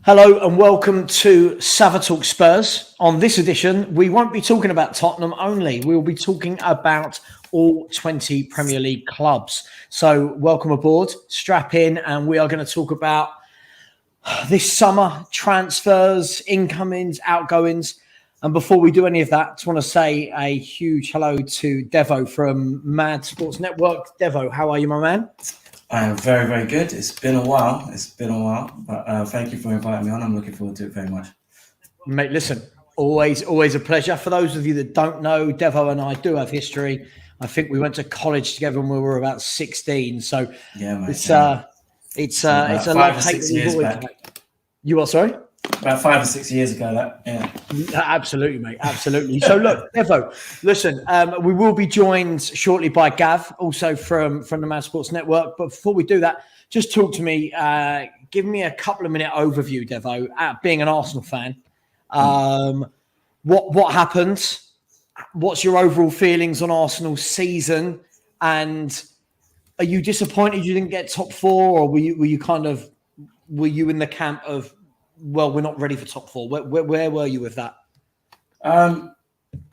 Hello and welcome to Savva Talk Spurs. On this edition, we won't be talking about Tottenham only. We'll be talking about all 20 Premier League clubs. So welcome aboard, strap in, and we are going to talk about this summer, transfers, incomings, outgoings. And before we do any of that, I just want to say a huge hello to Devo from Mad Sports Network. Devo, how are you, my man? I am very, very good. It's been a while. But thank you for inviting me on. I'm looking forward to it very much. Mate, listen, always a pleasure. For those of you that don't know, Devo and I do have history. I think we went to college together when we were about 16. So yeah, mate, it's a love-hate back. You are sorry? About 5 or 6 years ago, that, yeah. Absolutely, mate. Absolutely. So look, Devo, listen, we will be joined shortly by Gav, also from the Mad Sports Network. But before we do that, just talk to me, give me a couple of minute overview, Devo, being an Arsenal fan. What happened? What's your overall feelings on Arsenal's season? And are you disappointed you didn't get top four, or were you in the camp of, well, we're not ready for top four? Where were you with that? I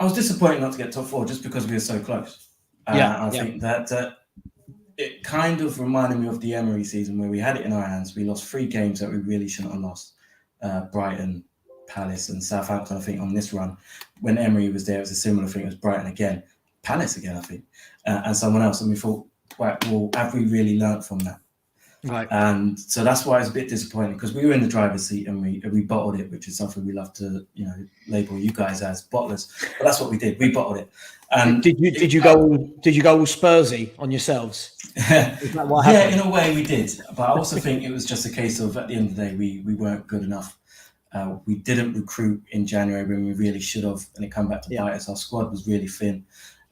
was disappointed not to get top four just because we were so close. I think that it kind of reminded me of the Emery season where we had it in our hands. We lost 3 games that we really shouldn't have lost. Brighton, Palace and Southampton, I think, on this run. When Emery was there, it was a similar thing. It was Brighton again, Palace again, I think, and someone else. And we thought, right, well, have we really learnt from that? Right. And so that's why it's a bit disappointing, because we were in the driver's seat and we bottled it, which is something we love to, label you guys as bottlers. But that's what we did. We bottled it. And did you go all Spursy on yourselves? Is that what happened? Yeah, in a way we did. But I also think it was just a case of, at the end of the day, we weren't good enough. We didn't recruit in January when we really should have, and it come back to bite us. Our squad was really thin,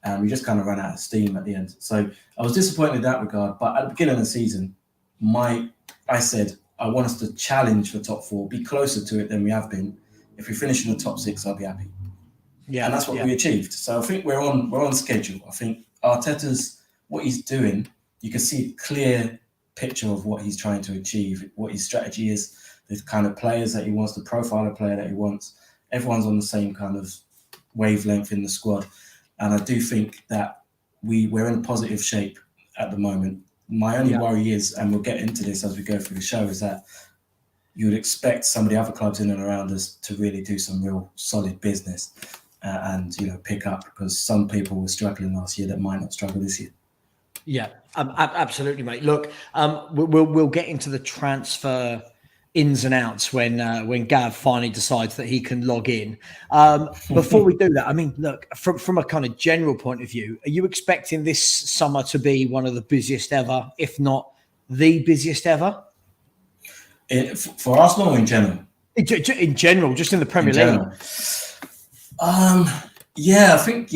and we just kind of ran out of steam at the end. So I was disappointed in that regard. But at the beginning of the season, I said I want us to challenge for top 4, be closer to it than we have been. If we finish in the top 6, I'll be happy. Yeah, and that's what we achieved. So I think we're on schedule. I think Arteta's, what he's doing, you can see a clear picture of what he's trying to achieve, what his strategy is, the kind of players that he wants, the profile of player that he wants. Everyone's on the same kind of wavelength in the squad, and I do think that we're in positive shape at the moment. My only worry is, and we'll get into this as we go through the show, is that you would expect some of the other clubs in and around us to really do some real solid business and pick up, because some people were struggling last year that might not struggle this year. Yeah, absolutely, mate. Look, we'll get into the transfer ins and outs when Gav finally decides that he can log in. Before we do that, I mean, look, from a kind of general point of view, are you expecting this summer to be one of the busiest ever, if not the busiest ever? For Arsenal or in general? In general, just in the Premier League. I think,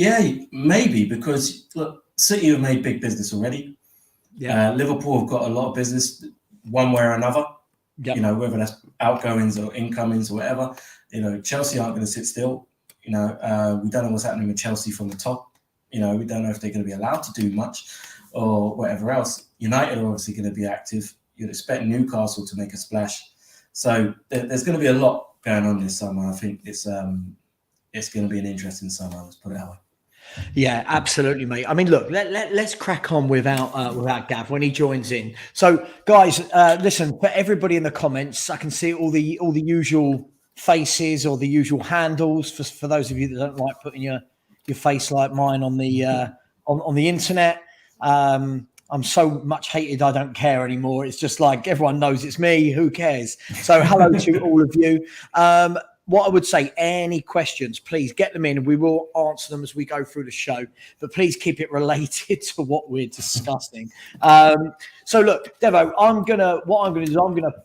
maybe, because look, City have made big business already. Yeah. Liverpool have got a lot of business one way or another. Yep. Whether that's outgoings or incomings or whatever. Chelsea aren't going to sit still. We don't know what's happening with Chelsea from the top. We don't know if they're going to be allowed to do much or whatever else. United are obviously going to be active. You'd expect Newcastle to make a splash. So there's going to be a lot going on this summer. I think it's going to be an interesting summer. Let's put it that way. Yeah, absolutely, mate. I mean, look, let's crack on without Gav when he joins in. So, guys, listen, for everybody in the comments, I can see all the usual faces or the usual handles for those of you that don't like putting your face like mine on the internet. I'm so much hated, I don't care anymore. It's just like everyone knows it's me. Who cares? So, hello to all of you. What I would say, any questions, please get them in and we will answer them as we go through the show. But please keep it related to what we're discussing. So look, Devo, I'm gonna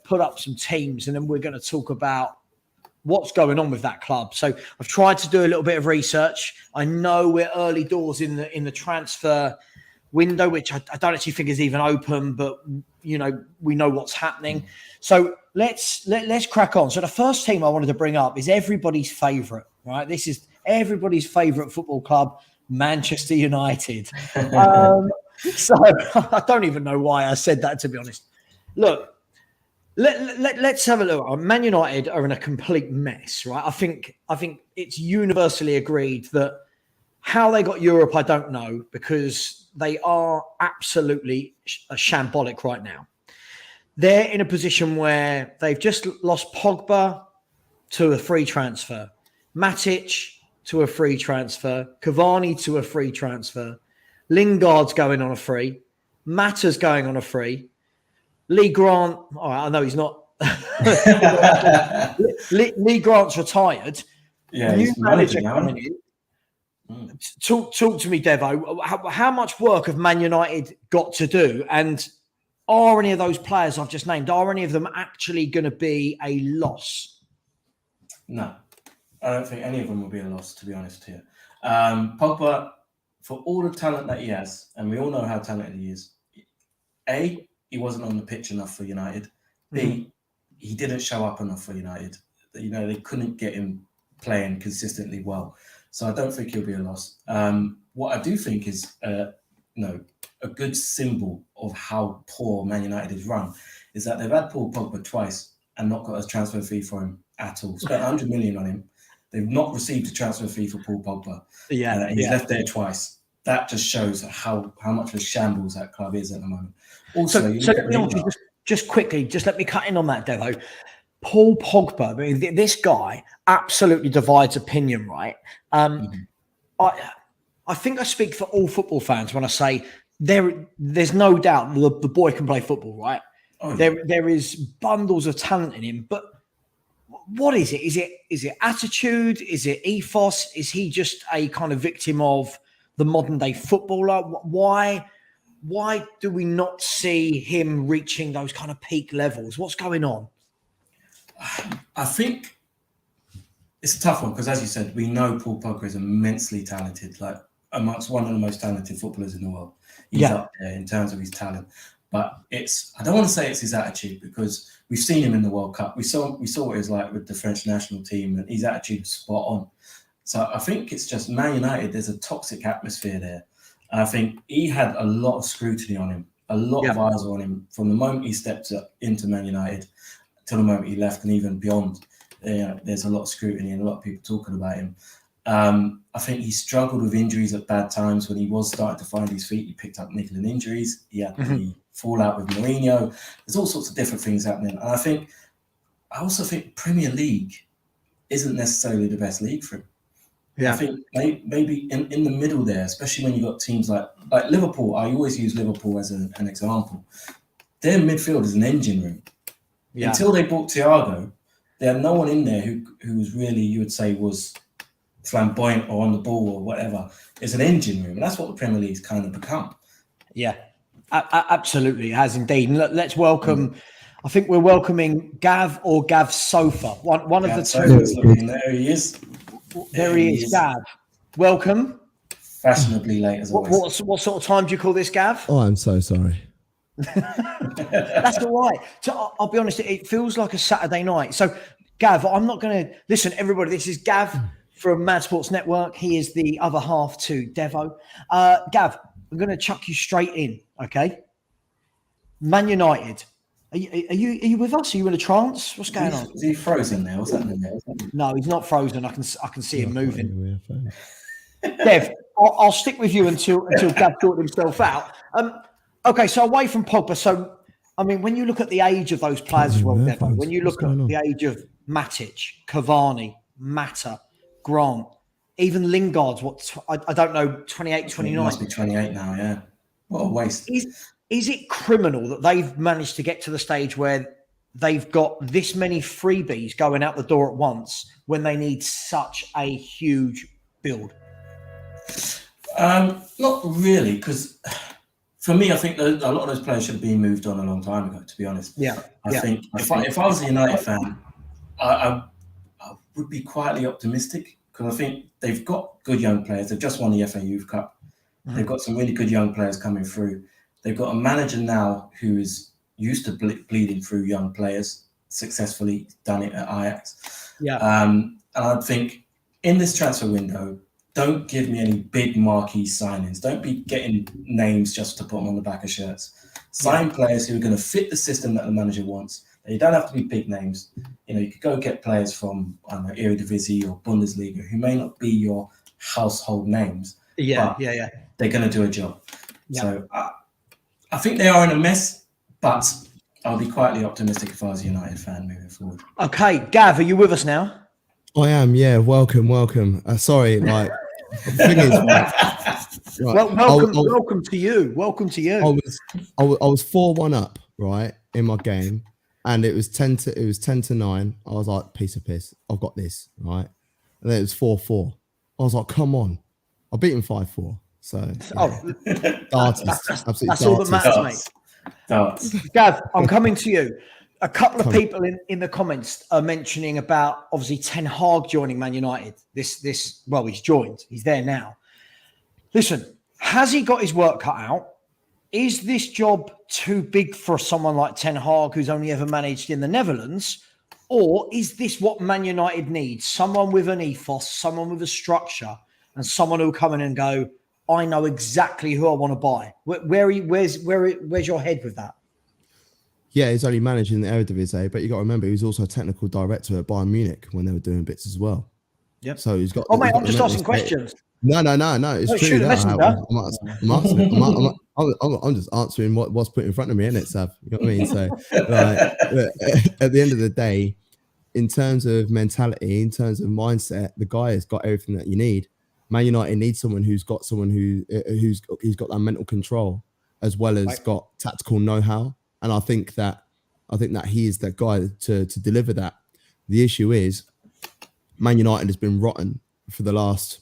put up some teams and then we're gonna talk about what's going on with that club. So I've tried to do a little bit of research. I know we're early doors in the transfer window, which I don't actually think is even open, but we know what's happening. So let's crack on. So the first team I wanted to bring up is everybody's favourite, right? This is everybody's favourite football club, Manchester United. So I don't even know why I said that, to be honest. Look, Let's have a look. Man United are in a complete mess, right? I think it's universally agreed that how they got Europe, I don't know, because they are absolutely shambolic right now. They're in a position where they've just lost Pogba to a free transfer, Matic to a free transfer, Cavani to a free transfer, Lingard's going on a free, Mata's going on a free, Lee Grant, all right, I know he's not. Lee Grant's retired. Yeah, New he's manager now. coming in. Talk to me, Devo. How much work have Man United got to do? And are any of those players I've just named, are any of them actually going to be a loss? No, I don't think any of them will be a loss, to be honest here. Pogba, for all the talent that he has, and we all know how talented he is, A, he wasn't on the pitch enough for United. B, he didn't show up enough for United. They couldn't get him playing consistently well. So I don't think he'll be a loss. What I do think is, a good symbol of how poor Man United is run is that they've had Paul Pogba twice and not got a transfer fee for him at all. Spent 100 million on him. They've not received a transfer fee for Paul Pogba. He's left there twice. That just shows how much of a shambles that club is at the moment. Also, just quickly, just let me cut in on that, Devo. Paul Pogba, I mean, this guy absolutely divides opinion, right? I think I speak for all football fans when I say there's no doubt the boy can play football, right? Oh, yeah. There is bundles of talent in him, but what is it? Is it attitude? Is it ethos? Is he just a kind of victim of the modern day footballer? Why do we not see him reaching those kind of peak levels? What's going on? I think it's a tough one because, as you said, we know Paul Pogba is immensely talented, like amongst one of the most talented footballers in the world. He's up there in terms of his talent. But I don't want to say it's his attitude because we've seen him in the World Cup. We saw what it was like with the French national team, and his attitude was spot on. So I think it's just Man United, there's a toxic atmosphere there. And I think he had a lot of scrutiny on him, a lot of eyes on him from the moment he stepped into Man United till the moment he left, and even beyond. There's a lot of scrutiny and a lot of people talking about him. I think he struggled with injuries at bad times. When he was starting to find his feet, he picked up niggling injuries. He had the fallout with Mourinho. There's all sorts of different things happening. And I also think Premier League isn't necessarily the best league for him. Yeah. I think maybe in the middle there, especially when you've got teams like Liverpool. I always use Liverpool as an example. Their midfield is an engine room. Yeah. Until they bought Thiago, they had no one in there who was really, you would say, was flamboyant or on the ball or whatever. It's an engine room, and that's what the Premier League's kind of become. Yeah, absolutely, it has indeed. And let's welcome. I think we're welcoming Gav or Gav Sofa. One of the two. There he is. There he is, Gav. Welcome. Fashionably late as always. What sort of time do you call this, Gav? Oh, I'm so sorry. That's all right. So I'll be honest, it feels like a Saturday night. So, Gav, I'm not going to listen. Everybody, this is Gav from Mad Sports Network. He is the other half to Devo. Gav, I'm going to chuck you straight in. Okay. Man United. Are you with us? Are you in a trance? What's going on? Is he frozen now? What's happening there? No, he's not frozen. I can see him moving. Dev, I'll stick with you until Gav sorted himself out. Okay, so away from Pogba. So, I mean, when you look at the age of those players as well, Devo, when you look at the age of Matic, Cavani, Mata, Grant, even Lingard's, I don't know, 28, 29. He must be 28 now, yeah. What a waste. Is it criminal that they've managed to get to the stage where they've got this many freebies going out the door at once when they need such a huge build? Not really, because for me, I think a lot of those players should have been moved on a long time ago, to be honest. Yeah. I think if I was a United fan, I would be quietly optimistic because I think they've got good young players. They've just won the FA Youth Cup. Mm-hmm. They've got some really good young players coming through. They've got a manager now who is used to bleeding through young players, successfully done it at Ajax. Yeah. And I think in this transfer window, don't give me any big marquee signings. Don't be getting names just to put them on the back of shirts. Sign players who are going to fit the system that the manager wants. You don't have to be big names. You could go get players from, I don't know, Eredivisie or Bundesliga who may not be your household names, but they're going to do a job. Yeah. So I think they are in a mess, but I'll be quietly optimistic if I was a United fan moving forward. Okay, Gav, are you with us now? I am, yeah. Welcome. Sorry, the thing is, welcome to you. Welcome to you. I was 4-1 up, right, in my game, and it was 10-9. I was like, piece of piss. I've got this, right? And then it was 4-4. I was like, come on. I beat him 5-4. So dartist, absolutely. That's all that matters, mate. Gav, I'm coming to you. A couple of people in the comments are mentioning about obviously Ten Hag joining Man United. He's joined. He's there now. Listen, has he got his work cut out? Is this job too big for someone like Ten Hag, who's only ever managed in the Netherlands? Or is this what Man United needs? Someone with an ethos, someone with a structure, and someone who'll come in and go, I know exactly who I want to buy. Where's your head with that? Yeah, he's only managing the Eredivisie, but you got to remember he was also a technical director at Bayern Munich when they were doing bits as well. Yep. So he's got. Oh mate, I'm just asking questions. No. It's true. I'm just answering what's put in front of me, innit, Sav? You know what I mean? So, at the end of the day, in terms of mentality, in terms of mindset, the guy has got everything that you need. Man United needs someone who's got got that mental control as well as got tactical know-how. And I think that he is that guy to deliver that. The issue is Man United has been rotten for the last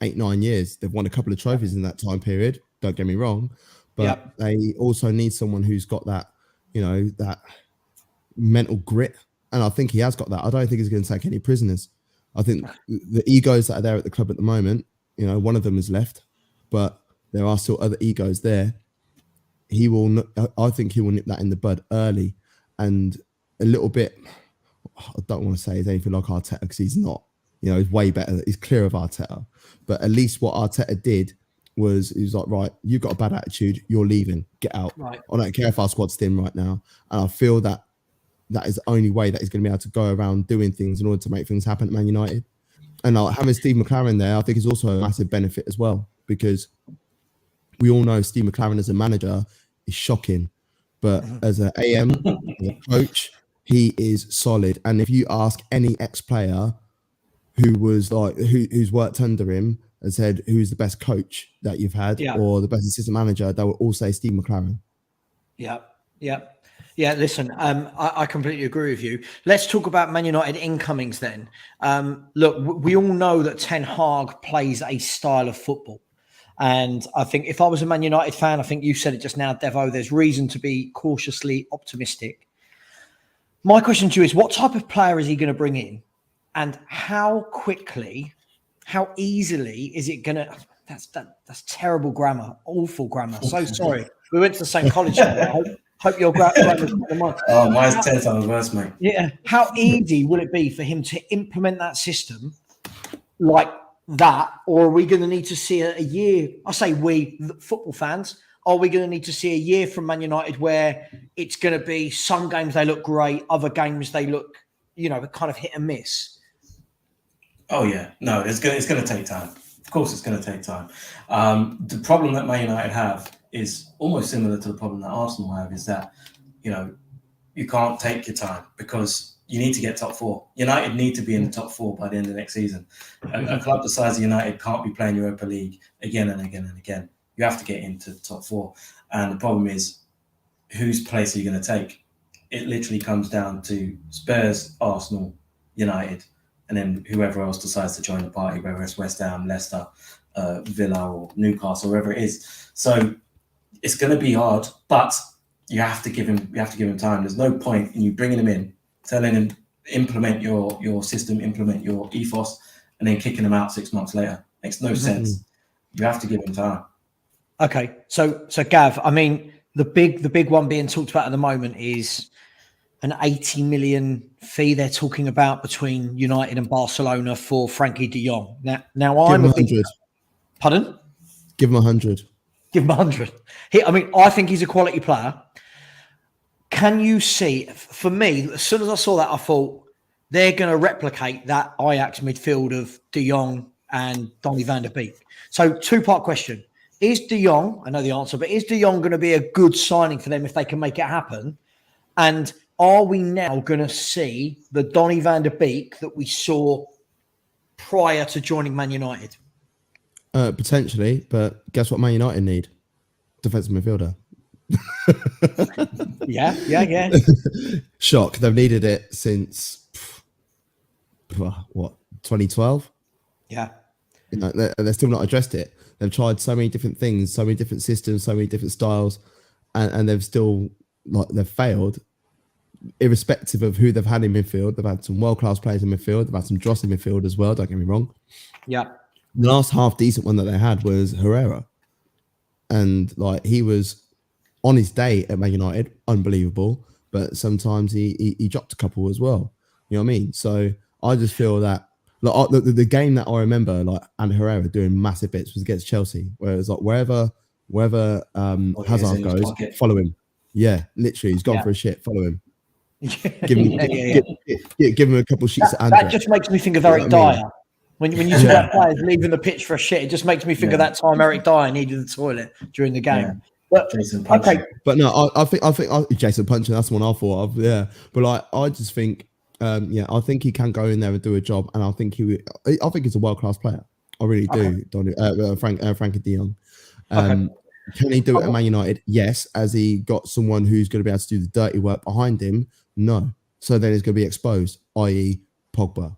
8-9 years. They've won a couple of trophies in that time period. Don't get me wrong, but they also need someone who's got that, that mental grit. And I think he has got that. I don't think he's going to take any prisoners. I think the egos that are there at the club at the moment, one of them has left, but there are still other egos there. I think he will nip that in the bud early, and a little bit. I don't want to say he's anything like Arteta because he's not. He's way better. He's clear of Arteta, but at least what Arteta did was he was like, right, you've got a bad attitude, you're leaving, get out. Right. I don't care if our squad's thin right now, and I feel that is the only way that he's going to be able to go around doing things in order to make things happen at Man United. And having Steve McLaren there, I think is also a massive benefit as well, because we all know Steve McLaren as a manager is shocking, but as an AM, as a coach, he is solid. And if you ask any ex-player who was who's worked under him and said who's the best coach that you've had or the best assistant manager, they will all say Steve McLaren. Yeah, listen, I completely agree with you. Let's talk about Man United incomings then. Look, we all know that Ten Hag plays a style of football. And I think if I was a Man United fan, I think you said it just now, Devo, there's reason to be cautiously optimistic. My question to you is, what type of player is he going to bring in? And how quickly, how easily is it going to... That's terrible grammar, awful grammar. So sorry. We went to the same college. Hope your grammar's not mine. Oh, mine's 10 times worse, mate. Yeah. How easy will it be for him to implement that system like that? Or are we going to need to see a year? I say we, football fans, are we going to need to see a year from Man United where it's going to be some games they look great, other games they look, kind of hit and miss? Oh, yeah. No, it's going to take time. Of course, it's going to take time. The problem that Man United have is almost similar to the problem that Arsenal have, is that, you can't take your time because you need to get top four. United need to be in the top four by the end of next season. A club the size of United can't be playing Europa League again and again and again. You have to get into the top four. And the problem is, whose place are you going to take? It literally comes down to Spurs, Arsenal, United, and then whoever else decides to join the party, whether it's West Ham, Leicester, Villa or Newcastle, wherever it is. So it's going to be hard, but you have to give him time. There's no point in you bringing him in, telling him implement your system, implement your ethos, and then kicking him out 6 months later. Makes no sense. You have to give him time. Okay, so Gav, I mean, the big one being talked about at the moment is an 80 million fee they're talking about between United and Barcelona for Frankie de Jong. Now I'm a big... Pardon? Give him 100. Give him 100. I think he's a quality player. can you see, for me, as soon as I saw that, I thought they're going to replicate that Ajax midfield of De Jong and Donny van der Beek. So 2-part question. Is De Jong, I know the answer, but is De Jong going to be a good signing for them if they can make it happen? And are we now going to see the Donny van der Beek that we saw prior to joining Man United? Potentially, but guess what Man United need? Defensive midfielder. Yeah. Shock. They've needed it since, 2012? Yeah. They're still not addressed it. They've tried so many different things, so many different systems, so many different styles, and they've still, they've failed. Irrespective of who they've had in midfield, they've had some world-class players in midfield. They've had some dross in midfield as well, don't get me wrong. Yeah. The last half decent one that they had was Herrera. And he was on his day at Man United, unbelievable. But sometimes he dropped a couple as well. You know what I mean? So I just feel that the game that I remember, and Herrera doing massive bits was against Chelsea, where it was wherever Hazard goes, follow him. Yeah, literally, he's gone for a shit. Follow him. Give him a couple of sheets of That just makes me think of Eric Dyer. When you talk about players leaving the pitch for a shit, it just makes me think of that time Eric Dyer needed the toilet during the game. Yeah. But Jason Punching. But no, I think Jason Punching. That's the one I thought of. Yeah, but I just think, I think he can go in there and do a job, and I think he's a world class player. I really do. Frankie De Jong. Can he do it at Man United? Yes. Has he got someone who's going to be able to do the dirty work behind him? No. So then he's going to be exposed, i.e. Pogba.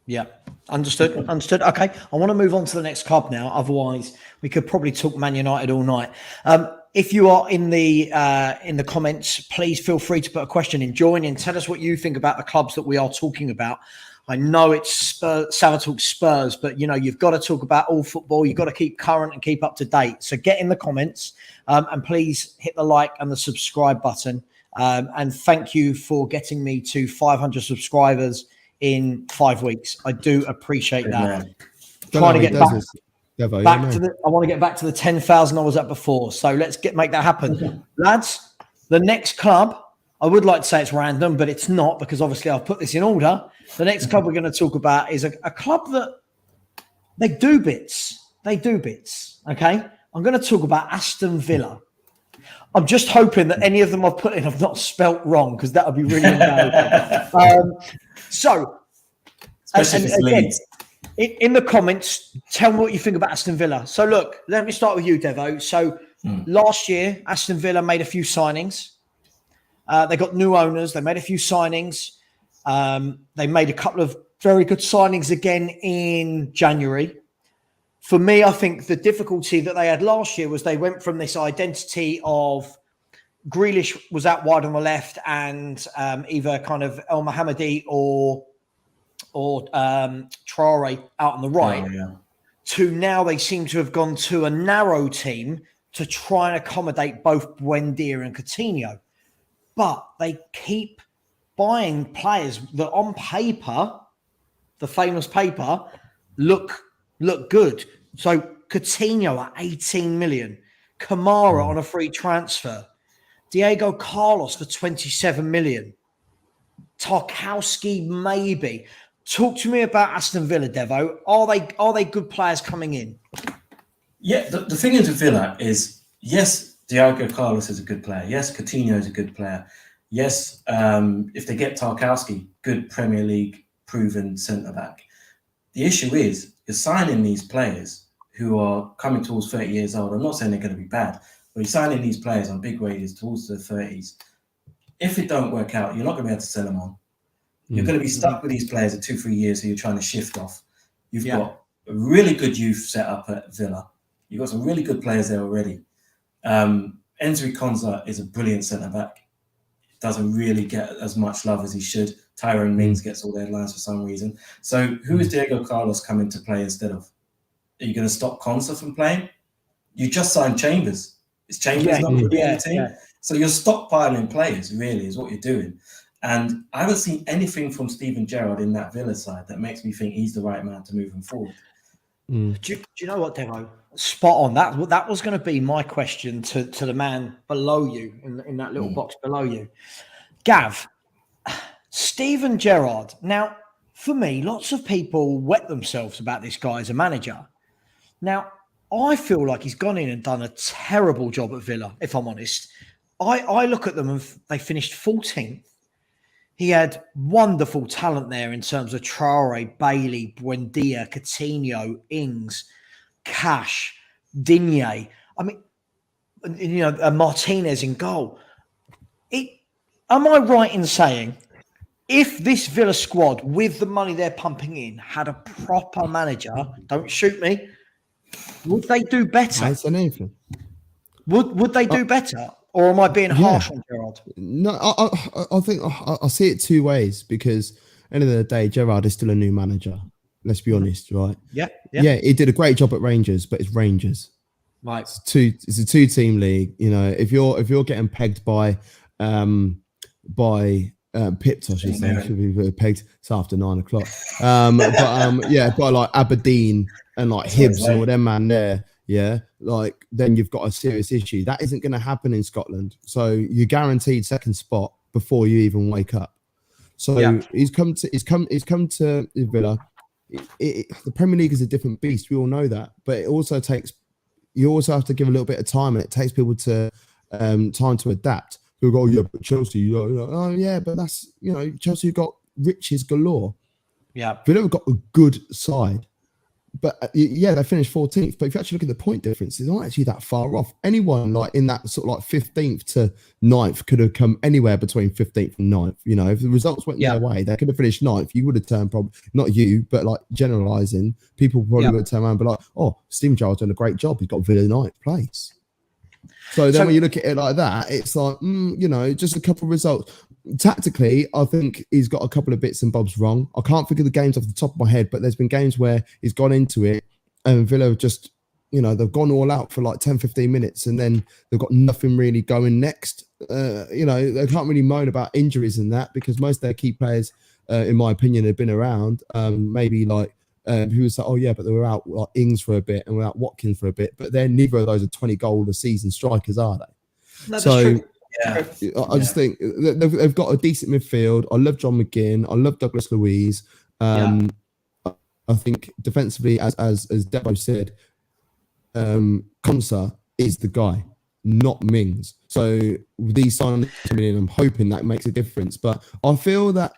Yeah. Understood. Okay. I want to move on to the next club now. Otherwise, we could probably talk Man United all night. If you are in the comments, please feel free to put a question in. Join in. Tell us what you think about the clubs that we are talking about. I know it's Savva Talk Spurs, but you've got to talk about all football. You've got to keep current and keep up to date. So get in the comments and please hit the like and the subscribe button. And thank you for getting me to 500 subscribers in 5 weeks. I do appreciate that. Trying to get back to I want to get back to the 10,000 I was at before. So let's make that happen. Lads, the next club, I would like to say it's random, but it's not, because obviously I've put this in order. The next club we're going to talk about is a club that they do bits. Okay. I'm going to talk about Aston Villa. I'm just hoping that any of them I've put in I've not spelt wrong, because that would be really embarrassing. Again, in the comments, tell me what you think about Aston Villa. So look, let me start with you, Devo. So last year, Aston Villa made a few signings. They got new owners. They made a few signings. They made a couple of very good signings again in January. For me, I think the difficulty that they had last year was they went from this identity of Grealish was out wide on the left and either kind of El Mohammadi or Traore out on the right, to now they seem to have gone to a narrow team to try and accommodate both Buendia and Coutinho. But they keep buying players that on paper, the famous paper, look good. So Coutinho at 18 million, Kamara on a free transfer, Diego Carlos for 27 million, Tarkowski maybe. Talk to me about Aston Villa, Devo. Are they good players coming in? Yeah, the thing is with Villa is, yes, Diego Carlos is a good player. Yes, Coutinho is a good player. Yes, if they get Tarkowski, good Premier League proven centre-back. The issue is you're signing these players who are coming towards 30 years old. I'm not saying they're going to be bad, but you're signing these players on big wages towards their 30s. If it don't work out, you're not going to be able to sell them on. You're going to be stuck with these players for 2-3 years who you're trying to shift off. You've got a really good youth set up at Villa. You've got some really good players there already. Enzri Konsa is a brilliant centre-back. Doesn't really get as much love as he should. Tyrone Mings gets all the headlines for some reason. So who is Diego Carlos coming to play instead of? Are you going to stop Konsa from playing? You just signed Chambers. Is Chambers not going to be on the team? Yeah. So you're stockpiling players, really, is what you're doing. And I haven't seen anything from Steven Gerrard in that Villa side that makes me think he's the right man to move him forward. Do you know what, Devo? Spot on. That was going to be my question to the man below you in that little box below you. Gav, Steven Gerrard. Now, for me, lots of people wet themselves about this guy as a manager. Now, I feel like he's gone in and done a terrible job at Villa, if I'm honest. I look at them and they finished 14th. He had wonderful talent there in terms of Traore, Bailey, Buendia, Coutinho, Ings, Cash, Digne. I mean, Martinez in goal. Am I right in saying if this Villa squad, with the money they're pumping in, had a proper manager, don't shoot me, would they do better? I said anything. Would they do better? Or am I being harsh on Gerrard? No, I think I see it two ways because at the end of the day, Gerrard is still a new manager. Let's be honest, right? Yeah. He did a great job at Rangers, but it's Rangers. Right. It's a two-team league. You know, if you're getting pegged by pipped, I should say, should be pegged. It's after 9 o'clock. By like Aberdeen and like Hibs and all them man there. Yeah, like then you've got a serious issue. That isn't going to happen in Scotland. So you're guaranteed second spot before you even wake up. So he's come to Villa. The Premier League is a different beast. We all know that, but it also takes. You also have to give a little bit of time, and it takes people to time to adapt. People go, but Chelsea. But that's Chelsea got riches galore. Yeah, Villa have got a good side. But they finished 14th. But if you actually look at the point difference, it's not actually that far off. Anyone like in that sort of like 15th to 9th could have come anywhere between 15th and 9th. You know, if the results went their way, they could have finished 9th. You would have turned probably, not you, but like generalising, people probably would turn around and be like, oh, Steven Gerrard's done a great job. He's got Villa 9th place. So then when you look at it like that, it's like, just a couple of results. Tactically, I think he's got a couple of bits and bobs wrong. I can't think of the games off the top of my head, but there's been games where he's gone into it and Villa have just, they've gone all out for like 10, 15 minutes and then they've got nothing really going next. They can't really moan about injuries and that because most of their key players, in my opinion, have been around. Maybe like, who was like, but they were out like Ings for a bit and without Watkins for a bit. But then neither of those are 20 goal a season strikers, are they? That's true. I just think they've got a decent midfield. I love John McGinn. I love Douglas Luiz. I think defensively, as Devo said, Konsa is the guy, not Mings. So with these signings coming in, I'm hoping that makes a difference. But I feel that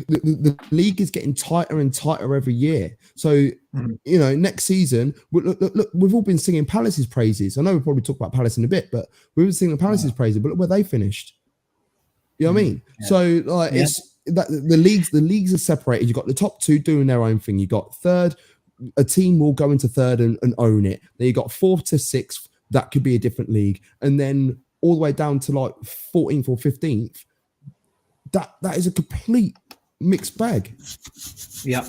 the league is getting tighter and tighter every year. So, next season, look, we've all been singing Palace's praises. I know we'll probably talk about Palace in a bit, but we've been singing Palace's praises, but look where they finished. You know what I mean? Yeah. So, it's that the leagues are separated. You've got the top two doing their own thing. You got third, a team will go into third and own it. Then you got fourth to sixth, that could be a different league. And then all the way down to like 14th or 15th. That is a complete mixed bag. Yeah.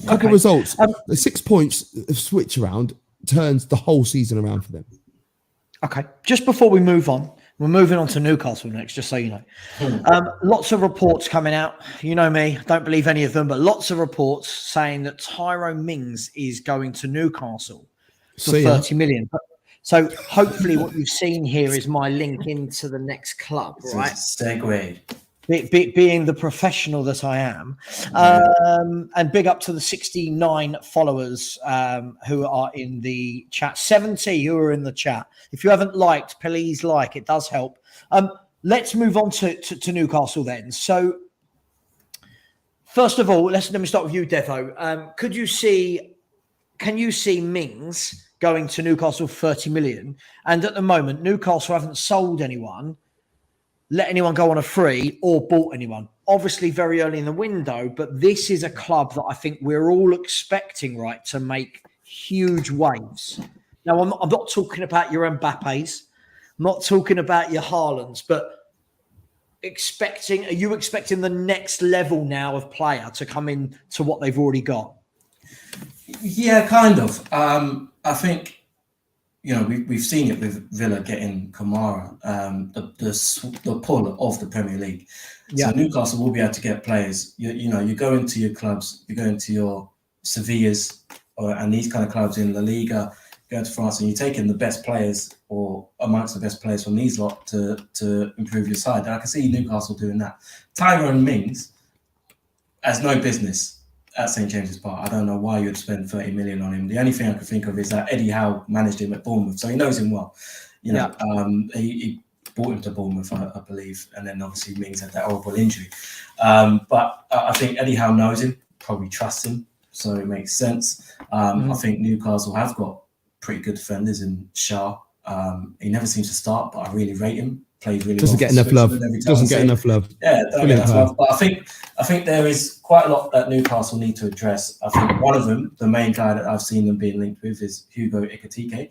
Couple of results. The 6 points switch around turns the whole season around for them. Okay. Just before we move on, we're moving on to Newcastle next, just so you know. Lots of reports coming out. You know me, don't believe any of them, but lots of reports saying that Tyrone Mings is going to Newcastle for 30 million. So hopefully what you've seen here is my link into the next club, right? Segue. Being the professional that I am, and big up to the 69 followers who are in the chat, 70 who are in the chat. If you haven't liked, please like, it does help. Let's move on to Newcastle then. So first of all, let me start with you, Devo. Can you see Mings going to Newcastle 30 million? And at the moment, Newcastle haven't sold anyone, let anyone go on a free or bought anyone. Obviously very early in the window, but this is a club that I think we're all expecting, right, to make huge waves. Now, I'm not talking about your Mbappes, I'm not talking about your Haalands, but are you expecting the next level now of player to come in to what they've already got? Yeah, kind of. I think, we've seen it with Villa getting Kamara, the pull of the Premier League. So Newcastle will be able to get players. You go into your clubs, you go into your Sevillas, and these kind of clubs in La Liga, go to France, and you're taking the best players or amongst the best players from these lot to improve your side. And I can see Newcastle doing that. Tyrone Mings has no business at St James's Park. I don't know why you'd spend 30 million on him. The only thing I can think of is that Eddie Howe managed him at Bournemouth, so he knows him well. He brought him to Bournemouth, I believe, and then obviously Mings had that horrible injury. But I think Eddie Howe knows him, probably trusts him, so it makes sense. I think Newcastle have got pretty good defenders in Shah. He never seems to start, but I really rate him. Plays really doesn't well get enough love. Doesn't get enough love. Yeah, don't get enough love. But I think there is quite a lot that Newcastle need to address. I think one of them, the main guy that I've seen them being linked with, is Hugo Ekitike,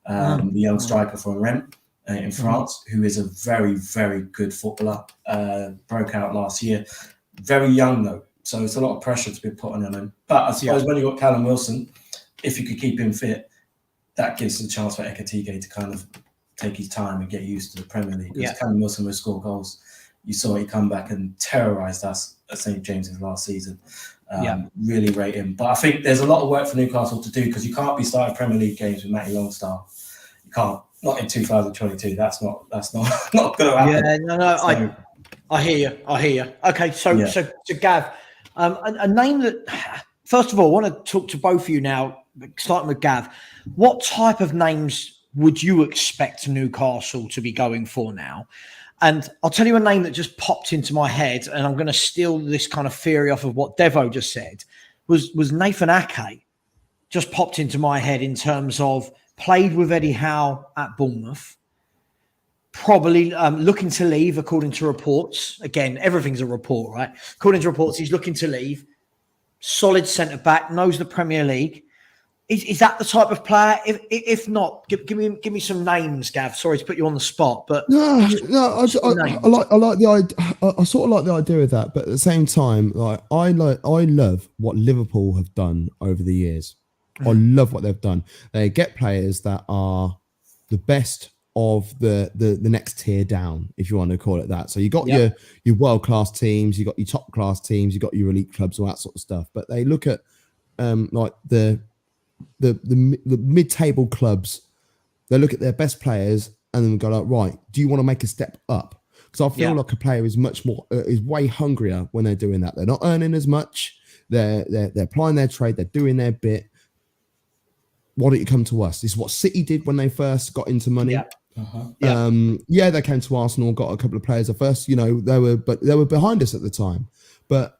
the young striker from Rennes in France, who is a very, very good footballer. Broke out last year. Very young though, so it's a lot of pressure to be put on him. But I suppose when you've got Callum Wilson, if you could keep him fit, that gives a chance for Ekitike to kind of take his time and get used to the Premier League. Because Callum Wilson will score goals. You saw he come back and terrorised us at St James's last season. Really rate him. But I think there's a lot of work for Newcastle to do, because you can't be starting Premier League games with Matty Longstaff. You can't. Not in 2022. That's not going to happen. Yeah, no. So, I hear you. Okay, so Gav, a name that, first of all, I want to talk to both of you now, starting with Gav. What type of names would you expect Newcastle to be going for now? And I'll tell you a name that just popped into my head, and I'm going to steal this kind of theory off of what Devo just said, was Nathan Ake. Just popped into my head in terms of played with Eddie Howe at Bournemouth, probably looking to leave, according to reports. Again, everything's a report, right? According to reports, he's looking to leave. Solid centre-back, knows the Premier League. Is that the type of player? If not, give me some names, Gav. Sorry to put you on the spot, but I like the idea. I sort of like the idea of that, but at the same time, I love what Liverpool have done over the years. I love what they've done. They get players that are the best of the next tier down, if you want to call it that. So you got your world class teams, you got your top class teams, you got your elite clubs, all that sort of stuff. But they look at like the mid-table clubs. They look at their best players and then go like, right, do you want to make a step up? Because I feel like a player is much more is way hungrier when they're doing that. They're not earning as much. They're applying their trade. They're doing their bit. Why don't you come to us? This is what City did when they first got into money. They came to Arsenal, got a couple of players at first. You know, they were behind us at the time, but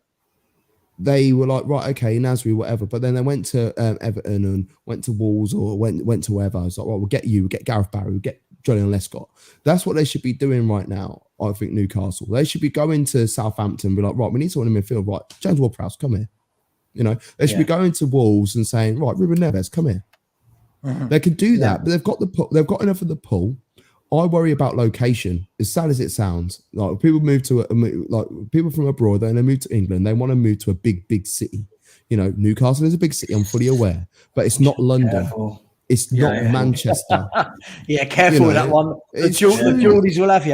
they were like, right, okay, Nasri, whatever. But then they went to Everton and went to Wolves or went to wherever. I was like, well, we'll get Gareth Barry, we'll get Julian Lescott. That's what they should be doing right now. I think Newcastle. They should be going to Southampton and be like, right, we need someone in midfield. Right, James Ward-Prowse, come here. You know, they should be going to Wolves and saying, right, Ruben Neves, come here. They can do that, but they've got enough of the pull. I worry about location. As sad as it sounds, like people move to people from abroad, then they move to England. They want to move to a big city. You know, Newcastle is a big city. I'm fully aware, but it's not London. Careful. It's not Manchester. Careful with that one. The Geordies will have you.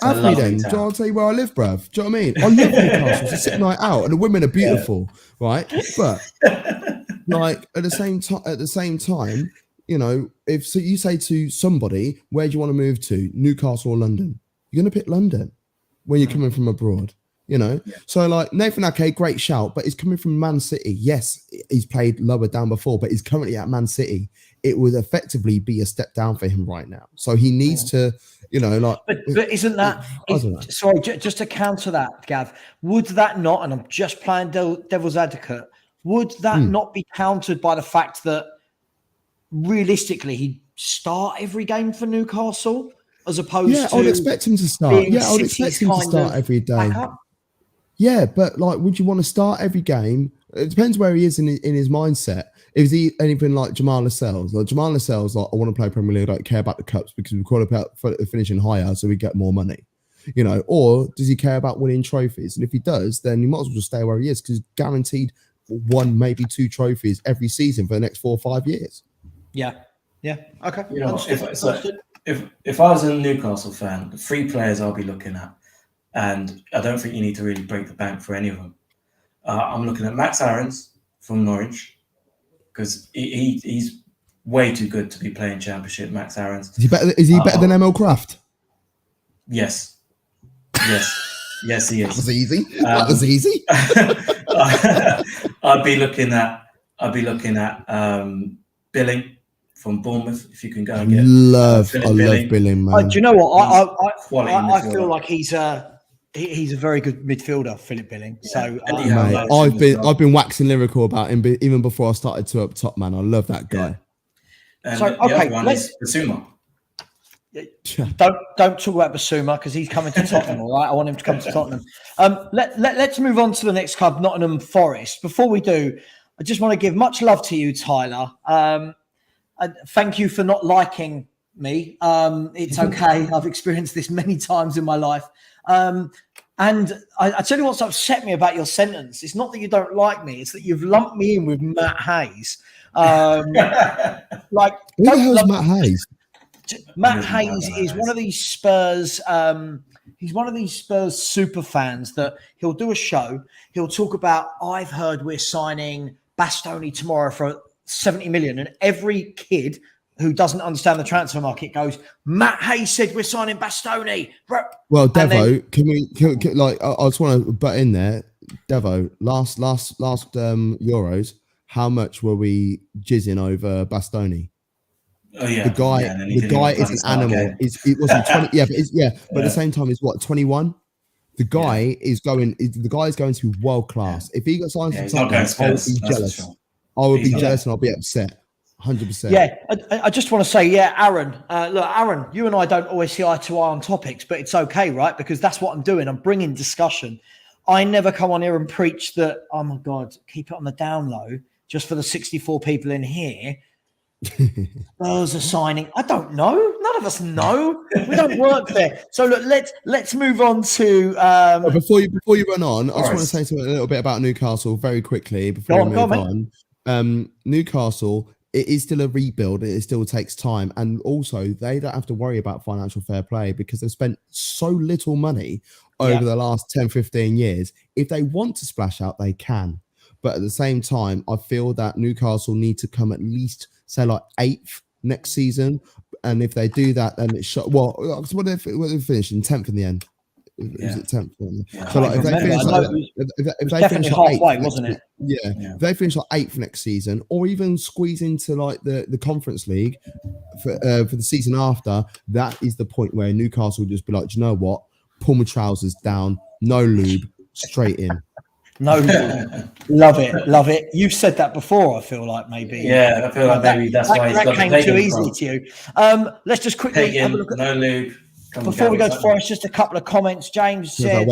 Have me then. I'll tell you where I live, bruv. Do you know what I mean? I love Newcastle. It's a sick night out, and the women are beautiful, right? But like at the same time, you know, if so you say to somebody, where do you want to move to, Newcastle or London? You're going to pick London when you're coming from abroad, you know? So like Nathan Ake, great shout, but he's coming from Man City. Yes, he's played lower down before, but he's currently at Man City. It would effectively be a step down for him right now. So he needs to, you know, like... But isn't that... sorry, just to counter that, Gav, would that not, and I'm just playing devil's advocate, would that not be countered by the fact that realistically he'd start every game for Newcastle as opposed to... I would expect him to start. I would expect him to start every day. Yeah, but like, would you want to start every game? It depends where he is in his mindset. Is he anything like Jamal Lascelles? Like Jamal Lascelles, like, I want to play Premier League, I don't care about the cups because we've got about finishing higher so we get more money. You know, or does he care about winning trophies? And if he does, then he might as well just stay where he is because he's guaranteed 1, maybe 2 trophies every season for the next 4 or 5 years. Yeah. Okay. You know, if I was a Newcastle fan, the 3 players I'll be looking at, and I don't think you need to really break the bank for any of them. I'm looking at Max Aarons, from Norwich, because he's way too good to be playing Championship. Max Aarons. Is he better than ML Kraft? Yes, he is. That was easy. That was easy. I'd be looking at Billing from Bournemouth, if you can go and get. I love Billing, man. Do you know what? I feel midfielder. like he's a very good midfielder, Philip Billing. So Mate, I've been waxing lyrical about him even before I started to up top, man. I love that guy. And so the other one is Basuma. Don't talk about Basuma because he's coming to Tottenham. All right, I want him to come to Tottenham. Let's move on to the next club, Nottingham Forest. Before we do, I just want to give much love to you, Tyler. Thank you for not liking me. It's okay. I've experienced this many times in my life. And I tell you what's upset me about your sentence. It's not that you don't like me. It's that you've lumped me in with Matt Hayes. Like, who the hell's Matt Hayes? Matt Hayes is one of these Spurs. He's one of these Spurs super fans that he'll do a show. He'll talk about, I've heard we're signing Bastoni tomorrow for 70 million. And every kid who doesn't understand the transfer market goes, Matt Hayes said we're signing Bastoni. Well, Devo, can I just want to butt in there. Devo, last Euros, how much were we jizzing over Bastoni? Oh yeah, the guy is an animal. It wasn't 20. But at the same time, he's what, 21. The guy is going. The guy is going to be world class. If he got signed for Tottenham, I would be jealous. Sure. I would be jealous, and I'll be upset. 100%. Yeah, I just want to say, Aaron. Look, Aaron, you and I don't always see eye to eye on topics, but it's okay, right? Because that's what I'm doing. I'm bringing discussion. I never come on here and preach that. Oh my God, keep it on the down low, just for the 64 people in here. Spurs are signing. I don't know. None of us know. We don't work there. So look, let's move on to. Before you run on, I just want to say something a little bit about Newcastle very quickly before we move on. Newcastle, it is still a rebuild. It still takes time, and also they don't have to worry about financial fair play because they've spent so little money over the last 10, 15 years. If they want to splash out, they can. But at the same time, I feel that Newcastle need to come at least, say, like 8th next season. And if they do that, then it's shot. Well, what if they finish in 10th in the end? Is it 10th? Yeah. So like, if they finish like 8th, wasn't it? If they finish like 8th next season, or even squeeze into like the Conference League for the season after, that is the point where Newcastle will just be like, do you know what? Pull my trousers down, no lube, straight in. No, love it. You've said that before. I feel like maybe. Yeah, I feel like maybe that's why that came too easily to you. Let's just quickly have a look at no lube. Before we go to Forest, just a couple of comments. James said,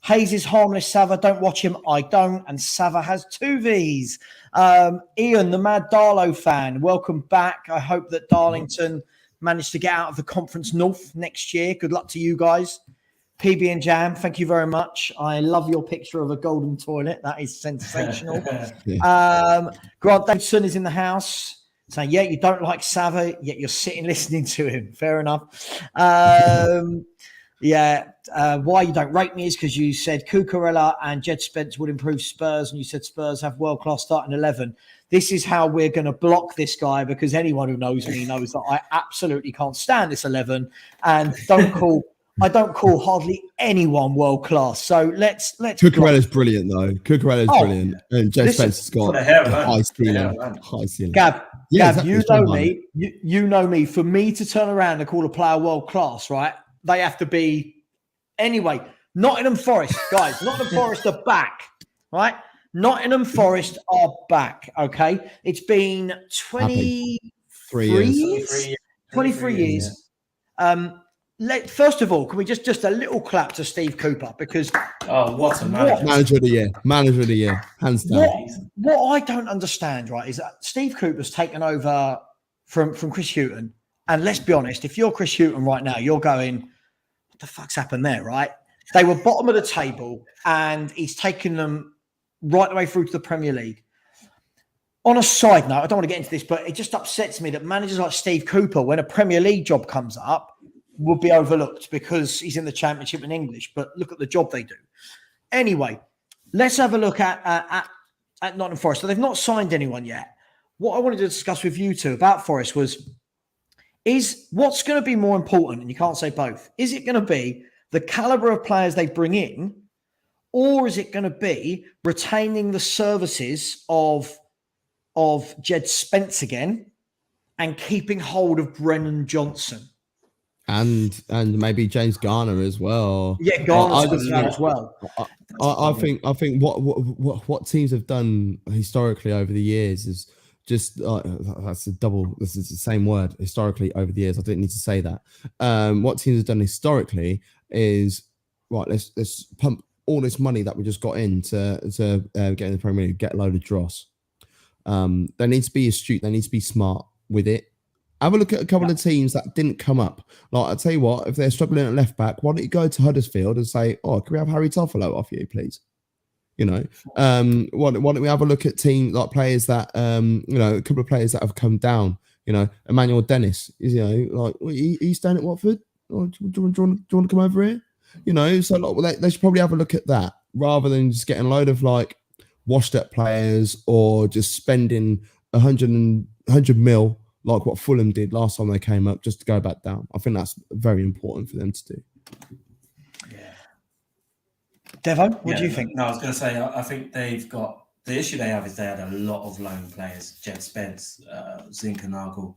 Hayes is harmless. Savva, don't watch him. I don't. And Savva has 2 Vs. Ian, the Mad Darlow fan, welcome back. I hope that Darlington managed to get out of the Conference North next year. Good luck to you guys. PB and Jam, thank you very much. I love your picture of a golden toilet. That is sensational. Grant Davidson is in the house saying, yeah, you don't like Savva, yet you're sitting listening to him. Fair enough. Why you don't rate me is because you said Cucurella and Jed Spence would improve Spurs, and you said Spurs have world-class starting 11. This is how we're going to block this guy, because anyone who knows me knows that I absolutely can't stand this 11 and I don't call hardly anyone world class. So let's. Cucurella's brilliant though. Cucurella's brilliant, and Jed Spencer's got high ceiling. Gab, you know me. You know me. For me to turn around and call a player world class, right? They have to be anyway. Nottingham Forest, guys. Nottingham Forest are back, right? Nottingham Forest are back. Okay, it's been 23 years. 23 years. First of all, can we just a little clap to Steve Cooper, because what a manager. Manager of the year, hands down. What I don't understand, right, is that Steve Cooper's taken over from Chris Hughton, and let's be honest, if you're Chris Hughton right now, you're going, what the fuck's happened there, right? They were bottom of the table, and he's taken them right the way through to the Premier League. On a side note, I don't want to get into this, but it just upsets me that managers like Steve Cooper, when a Premier League job comes up, would be overlooked because he's in the Championship in English. But look at the job they do. Anyway, let's have a look at at Nottingham Forest. So they've not signed anyone yet. What I wanted to discuss with you two about Forest is what's going to be more important, and you can't say both. Is it going to be the caliber of players they bring in, or is it going to be retaining the services of Jed Spence again and keeping hold of Brennan Johnson? And maybe James Garner as well. Yeah, Garner's good for that as well. I think what teams have done historically over the years is just this is the same word, historically over the years. I didn't need to say that. What teams have done historically is right. Let's pump all this money that we just got in to get in the Premier League, get a load of dross. They need to be astute. They need to be smart with it. Have a look at a couple of teams that didn't come up. Like, I'll tell you what, if they're struggling at left back, why don't you go to Huddersfield and say, oh, can we have Harry Toffolo off you, please? You know, why don't we have a look at teams like players that, a couple of players that have come down, Emmanuel Dennis, like, he's staying at Watford? Oh, do you want to come over here? So like, they should probably have a look at that rather than just getting a load of like washed up players or just spending 100 mil like what Fulham did last time they came up just to go back down. I think that's very important for them to do. Yeah. Devo, what do you think? No, I was going to say, I think they've got, the issue they have is they had a lot of loan players. Jed Spence, Zinkernagel,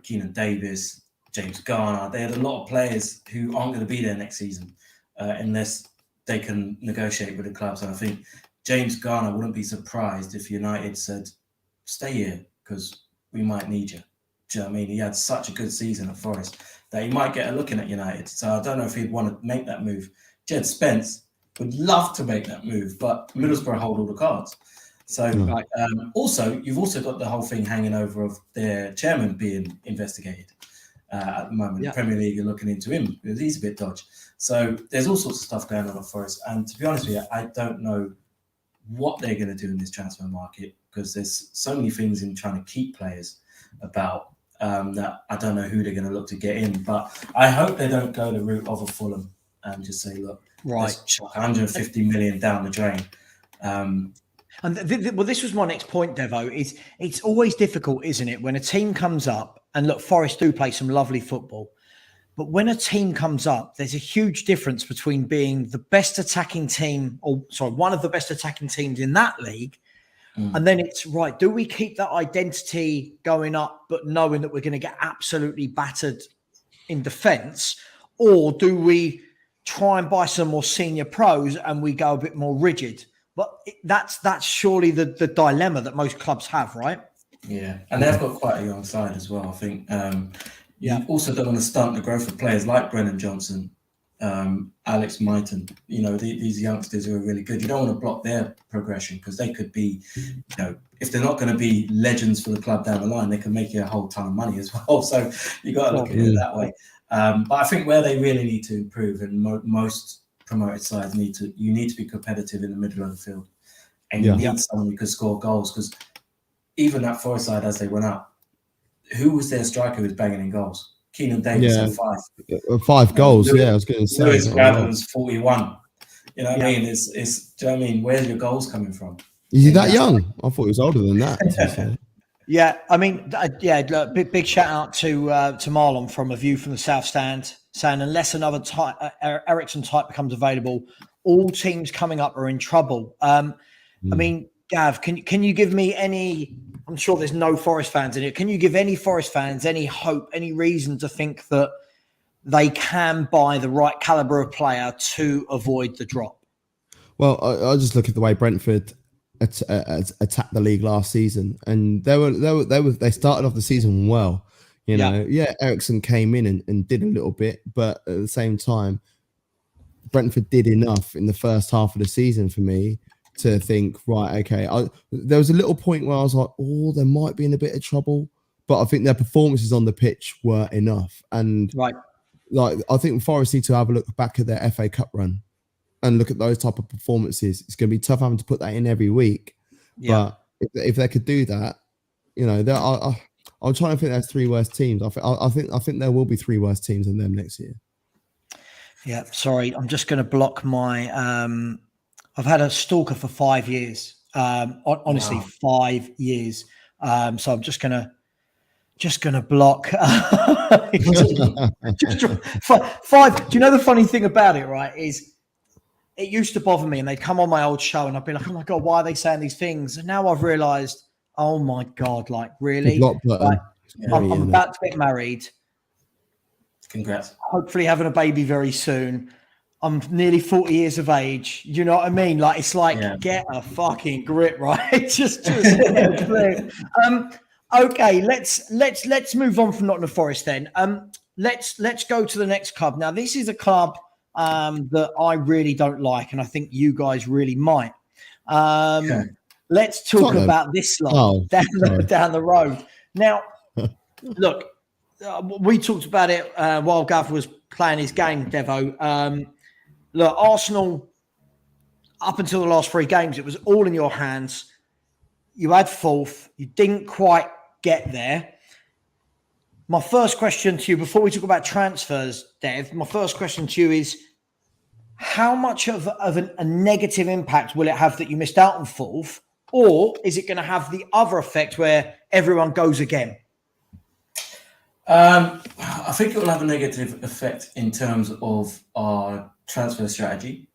Keenan Davis, James Garner. They had a lot of players who aren't going to be there next season unless they can negotiate with the clubs. And I think James Garner wouldn't be surprised if United said, stay here because we might need you. Do you know what I mean? He had such a good season at Forest that he might get a look in at United. So I don't know if he'd want to make that move. Jed Spence would love to make that move, but Middlesbrough hold all the cards. So also, you've also got the whole thing hanging over of their chairman being investigated at the moment. The Premier League are looking into him because he's a bit dodgy. So there's all sorts of stuff going on at Forest. And to be honest with you, I don't know what they're going to do in this transfer market because there's so many things in trying to keep players about that I don't know who they're going to look to get in. But I hope they don't go the route of a Fulham and just say, look, let's chuck 150 million down the drain. Well, this was my next point, Devo. It's always difficult, isn't it, when a team comes up, and look, Forest do play some lovely football, but when a team comes up, there's a huge difference between being the best attacking team, one of the best attacking teams in that league, and then it's, right, do we keep that identity going up, but knowing that we're going to get absolutely battered in defence, or do we try and buy some more senior pros and we go a bit more rigid? But that's surely the dilemma that most clubs have, right? Yeah, and they've got quite a young side as well. I think you also don't want to stunt the growth of players like Brennan Johnson, Alex Mighton. These youngsters who are really good. You don't want to block their progression because they could be, if they're not going to be legends for the club down the line, they can make you a whole ton of money as well. So you got to look at it that way. But I think where they really need to improve, and most promoted sides need to be competitive in the middle of the field, and you need someone who can score goals. Because even that Forest side, as they went up, who was their striker who was banging in goals? Keenan Davis had 5 goals. I was going to say Lewis Bradham's 41. You know what I mean? It's do you know what I mean? Where's your goals coming from? Is he that young? I thought he was older than that. Yeah, I mean, big shout out to Marlon from A View from the South Stand, saying unless another Ericsson type becomes available, all teams coming up are in trouble. I mean, Gav, can you give me any? I'm sure there's no Forest fans in it. Can you give any Forest fans any hope, any reason to think that they can buy the right caliber of player to avoid the drop? Well, I just look at the way Brentford attacked the league last season, and they started off the season well. Ericsson came in and did a little bit, but at the same time, Brentford did enough in the first half of the season for me to think, right, okay. There was a little point where I was like, oh, they might be in a bit of trouble, but I think their performances on the pitch were enough. And I think Forest need to have a look back at their FA Cup run and look at those type of performances. It's going to be tough having to put that in every week. But if they could do that, I'm trying to think there's 3 worst teams. I think there will be 3 worst teams than them next year. Yeah, sorry, I'm just going to block my. I've had a stalker for 5 years, Honestly, 5 years. So I'm just gonna block. Just 5. Do you know the funny thing about it, right? Is it used to bother me, and they'd come on my old show, and I'd be like, "Oh my god, why are they saying these things?" And now I've realised, oh my god, like really, block button. like, I'm about to get married. Congrats. Hopefully, having a baby very soon. I'm nearly 40 years of age. You know what I mean? Like it's like get a fucking grip, right? just okay, let's move on from Nottingham Forest then. Let's go to the next club. Now, this is a club that I really don't like, and I think you guys really might. Let's talk about this lot down the road. Now, look, we talked about it while Gav was playing his game, Devo. Look, Arsenal, up until the last 3 games, it was all in your hands. You had 4th. You didn't quite get there. My first question to you, before we talk about transfers, Dev, my first question to you is, how much of a negative impact will it have that you missed out on 4th? Or is it going to have the other effect where everyone goes again? I think it will have a negative effect in terms of our transfer strategy.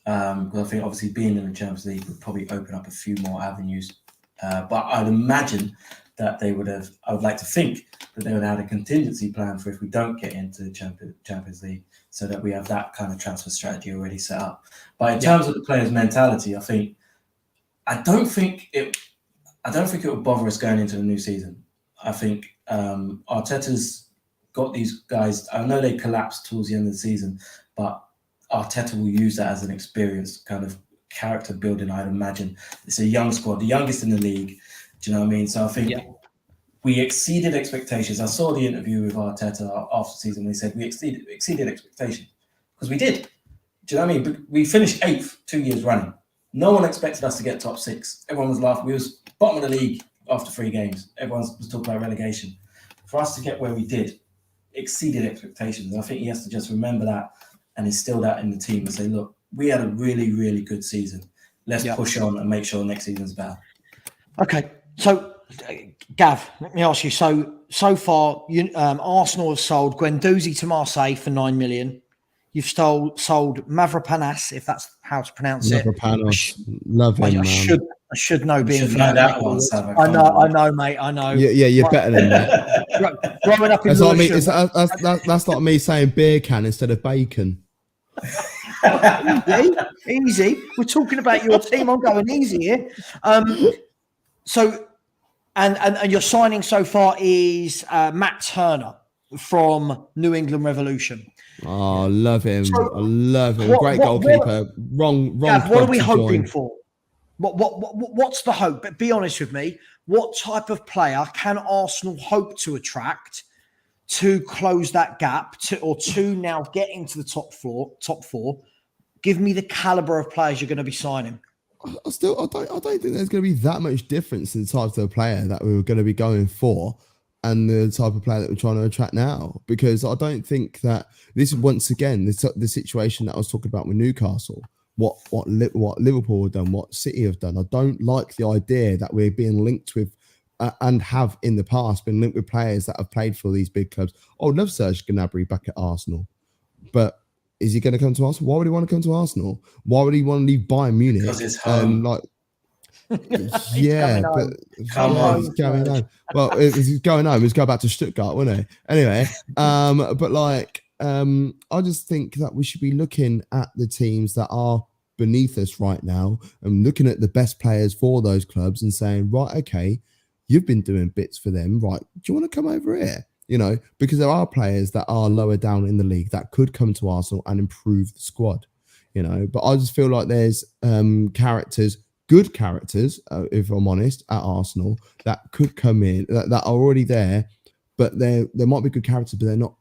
Because I think obviously being in the Champions League would probably open up a few more avenues. But I'd imagine that I would like to think that they would have had a contingency plan for if we don't get into the Champions League, so that we have that kind of transfer strategy already set up. But in terms of the players' mentality, I don't think it will bother us going into the new season. I think Arteta's got these guys. I know they collapsed towards the end of the season, but Arteta will use that as an experience kind of character building, I'd imagine. It's a young squad, the youngest in the league. Do you know what I mean? So I think we exceeded expectations. I saw the interview with Arteta after the season. They said we exceeded expectations because we did. Do you know what I mean? But we finished 8th 2 years running. No one expected us to get top 6. Everyone was laughing. We was bottom of the league after 3 games. Everyone was talking about relegation. For us to get where we did, exceeded expectations. And I think he has to just remember that and instill that in the team and say, look, we had a really, really good season. Let's push on and make sure next season's better. Okay. So, Gav, let me ask you. So far, Arsenal have sold Guendouzi to Marseille for 9 million. You've sold Mavropanos, if that's how to pronounce it. Mavropanos, love him, man. I should know. Being know that one, Savva. I know, mate. I know. Yeah, you're better than that. Growing up in that's like me saying beer can instead of bacon. Easy. We're talking about your team. I'm going easy here. So, and your signing so far is Matt Turner from New England Revolution. Oh, I love him. I love him. Great goalkeeper. Wrong. Gav, what are we hoping for? What's the hope? But be honest with me. What type of player can Arsenal hope to attract to close that gap to now get into the top 4? Give me the caliber of players you're going to be signing. I don't think there's going to be that much difference in the type of player that we were going to be going for and the type of player that we're trying to attract now, because I don't think that this is, once again, the situation that I was talking about with Newcastle, what Liverpool have done, what City have done. I don't like the idea that we're being linked with and have in the past been linked with players that have played for these big clubs. I would love Serge Gnabry back at Arsenal, but is he going to come to Arsenal? Why would he want to come to Arsenal? Why would he want to leave Bayern Munich? Because it's home. Yeah, but come on. He's going home. Well, he's going home. He's going back to Stuttgart, wouldn't he? Anyway, I just think that we should be looking at the teams that are beneath us right now and looking at the best players for those clubs and saying, right, okay, you've been doing bits for them, right? Do you want to come over here? You know, because there are players that are lower down in the league that could come to Arsenal and improve the squad, you know. But I just feel like there's good characters, if I'm honest, at Arsenal that could come in, that are already there, but there might be good characters, but they're not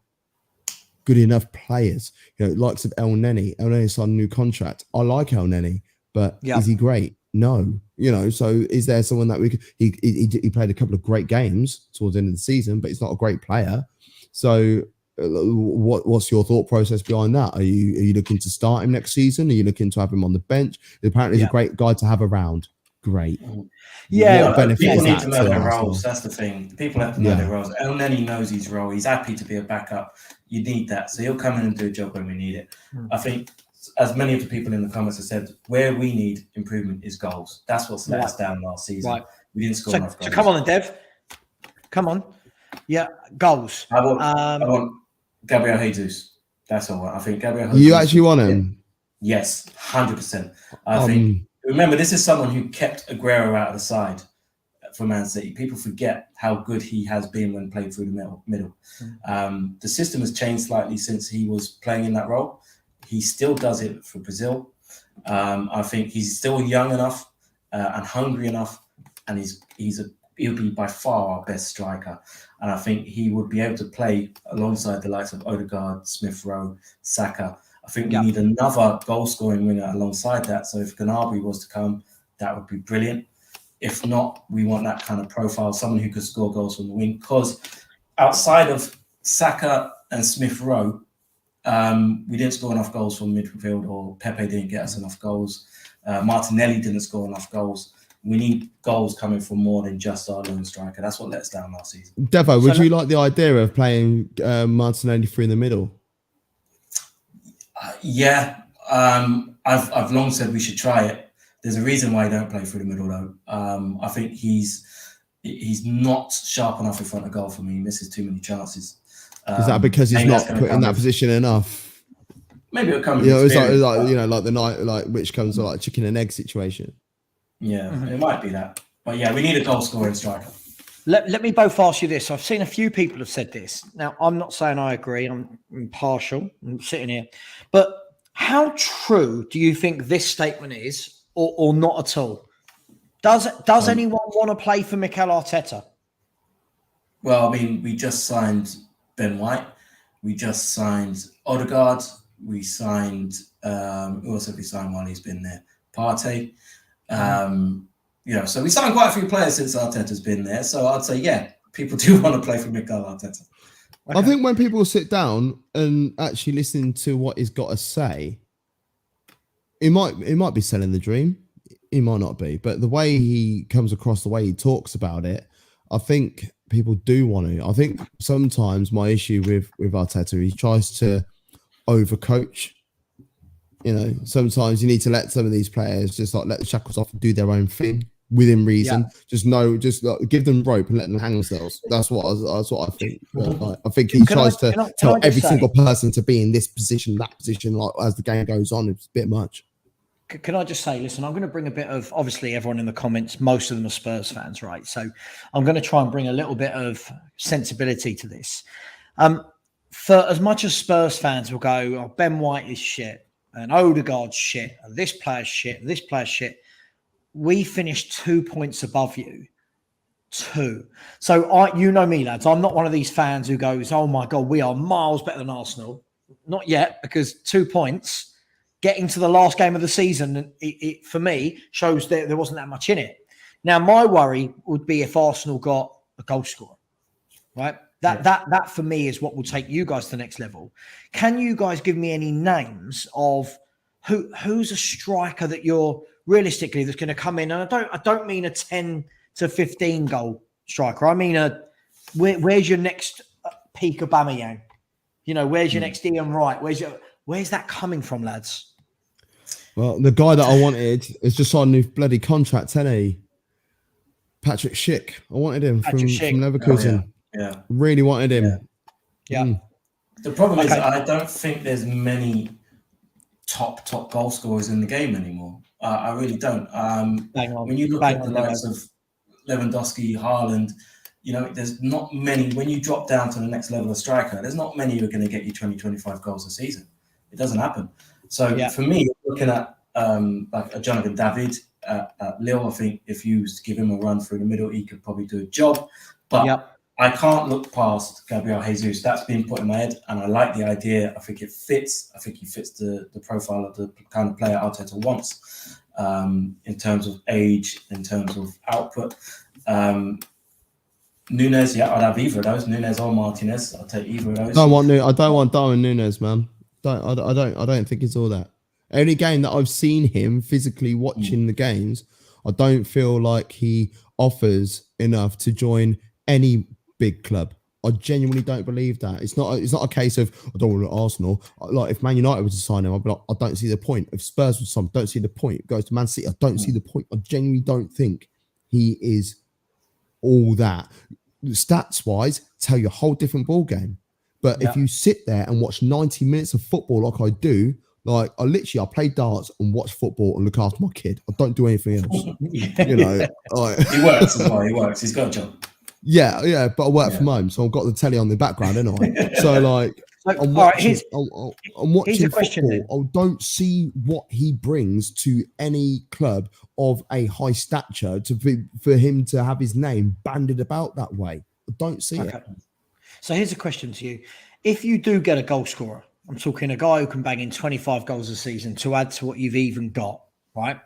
good enough players. You know, likes of El Neni. El Neni signed a new contract. I like El Neni, but is he great? No. You know, so is there someone that we could... He played a couple of great games towards the end of the season, but he's not a great player. So what's your thought process behind that? Are you looking to start him next season? Are you looking to have him on the bench? Apparently he's a great guy to have around. great. Yeah, What benefit people is need that to know their Arsenal? roles. That's the thing. People have to know their roles. And then he knows his role. He's happy to be a backup. You need that. So he'll come in and do a job when we need it. I think, as many of the people in the comments have said, where we need improvement is goals. That's what's let us down last season. Right. We didn't score enough goals. So come on then, Dev. Come on. Yeah, goals. I want Gabriel Jesus. That's all. I think Gabriel Jesus. You actually want him? Yes, 100%. I think. Remember, this is someone who kept Aguero out of the side for Man City. People forget how good he has been when playing through the middle. The system has changed slightly since he was playing in that role. He still does it for Brazil. I think he's still young enough and hungry enough, and he'll be by far our best striker. And I think he would be able to play alongside the likes of Odegaard, Smith Rowe, Saka. I think we need another goal-scoring winger alongside that. So if Gnabry was to come, that would be brilliant. If not, we want that kind of profile, someone who could score goals from the wing. Because outside of Saka and Smith Rowe, we didn't score enough goals from midfield, or Pepe didn't get us enough goals. Martinelli didn't score enough goals. We need goals coming from more than just our lone striker. That's what let us down last season. Devo, would you like the idea of playing Martinelli through in the middle? I've long said we should try it. There's a reason why he don't play through the middle, though. I think he's not sharp enough in front of goal for me. He misses too many chances. Is that because he's not put in that position enough? Maybe it'll come. It's like the night, like which comes like chicken and egg situation. Yeah, it might be that. But yeah, we need a goal scoring striker. Let me both ask you this. I've seen a few people have said this. Now, I'm not saying I agree. I'm impartial. I'm sitting here. But how true do you think this statement is, or not at all? Does anyone want to play for Mikel Arteta? Well, I mean, we just signed Ben White. We just signed Odegaard. We signed, who else have we signed while he's been there? Partey. So we signed quite a few players since Arteta's been there. So I'd say, yeah, people do want to play for Mikel Arteta. Okay. I think when people sit down and actually listen to what he's got to say, it might be selling the dream. It might not be. But the way he comes across, the way he talks about it, I think people do want to. I think sometimes my issue with Arteta, he tries to overcoach. Sometimes you need to let some of these players just like let the shackles off and do their own thing within reason. Yeah. Just give them rope and let them hang themselves. That's what I think. I think he tries to tell every single person to be in this position, that position. Like as the game goes on, it's a bit much. Can I just say, listen, I'm going to bring a bit of, obviously everyone in the comments, most of them are Spurs fans, right? So I'm going to try and bring a little bit of sensibility to this. For as much as Spurs fans will go, oh, Ben White is shit, and Odegaard's shit, and this player's shit, and this player's shit, we finished 2 points above you. 2. So you know me, lads, I'm not one of these fans who goes, oh my God, we are miles better than Arsenal. Not yet, because 2 points... Getting to the last game of the season, it for me shows that there wasn't that much in it. Now, my worry would be if Arsenal got a goal scorer, right? That for me is what will take you guys to the next level. Can you guys give me any names of who's a striker that you're realistically that's going to come in? And I don't mean a 10 to 15 goal striker. I mean where's your next peak Aubameyang? Where's your next Ian Wright? Where's that coming from, lads? Well, the guy that I wanted is just signed a new bloody contract, hasn't he? Patrick Schick. I wanted him from Leverkusen. Oh, yeah. Really wanted him. Yeah. The problem is I don't think there's many top goal scorers in the game anymore. I really don't. When you look at the likes of Lewandowski, Haaland, there's not many. When you drop down to the next level of striker, there's not many who are going to get you 20, 25 goals a season. It doesn't happen. So for me, looking at like a Jonathan David at Lille, I think if you was to give him a run through the middle, he could probably do a job. But I can't look past Gabriel Jesus. That's been put in my head, and I like the idea. I think it fits. I think he fits the profile of the kind of player Arteta wants in terms of age, in terms of output. Nunes, I'd have either of those. Nunes or Martinez, I'll take either of those. I don't want Darwin Nunes, man. I don't think it's all that. Only game that I've seen him physically watching the games, I don't feel like he offers enough to join any big club. I genuinely don't believe that. It's not a case of I don't want to Arsenal. Like if Man United was to sign him, I'd be like, I don't see the point. If Spurs would sign him, I don't see the point. If it goes to Man City, I don't see the point. I genuinely don't think he is all that. Stats wise, tell you a whole different ball game. But if you sit there and watch 90 minutes of football like I do, like I play darts and watch football and look after my kid. I don't do anything else. You know, he works as well. He works. He's got a job. Yeah, but I work from home, so I've got the telly on the background, haven't I? So like, I'm watching football. I don't see what he brings to any club of a high stature for him to have his name bandied about that way. I don't see it. So here's a question to you: if you do get a goal scorer, I'm talking a guy who can bang in 25 goals a season to add to what you've even got, right?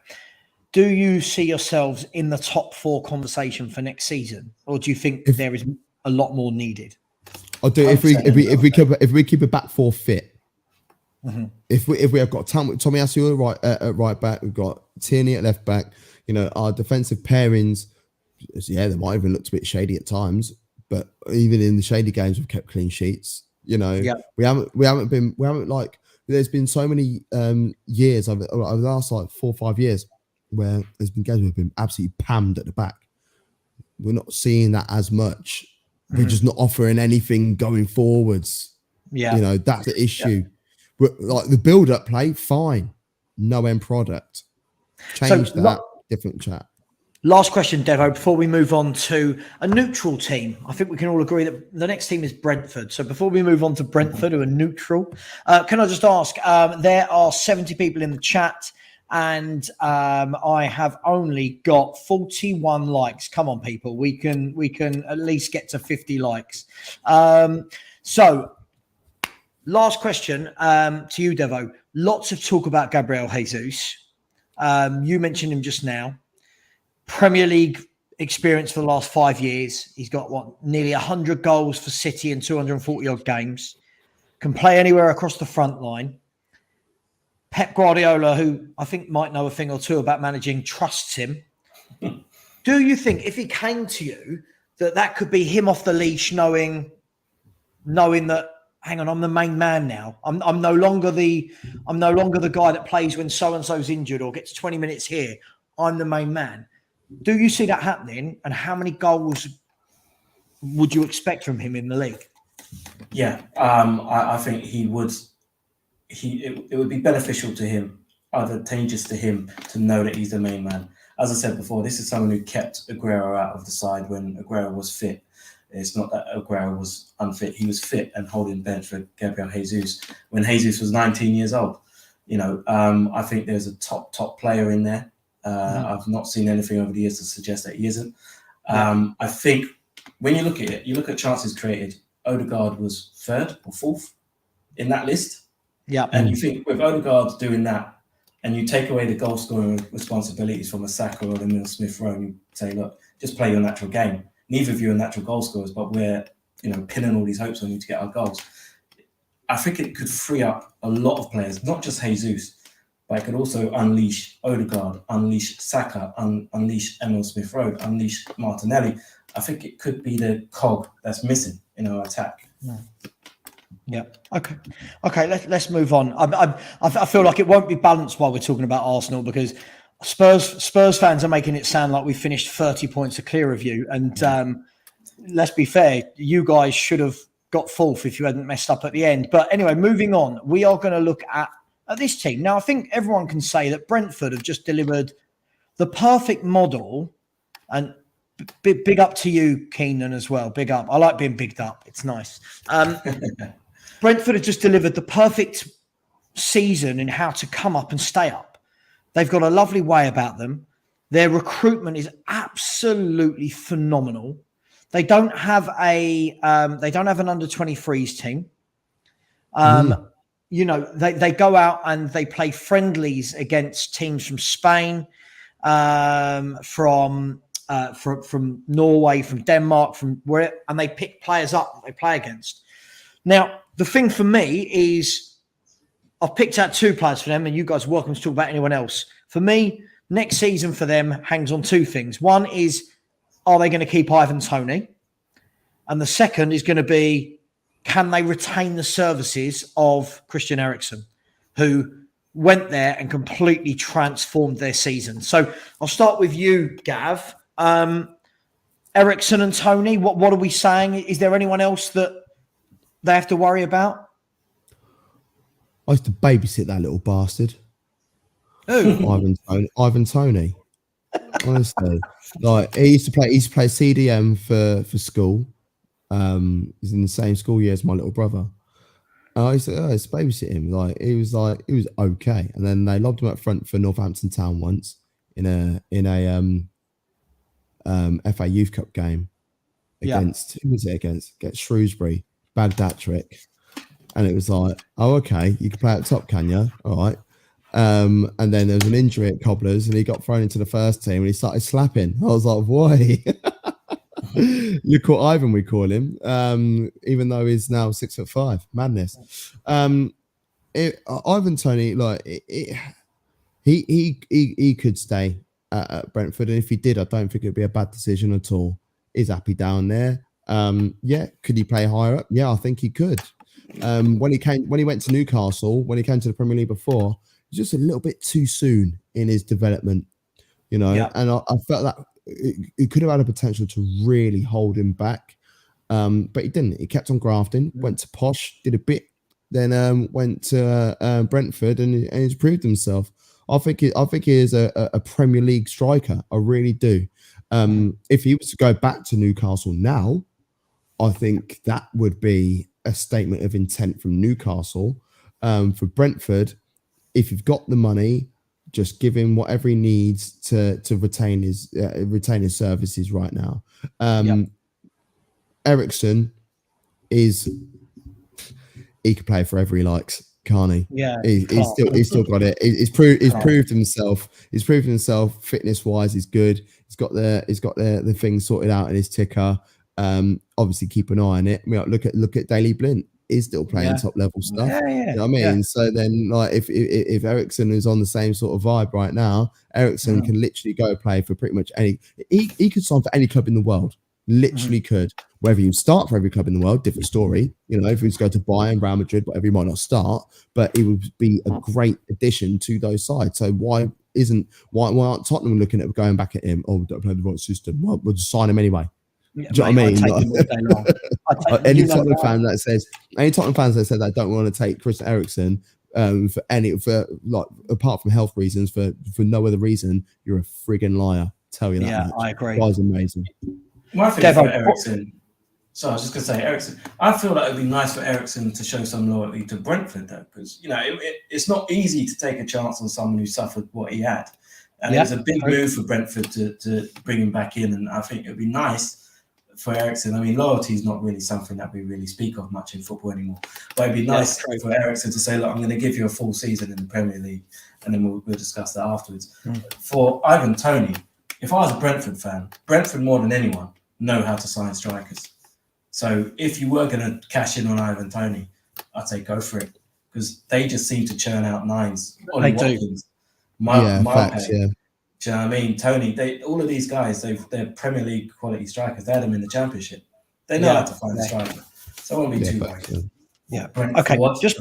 Do you see yourselves in the top 4 conversation for next season, or do you think there is a lot more needed? I do. If we keep a back 4 fit, if we have got Tommy Asu at right back, we've got Tierney at left back. You know, our defensive pairings, they might even look a bit shady at times, but even in the shady games, we've kept clean sheets. You know, we haven't like. There's been so many years over the last like 4 or 5 years where there's been games we've been absolutely pammed at the back. We're not seeing that as much. We're just not offering anything going forwards. Yeah, you know, that's the issue. Like the build-up play, fine. No end product. Change that. Different chat. Last question, Devo, before we move on to a neutral team. I think we can all agree that the next team is Brentford. So before we move on to Brentford, who are neutral, can I just ask, there are 70 people in the chat and I have only got 41 likes. Come on, people. We can at least get to 50 likes. So last question to you, Devo. Lots of talk about Gabriel Jesus. You mentioned him just now. Premier League experience for the last 5 years. He's got nearly 100 goals for City in 240 odd games. Can play anywhere across the front line. Pep Guardiola, who I think might know a thing or two about managing, trusts him. Do you think if he came to you that could be him off the leash, knowing that, hang on, I'm the main man now. I'm no longer the guy that plays when so and so's injured or gets 20 minutes here. I'm the main man. Do you see that happening? And how many goals would you expect from him in the league? Yeah, I think he would. It would be beneficial to him, advantageous to him, to know that he's the main man. As I said before, this is someone who kept Aguero out of the side when Aguero was fit. It's not that Aguero was unfit; he was fit and holding bench for Gabriel Jesus when Jesus was 19 years old. You know, I think there's a top player in there. I've not seen anything over the years to suggest that he isn't. I think when you look at it, you look at chances created. Odegaard was 3rd or 4th in that list. Yeah, and you think with Odegaard doing that, and you take away the goal scoring responsibilities from a Saka or Emile Smith-Rowe, and you say, look, just play your natural game. Neither of you are natural goal scorers, but we're pinning all these hopes on you to get our goals. I think it could free up a lot of players, not just Jesus. But it could also unleash Odegaard, unleash Saka, unleash Emile Smith-Rowe, unleash Martinelli. I think it could be the cog that's missing in our attack. Yeah. Okay. Let's move on. I feel like it won't be balanced while we're talking about Arsenal because Spurs fans are making it sound like we finished 30 points clear of you. And let's be fair, you guys should have got 4th if you hadn't messed up at the end. But anyway, moving on, we are going to look at this team. Now, I think everyone can say that Brentford have just delivered the perfect model, and big up to you, Keenan, as well. Big up. I like being bigged up. It's nice. Brentford have just delivered the perfect season in how to come up and stay up. They've got a lovely way about them. Their recruitment is absolutely phenomenal. They don't have an under 23s team. You know, they go out and they play friendlies against teams from Spain, from Norway, from Denmark, from where, and they pick players up that they play against. Now, the thing for me is I've picked out 2 players for them, and you guys are welcome to talk about anyone else. For me, next season for them hangs on two things. One is, are they going to keep Ivan Toney? And the second is going to be, can they retain the services of Christian Eriksen, who went there and completely transformed their season? So I'll start with you, Gav. Eriksen and Toney, what are we saying? Is there anyone else that they have to worry about? I used to babysit that little bastard. Who? Ivan Toney. Honestly, like he used to play CDM for school. He's in the same school year as my little brother. And I used to babysit him. He was okay. And then they lobbed him up front for Northampton Town once in a FA Youth Cup game against who was it against Shrewsbury. Bagged that trick. And it was like, oh, okay, you can play at top, can you? All right. And then there was an injury at Cobblers and he got thrown into the first team and he started slapping. I was like, why? Little Ivan, we call him, even though he's now 6'5". Madness. Ivan Toney, he could stay at Brentford, and if he did, I don't think it'd be a bad decision at all. He's happy down there. Could he play higher up? Yeah, I think he could. When he went to Newcastle, when he came to the Premier League before, he was just a little bit too soon in his development, and I felt that it could have had a potential to really hold him back, but he didn't. He kept on grafting, went to Posh, did a bit, then went to Brentford, and he's proved himself. I think he is a Premier League striker. I really do. If he was to go back to Newcastle now, I think that would be a statement of intent from Newcastle. For Brentford, if you've got the money, just give him whatever he needs to retain his services right now. Eriksen he can play forever he likes, can't he? Yeah, he's still got it. He's proved himself. He's proved himself fitness wise. He's good. He's got the thing sorted out in his ticker. Obviously keep an eye on it. I mean, look at Daley Blind. He's still playing top level stuff. You know what I mean? Yeah. So then, if Eriksen is on the same sort of vibe right now, Eriksen can literally go play for pretty much any. He could sign for any club in the world. Literally could. Whether you start for every club in the world, different story. If he was going to Bayern, Real Madrid, whatever, he might not start, but he would be a great addition to those sides. So why aren't Tottenham looking at going back at him? Oh, we don't play the right system. Well, we'll just sign him anyway. Yeah, do you know what I mean? Any Tottenham fan that says that don't want to take Christian Eriksen apart from health reasons, for no other reason, you're a friggin' liar. Tell you that. Yeah, much. I agree. That was amazing. My thing for Eriksen. So I was just going to say, Eriksen. I feel like it'd be nice for Eriksen to show some loyalty to Brentford, though, because it's not easy to take a chance on someone who suffered what he had, and it was a big move for Brentford to bring him back in, and I think it'd be nice for Eriksen. I mean, loyalty is not really something that we really speak of much in football anymore. But it'd be nice for Eriksen to say, look, I'm going to give you a full season in the Premier League, and then we'll discuss that afterwards. For Ivan Toney, if I was a Brentford fan, Brentford more than anyone know how to sign strikers. So if you were going to cash in on Ivan Toney, I'd say go for it, because they just seem to churn out nines. Ollie Watkins, facts, do you know what I mean? Toney, all of these guys, they're Premier League quality strikers. They had them in the Championship. They know how to find a striker. So I won't be too worried. Yeah. Okay. Just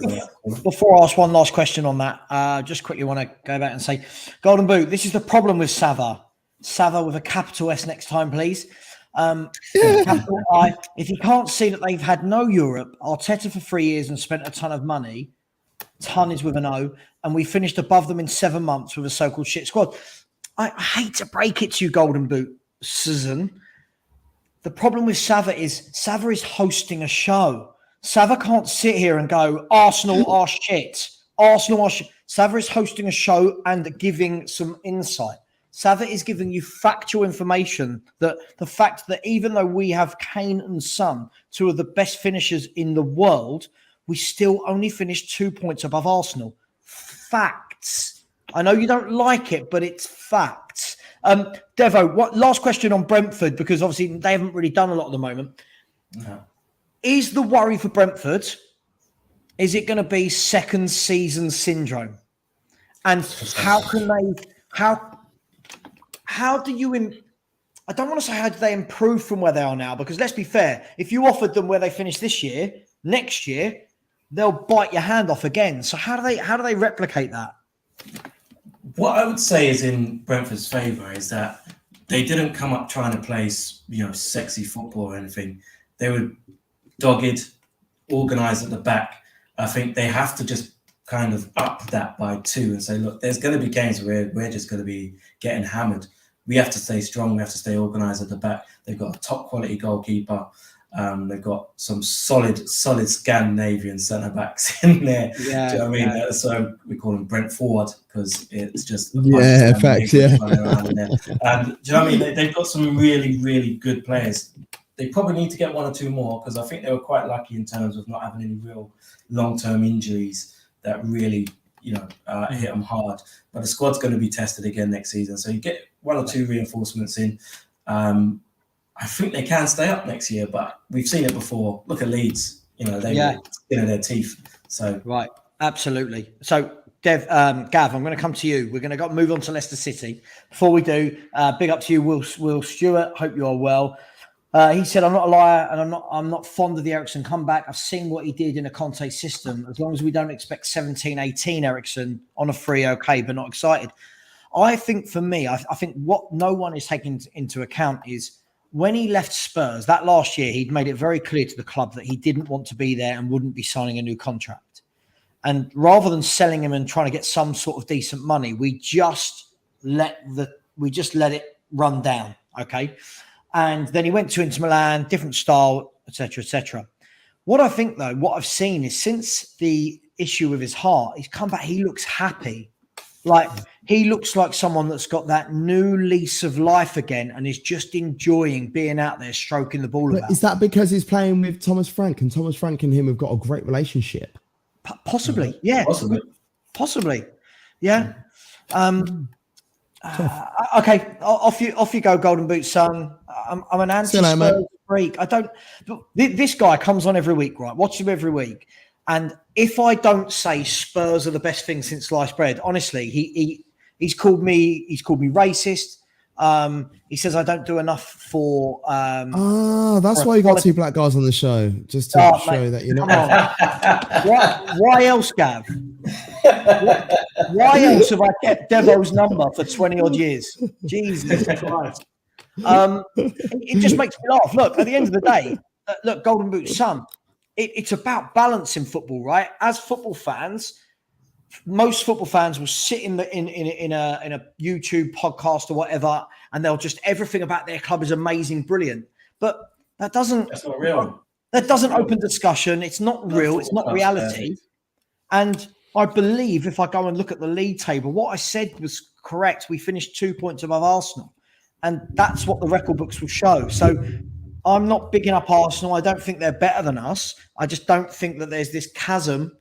before I ask one last question on that, just quickly want to go back and say, Golden Boot, this is the problem with Savva. Savva with a capital S next time, please. Capital I. If you can't see that they've had no Europe, Arteta for 3 years and spent a ton of money, ton is with an O, and we finished above them in 7 months with a so-called shit squad. I hate to break it to you, Golden Boot, Susan. The problem with Savva is hosting a show. Savva can't sit here and go, Arsenal are shit. Arsenal are shit. Savva is hosting a show and giving some insight. Savva is giving you factual information that the fact that even though we have Kane and Son, two of the best finishers in the world, we still only finished 2 points above Arsenal. Facts. I know you don't like it, but it's facts. Devo, last question on Brentford, because obviously they haven't really done a lot at the moment. No. Is the worry for Brentford, is it going to be second season syndrome? And how how do you? I don't want to say how do they improve from where they are now, because let's be fair. If you offered them where they finished this year, next year they'll bite your hand off again. So how do they replicate that? What I would say is in Brentford's favour is that they didn't come up trying to play, sexy football or anything. They were dogged, organised at the back. I think they have to just kind of up that by 2 and say, look, there's going to be games where we're just going to be getting hammered. We have to stay strong. We have to stay organised at the back. They've got a top quality goalkeeper. They've got some solid Scandinavian centre backs in there. Yeah, do you know what I mean? So we call them Brentford because it's just facts. Yeah. Around in there. Do you know what I mean? They've got some really, really good players. They probably need to get 1 or 2 more, because I think they were quite lucky in terms of not having any real long-term injuries that really, hit them hard. But the squad's going to be tested again next season. So you get 1 or 2 reinforcements in. I think they can stay up next year, but we've seen it before. Look at Leeds. They were their teeth. So right, absolutely. So Gav, I'm going to come to you. We're going to move on to Leicester City. Before we do, big up to you, Will Stewart. Hope you are well. He said, "I'm not a liar, and I'm not fond of the Eriksen comeback. I've seen what he did in a Conte system. As long as we don't expect 17, 18 Eriksen on a free, okay, but not excited." I think for me, I think what no one is taking into account is when he left Spurs that last year, he'd made it very clear to the club that he didn't want to be there and wouldn't be signing a new contract. And rather than selling him and trying to get some sort of decent money, we just let it run down, okay? And then he went to Inter Milan, different style, etc., etc. What I think, though, what I've seen is since the issue with his heart, he's come back, he looks happy. Like, he looks like someone that's got that new lease of life again and is just enjoying being out there stroking the ball about. Is that because he's playing with Thomas Frank, and Thomas Frank and him have got a great relationship? Possibly, yeah. Possibly. Yeah. Okay, off you go, Golden Boot son. I'm an anti-Spurs freak. This guy comes on every week, right? Watch him every week. And if I don't say Spurs are the best thing since sliced bread, honestly, he's called me racist. He says I don't do enough for. That's why you got 2 black guys on the show, just to show that you're not. Why else, Gav? Why else have I kept Devo's number for 20 odd years? Jesus Christ! It just makes me laugh. Look, at the end of the day, Golden Boot son. It's about balance in football, right? As football fans, most football fans will sit in a YouTube podcast or whatever, and they'll just everything about their club is amazing, brilliant. But that's not real. That doesn't open discussion. It's not real. It's not reality. And I believe if I go and look at the league table, what I said was correct. We finished 2 points above Arsenal, and that's what the record books will show. So I'm not bigging up Arsenal. I don't think they're better than us. I just don't think that there's this chasm.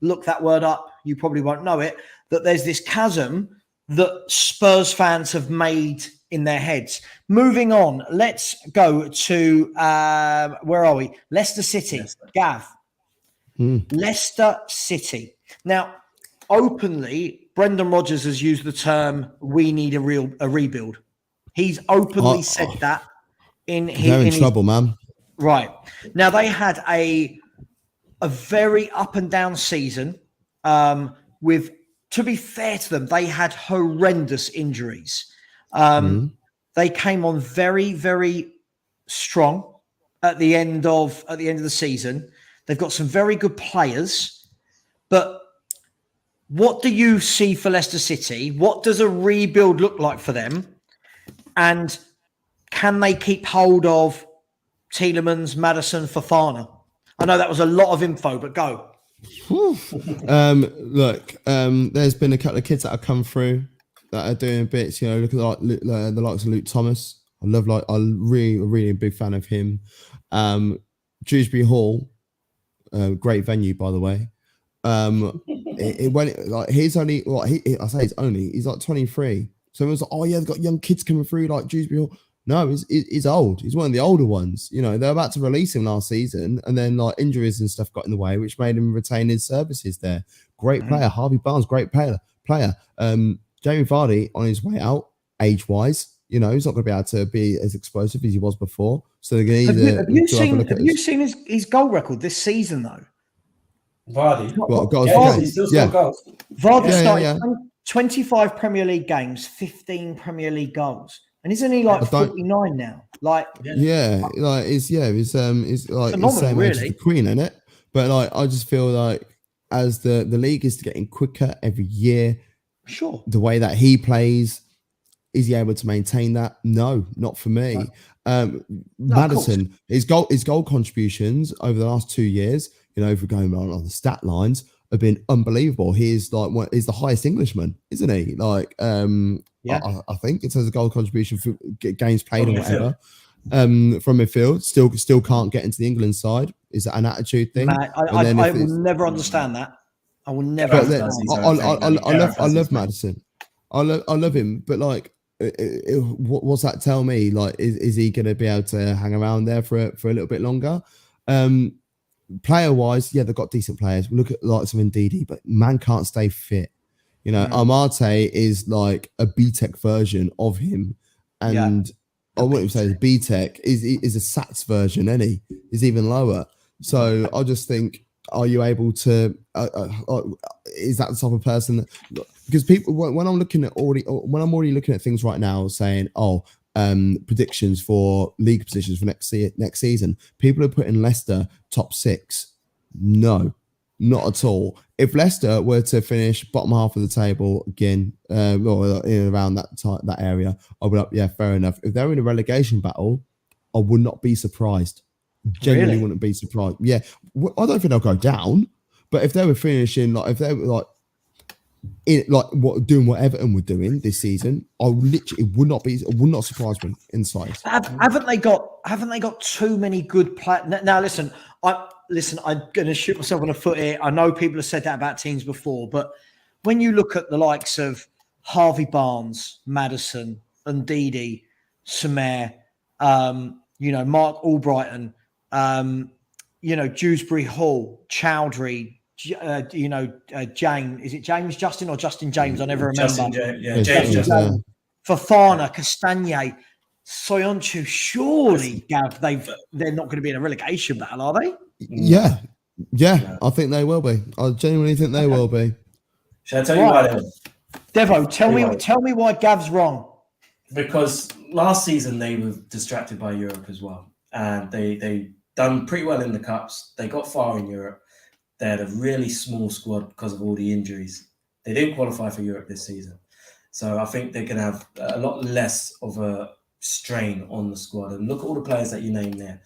Look that word up. You probably won't know it. That there's this chasm that Spurs fans have made in their heads. Moving on, let's go to, where are we? Leicester City. Gav. Leicester City. Now, openly, Brendan Rodgers has used the term, we need a rebuild. He's openly said that. They're in trouble, man. Right. Now, they had a very up and down season with, to be fair to them, they had horrendous injuries. They came on very, very strong at the end of the season. They've got some very good players. But what do you see for Leicester City? What does a rebuild look like for them? And can they keep hold of Tielemans, Maddison, Fofana? I know that was a lot of info, but go. There's been a couple of kids that have come through that are doing bits. Look at the likes of Luke Thomas. I'm really a big fan of him. Dewsbury Hall, great venue, by the way. He's like 23. So it was like, oh yeah, they've got young kids coming through like Dewsbury Hall. No, he's old. He's one of the older ones. They're about to release him last season, and then like injuries and stuff got in the way, which made him retain his services there. Great player. Harvey Barnes, great player. Jamie Vardy on his way out. age-wise. You know, he's not going to be able to be as explosive as he was before. So they're going to Have either you seen his goal record this season though? Vardy. Well, goals, Yeah, he still scored goals. Vardy Yeah, started 25 Premier League games, 15 Premier League goals, and he's only like 49 now. Like, like it's like the same age as really. the Queen, isn't it? But like, I just feel like as the league is getting quicker every year, sure, the way that he plays, is he able to maintain that? No, not for me. Maddison, his goal contributions over the last 2 years, you know, if we're going on the stat lines, have been unbelievable. He's the highest Englishman, isn't he? Like, I think in terms of goal contribution for games played or whatever. From midfield, still can't get into the England side. Is that an attitude thing? Matt, I will never understand that. I will never. I love Maddison. I love him, but like, what's that tell me? Like, is he going to be able to hang around there for a little bit longer? Player wise, yeah, they've got decent players. Look at lots of Ndidi, but man can't stay fit. You know, Amate is like a B-Tech version of him, and I wouldn't say B-Tech is a Sats version. Is even lower. So I just think, are you able to? Is that the type of person that? Because people, when I'm already looking at things right now, saying, predictions for league positions for next season, people are putting Leicester top 6. No, not at all. If Leicester were to finish bottom half of the table again, or in around that area, I would fair enough. If they're in a relegation battle, I would not be surprised. Genuinely wouldn't be surprised. Yeah, I don't think they'll go down, but if they were finishing if they were doing what Everton were doing this season, it would not surprise me inside. Haven't they got too many good players? Now listen, I'm going to shoot myself on the foot here. I know people have said that about teams before, but when you look at the likes of Harvey Barnes, Maddison, Ndidi, Sumer, Mark Albrighton, Dewsbury Hall, Chowdhury, James. Is it James Justin or Justin James? I never remember. James. Fofana, Castagne, Soyuncu. Surely, Gav, they're not going to be in a relegation battle, are they? Yeah. I think they will be. I genuinely think they will be. Shall I tell you why? Devo, tell me why Gav's wrong. Because last season they were distracted by Europe as well, and they done pretty well in the cups. They got far in Europe. They had a really small squad because of all the injuries. They didn't qualify for Europe this season. So I think they're going to have a lot less of a strain on the squad. And look at all the players that you named there.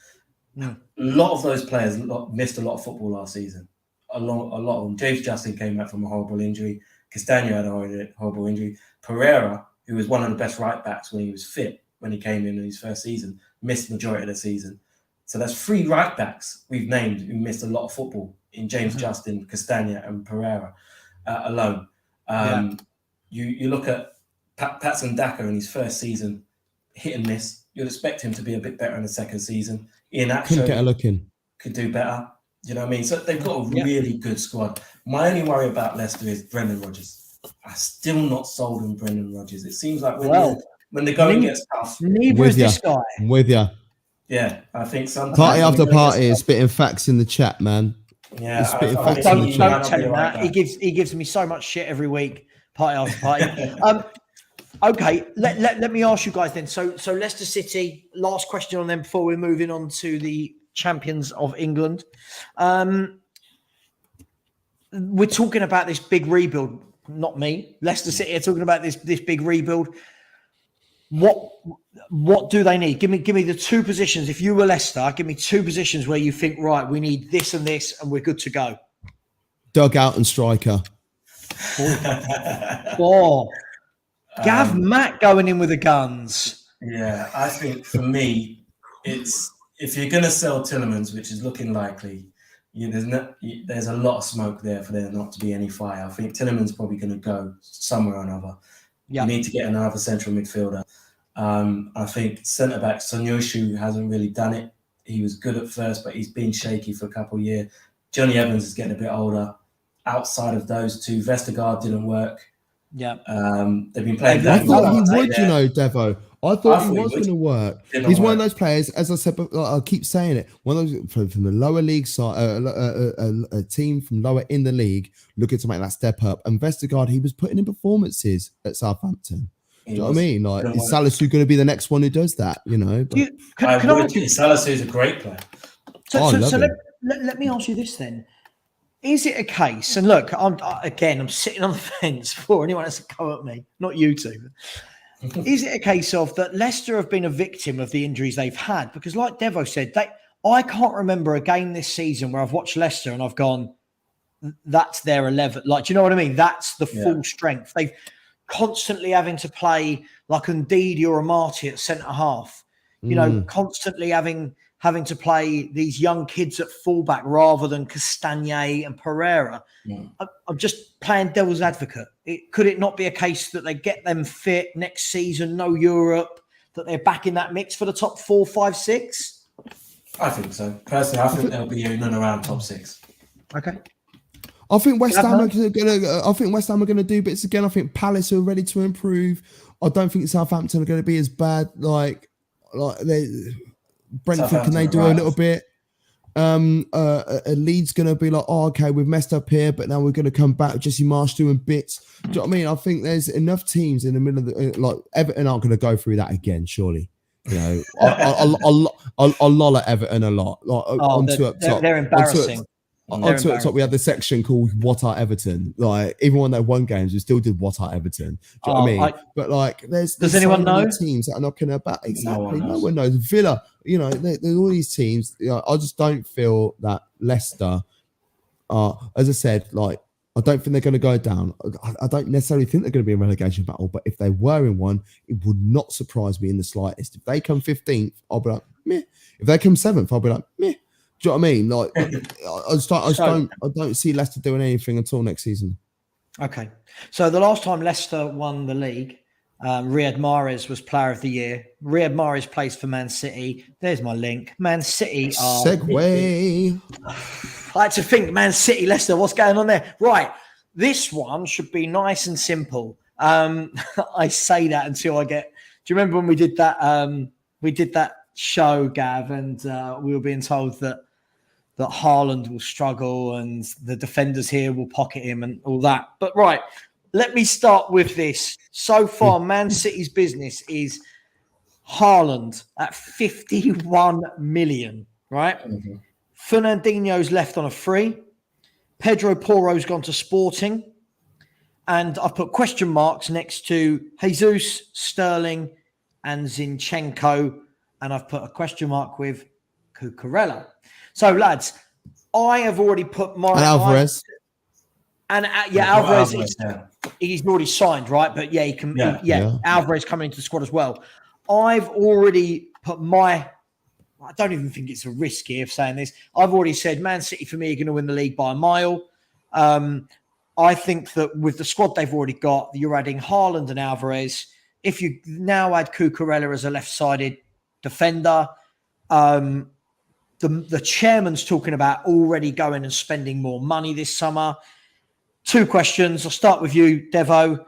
A lot of those players missed a lot of football last season. A lot of them. James Justin came back from a horrible injury. Castagne had a horrible injury. Pereira, who was one of the best right backs when he was fit, when he came in his first season, missed the majority of the season. So that's 3 right backs we've named who missed a lot of football in James Justin, Castagne, and Pereira alone. You look at Patson Daka in his first season, hit and miss. You'd expect him to be a bit better in the second season. Ian Couldn't get a look in. Could do better. You know what I mean? So they've got a really good squad. My only worry about Leicester is Brendan Rodgers. I'm still not sold on Brendan Rodgers. It seems like when the going gets tough. Neither is this guy. With you. Yeah, I think sometimes. Party after party is spitting facts in the chat, man. Yeah, don't tell him that. He gives me so much shit every week. Party after party. Okay, let me ask you guys then. So Leicester City. Last question on them before we're moving on to the champions of England. We're talking about this big rebuild. Not me. Leicester City are talking about this big rebuild. What do they need? Give me the 2 positions. If you were Leicester, give me 2 positions where you think, right, we need this and this, and we're good to go. Dugout and striker. Gav Matt going in with the guns. Yeah, I think for me, it's if you're going to sell Tielemans, which is looking likely, there's a lot of smoke there for there not to be any fire. I think Tielemans probably going to go somewhere or another. You need to get another central midfielder. I think centre-back Sonyoshu hasn't really done it. He was good at first, but he's been shaky for a couple of years. Johnny Evans is getting a bit older. Outside of those 2, Vestergaard didn't work. Yeah. They've been playing. I thought he would, Devo. I thought he was going to work. He's one of those players, as I said, but I keep saying it. One of those from the lower league side, a team from lower in the league looking to make that step up. And Vestergaard, he was putting in performances at Southampton. Do you know what I mean? Like, is Salisu going to be the next one who does that? You know, Salisu is a great player. So let me ask you this then. Is it a case, and look, I'm sitting on the fence for anyone that's a go at me, not you two. Is it a case of that Leicester have been a victim of the injuries they've had? Because like Devo said, I can't remember a game this season where I've watched Leicester and I've gone, that's their 11. Like, do you know what I mean? That's the full strength. They've constantly having to play like Ndidi or Amati at centre-half, you know, constantly having to play these young kids at fullback rather than Castagne and Pereira. Yeah. I'm just playing devil's advocate. Could it not be a case that they get them fit next season, no Europe, that they're back in that mix for the top 4, 5, 6? I think so. Personally, I think they'll be in and around top 6. Okay. I think West Ham are gonna do bits again. I think Palace are ready to improve. I don't think Southampton are going to be as bad. Like they. Brentford, can they do a little bit? Leeds going to be like, oh, okay, we've messed up here, but now we're going to come back. Jesse Marsh doing bits. Do you know what I mean? I think there's enough teams in the middle of the like Everton aren't going to go through that again, surely. You know, I'll loll at Everton a lot. Like, they're embarrassing. On to top, we had the section called "What Are Everton?" Like, even when they won games, we still did "What Are Everton?" Do you know what I mean? But like, there's anyone know teams that are knocking about? Exactly, no one knows. Villa, you know, there's all these teams. You know, I just don't feel that Leicester are, as I said, like, I don't think they're going to go down. I don't necessarily think they're going to be in a relegation battle, but if they were in one, it would not surprise me in the slightest. If they come 15th, I'll be like, meh. If they come 7th, I'll be like, meh. Do you know what I mean? Like, I don't see Leicester doing anything at all next season. Okay. So the last time Leicester won the league, Riyad Mahrez was Player of the Year. Riyad Mahrez plays for Man City. There's my link. Man City are... Segue. I had to think, Man City, Leicester, what's going on there? Right. This one should be nice and simple. I say that until I get... Do you remember when we did that show, Gav, and we were being told that Haaland will struggle and the defenders here will pocket him and all that. But right, let me start with this. So far, Man City's business is Haaland at 51 million, right? Mm-hmm. Fernandinho's left on a free. Pedro Porro's gone to Sporting. And I've put question marks next to Jesus, Sterling and Zinchenko. And I've put a question mark with Cucurella. So, lads, I have already put my... And Alvarez. Alvarez, he's already signed, right? But yeah, he can... Alvarez coming into the squad as well. I've already put my... I don't even think it's a risk here of saying this. I've already said Man City, for me, are going to win the league by a mile. I think that with the squad they've already got, you're adding Haaland and Alvarez. If you now add Cucurella as a left-sided defender... The chairman's talking about already going and spending more money this summer. 2 questions. I'll start with you, Devo.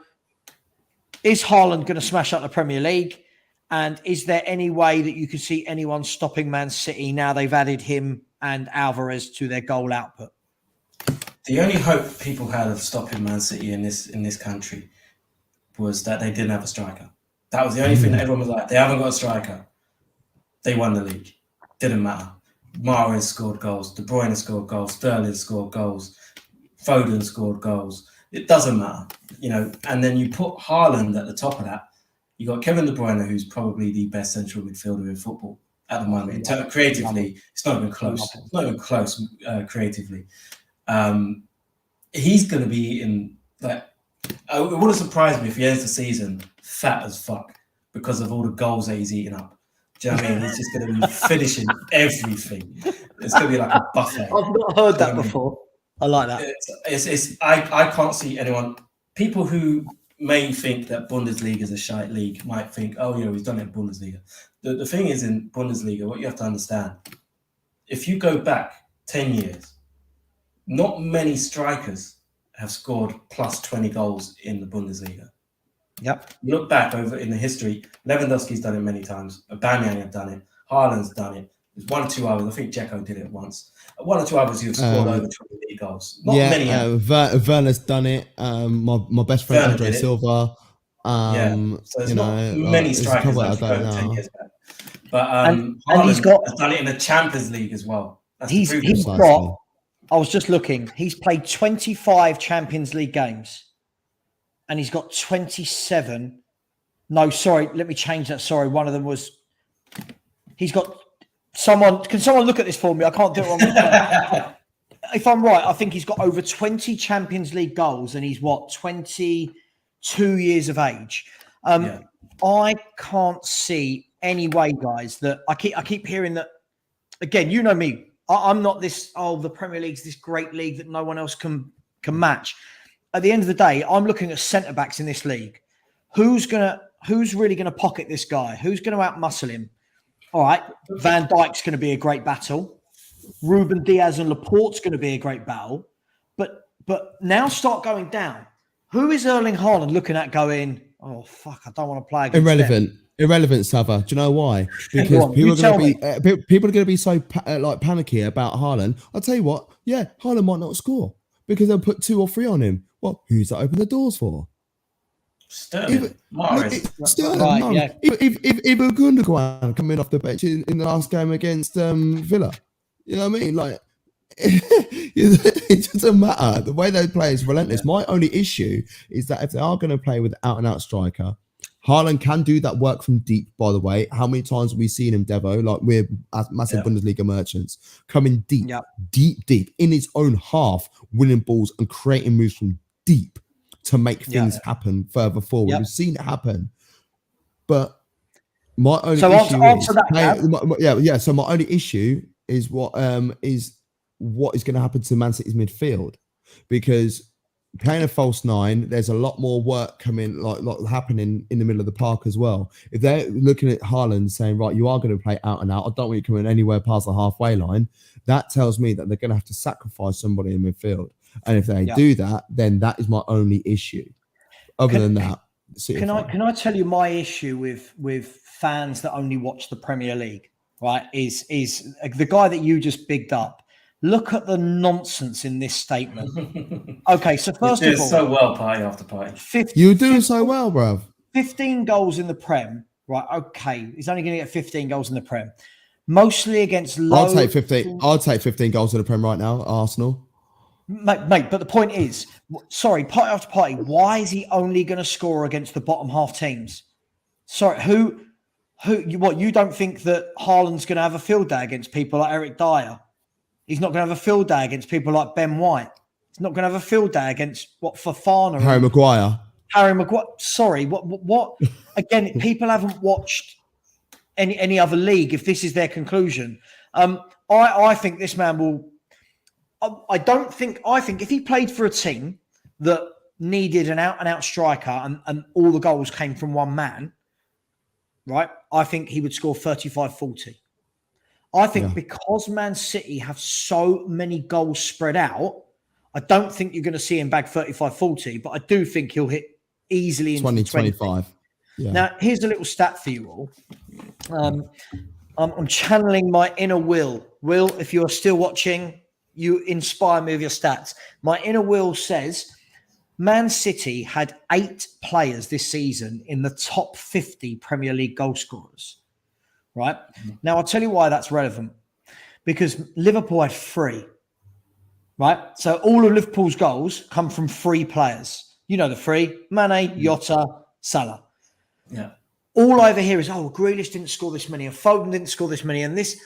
Is Haaland going to smash up the Premier League? And is there any way that you could see anyone stopping Man City now they've added him and Alvarez to their goal output? The only hope people had of stopping Man City in this country was that they didn't have a striker. That was the only thing that everyone was like, they haven't got a striker. They won the league. Didn't matter. Mahrez scored goals. De Bruyne scored goals. Sterling scored goals. Foden scored goals. It doesn't matter, you know. And then you put Haaland at the top of that. You got Kevin De Bruyne, who's probably the best central midfielder in football at the moment. In terms of creatively, it's not even close. It's not even close creatively. He's going to be in like. It wouldn't surprise me if he ends the season fat as fuck because of all the goals that he's eating up. Do you know what I mean? He's just going to be finishing everything. It's going to be like a buffet. I've not heard that before. I like that. I can't see anyone. People who may think that Bundesliga is a shite league might think, oh, yeah, we've done it in Bundesliga. The thing is, in Bundesliga, what you have to understand, if you go back 10 years, not many strikers have scored plus 20 goals in the Bundesliga. Yep. You look back over in the history, Lewandowski's done it many times. Aubameyang have done it. Haaland's done it. There's 1 or 2 others. I think Dzeko did it once. 1 or 2 others who have scored over 20 league goals. Not many. Werner's done it. My best friend Werner Andre Silva. So there's not many strikers that go 10 years back. But and Haaland has done it in the Champions League as well. He's got. I was just looking. He's played 25 Champions League games, and he's got 27. No, sorry. Let me change that. Sorry, one of them was. He's got someone. Can someone look at this for me? I can't do it on my phone. If I'm right, I think he's got over 20 Champions League goals, and he's 22 years of age. I can't see any way, guys, that I keep hearing that. Again, you know me. I'm not this. The Premier League's this great league that no one else can match. At the end of the day, I'm looking at centre backs in this league. Who's really gonna pocket this guy? Who's going to outmuscle him? All right, Van Dijk's going to be a great battle. Ruben Diaz and Laporte's going to be a great battle. But now start going down. Who is Erling Haaland looking at going, oh, fuck, I don't want to play against them? Irrelevant, Savva. Do you know why? Because people are going to be so panicky about Haaland. I'll tell you what, Haaland might not score because they'll put 2 or 3 on him. Well, who's that open the doors for? Sterling. Even Gundogan coming off the bench in the last game against Villa. You know what I mean? Like, it doesn't matter. The way they play is relentless. My only issue is that if they are going to play with out-and-out striker, Haaland can do that work from deep, by the way. How many times have we seen him, Devo? Like, we're massive Bundesliga merchants. Coming deep, deep, in his own half, winning balls and creating moves from deep to make things happen further forward. We've seen it happen. But my only issue So my only issue is what is going to happen to Man City's midfield, because playing a false 9, there's a lot more work coming, like happening in the middle of the park as well. If they're looking at Haaland saying, right, you are going to play out and out, I don't want you coming anywhere past the halfway line, that tells me that they're going to have to sacrifice somebody in midfield. And if they do that, then that is my only issue. Other than that, can I tell you my issue with fans that only watch the Premier League? Right, is the guy that you just bigged up. Look at the nonsense in this statement. Okay, so first of all, so well party after party. You're doing so well, bruv. 15 goals in the Prem. Right, okay, he's only going to get 15 goals in the Prem, mostly against low. I'll take 15. I'll take 15 goals in the Prem right now. Arsenal. Mate, but the point is, sorry, party after party, why is he only going to score against the bottom half teams? Sorry, you don't think that Haaland's going to have a field day against people like Eric Dyer? He's not going to have a field day against people like Ben White. He's not going to have a field day against Fofana. Harry Maguire. Sorry, what? Again, people haven't watched any other league if this is their conclusion. I think this man will. I think if he played for a team that needed an out-and-out striker and all the goals came from one man, right, I think he would score 35, 40. I think because Man City have so many goals spread out, I don't think you're going to see him bag 35, 40, but I do think he'll hit easily into 20, 25. Yeah. Now, here's a little stat for you all. I'm channeling my inner Will. Will, if you're still watching, you inspire me with your stats. My inner Will says Man City had 8 players this season in the top 50 Premier League goal scorers. Right? Now, I'll tell you why that's relevant. Because Liverpool had 3. Right? So all of Liverpool's goals come from 3 players. You know the 3. Mane, Jota, Salah. Yeah. All I ever hear is, Grealish didn't score this many, and Foden didn't score this many, and this.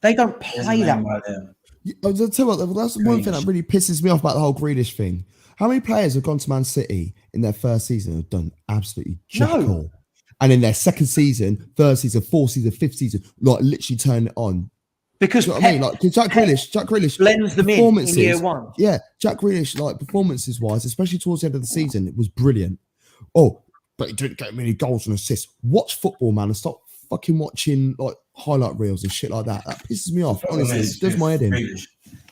They don't play that way. I'll tell you what, that's one thing that really pisses me off about the whole Grealish thing. How many players have gone to Man City in their first season and have done absolutely jack all? And in their second season, third season, fourth season, fifth season, like literally turn it on. Because you know what I mean? Like Jack Grealish blends them in year one. Yeah, Jack Grealish, like performances wise, especially towards the end of the season, it was brilliant. Oh, but he didn't get many goals and assists. Watch football, man, and stop fucking watching like highlight reels and shit like that. That pisses me off. Honestly, it does my head in.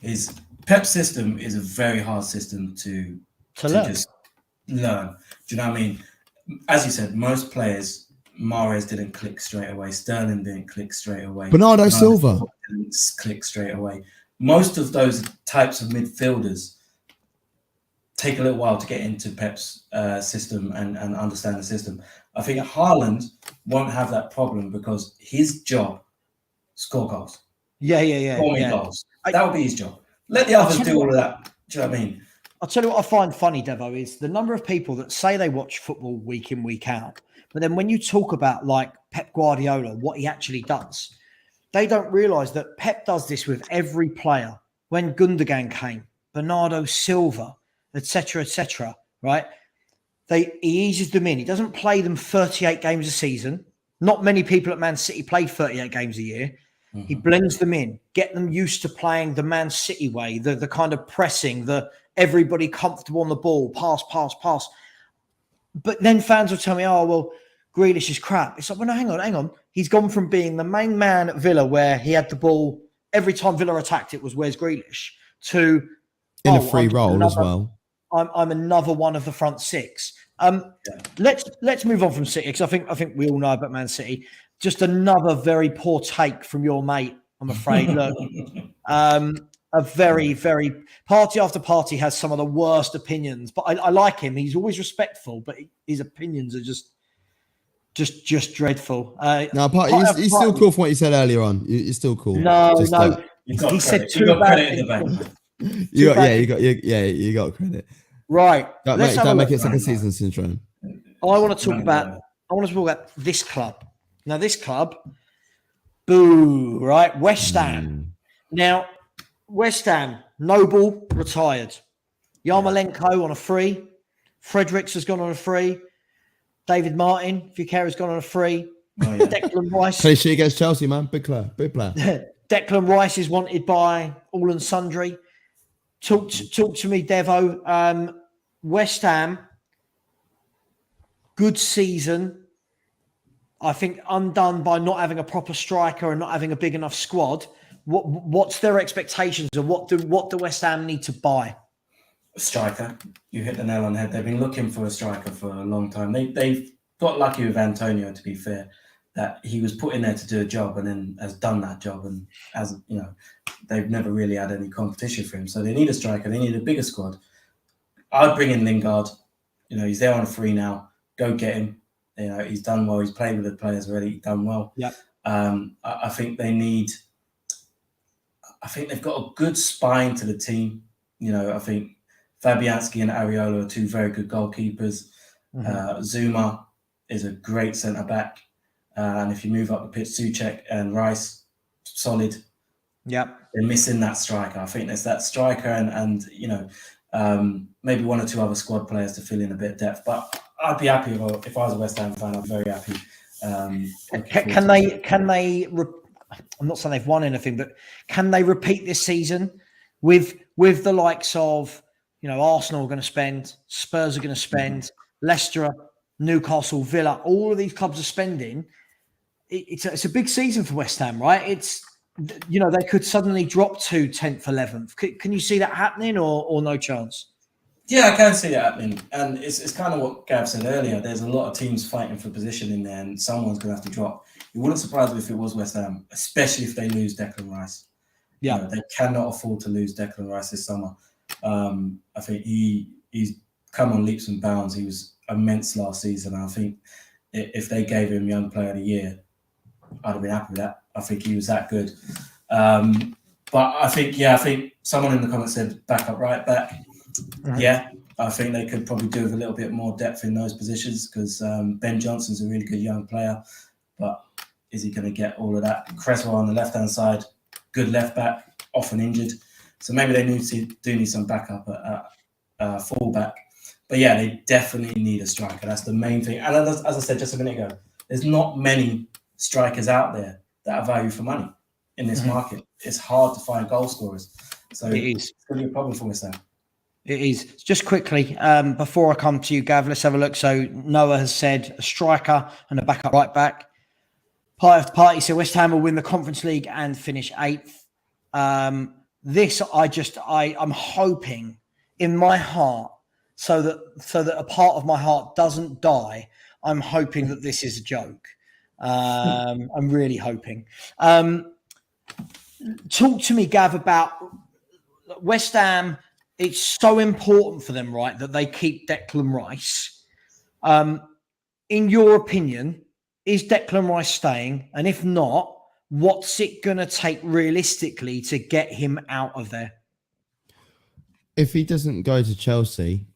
Is Pep's system is a very hard system to learn. just learn. Do you know what I mean? As you said, most players, Mahrez didn't click straight away. Sterling didn't click straight away. Bernardo Silva didn't click straight away. Most of those types of midfielders take a little while to get into Pep's system and understand the system. I think Haaland won't have that problem because his job, score goals. Yeah. Score me goals. That would be his job. Let the others do all of that. Do you know what I mean? I'll tell you what I find funny, Devo, is the number of people that say they watch football week in, week out. But then when you talk about like Pep Guardiola, what he actually does, they don't realise that Pep does this with every player. When Gundogan came, Bernardo Silva, etc., right? He eases them in. He doesn't play them 38 games a season. Not many people at Man City play 38 games a year. Mm-hmm. He blends them in, get them used to playing the Man City way, the kind of pressing, the everybody comfortable on the ball, pass. But then fans will tell me, oh, well, Grealish is crap. It's like, well, no, hang on. He's gone from being the main man at Villa where he had the ball every time Villa attacked, it was where's Grealish, to in a free role as well. I'm another one of the front six. Let's move on from City because I think we all know about Man City. Just another very poor take from your mate, I'm afraid. Look, a very, very party after party has some of the worst opinions, but I like him. He's always respectful, but his opinions are just dreadful. No, he's still cool from what you said earlier on. You're still cool. No. He said too bad. In the bank. You got credit. Right. Don't make it second season syndrome. I want to talk about this club. Now, this club, boo, right? West Ham. Now, West Ham, Noble retired. Yarmolenko on a free. Fredericks has gone on a free. David Martin, if you care, has gone on a free. Oh, yeah. Declan Rice. Cliche against Chelsea, man. Big player. Declan Rice is wanted by all and sundry. Talk to me, Devo. West Ham, good season. I think undone by not having a proper striker and not having a big enough squad. What's their expectations and what do West Ham need to buy? A striker. You hit the nail on the head. They've been looking for a striker for a long time. They've got lucky with Antonio, to be fair, that he was put in there to do a job and then has done that job. And as you know, they've never really had any competition for him. So they need a striker. They need a bigger squad. I'd bring in Lingard. You know, he's there on a free now. Go get him. You know, he's done well. He's played with the players already. He's done well. Yeah. I think they've got a good spine to the team. You know, I think Fabianski and Areola are two very good goalkeepers. Mm-hmm. Zuma is a great centre-back. And if you move up the pitch, Souček and Rice, solid. Yeah. They're missing that striker. I think there's that striker and you know, maybe one or two other squad players to fill in a bit of depth. But I'd be happy if I was a West Ham fan. I'm very happy. Can they? I'm not saying they've won anything, but can they repeat this season with the likes of, you know, Arsenal are going to spend, Spurs are going to spend, Leicester, Newcastle, Villa, all of these clubs are spending. It's a big season for West Ham, right? It's, you know, they could suddenly drop to 10th, 11th. Can you see that happening or no chance? Yeah, I can see that happening. And it's kind of what Gav said earlier. There's a lot of teams fighting for position in there and someone's going to have to drop. It wouldn't surprise me if it was West Ham, especially if they lose Declan Rice. Yeah. You know, they cannot afford to lose Declan Rice this summer. I think he's come on leaps and bounds. He was immense last season. I think if they gave him Young Player of the Year, I'd have been happy with that. I think he was that good. But I think someone in the comments said backup right back. Right. Yeah, I think they could probably do with a little bit more depth in those positions because Ben Johnson's a really good young player, but is he going to get all of that? Cresswell on the left-hand side, good left back, often injured. So maybe they do need some backup at full-back. But yeah, they definitely need a striker. That's the main thing. And as I said just a minute ago, there's not many strikers out there that are value for money in this market. It's hard to find goal scorers. So it's going to be a problem for us there. It is. Just quickly, before I come to you, Gav, let's have a look. So Noah has said a striker and a backup right back. Party after party. So West Ham will win the Conference League and finish 8th. this, I'm hoping in my heart, so that a part of my heart doesn't die. I'm hoping that this is a joke. I'm really hoping. Talk to me, Gav, about West Ham. It's so important for them, right, that they keep Declan Rice. In your opinion, is Declan Rice staying? And if not, what's it going to take realistically to get him out of there? If he doesn't go to Chelsea,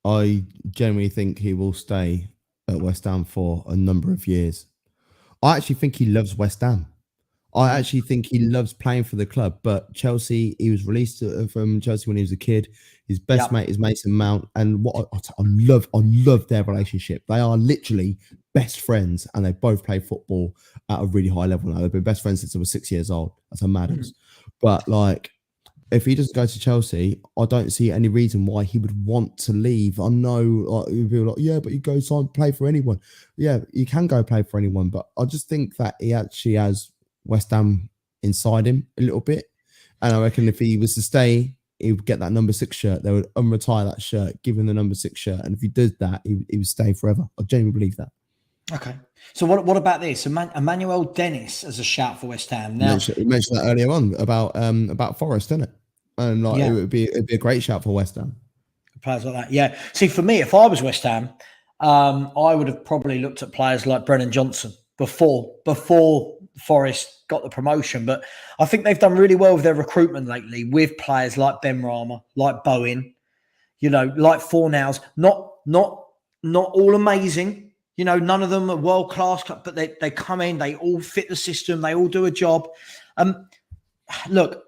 I generally think he will stay at West Ham for a number of years. I actually think he loves West Ham. I actually think he loves playing for the club. But Chelsea, he was released from Chelsea when he was a kid. His best mate is Mason Mount, and what I love their relationship. They are literally best friends, and they both play football at a really high level now. They've been best friends since they were 6 years old. That's a madness. But like, if he doesn't go to Chelsea, I don't see any reason why he would want to leave. I know like, people are like, yeah, but you go play for anyone. Yeah, you can go play for anyone, but I just think that he actually has West Ham inside him a little bit. And I reckon if he was to stay, he would get that number 6 shirt. They would unretire that shirt, give him the number 6 shirt. And if he did that, he would stay forever. I genuinely believe that. Okay. So what about this? Emmanuel Dennis as a shout for West Ham. Now, you mentioned that earlier on about Forest, didn't it? And like it'd be a great shout for West Ham. Players like that, yeah. See, for me, if I was West Ham, I would have probably looked at players like Brennan Johnson before Forest got the promotion. But I think they've done really well with their recruitment lately, with players like Ben Rama, like Bowen, like Fornals. Not all amazing. None of them are world class, but they come in, they all fit the system, they all do a job. Look.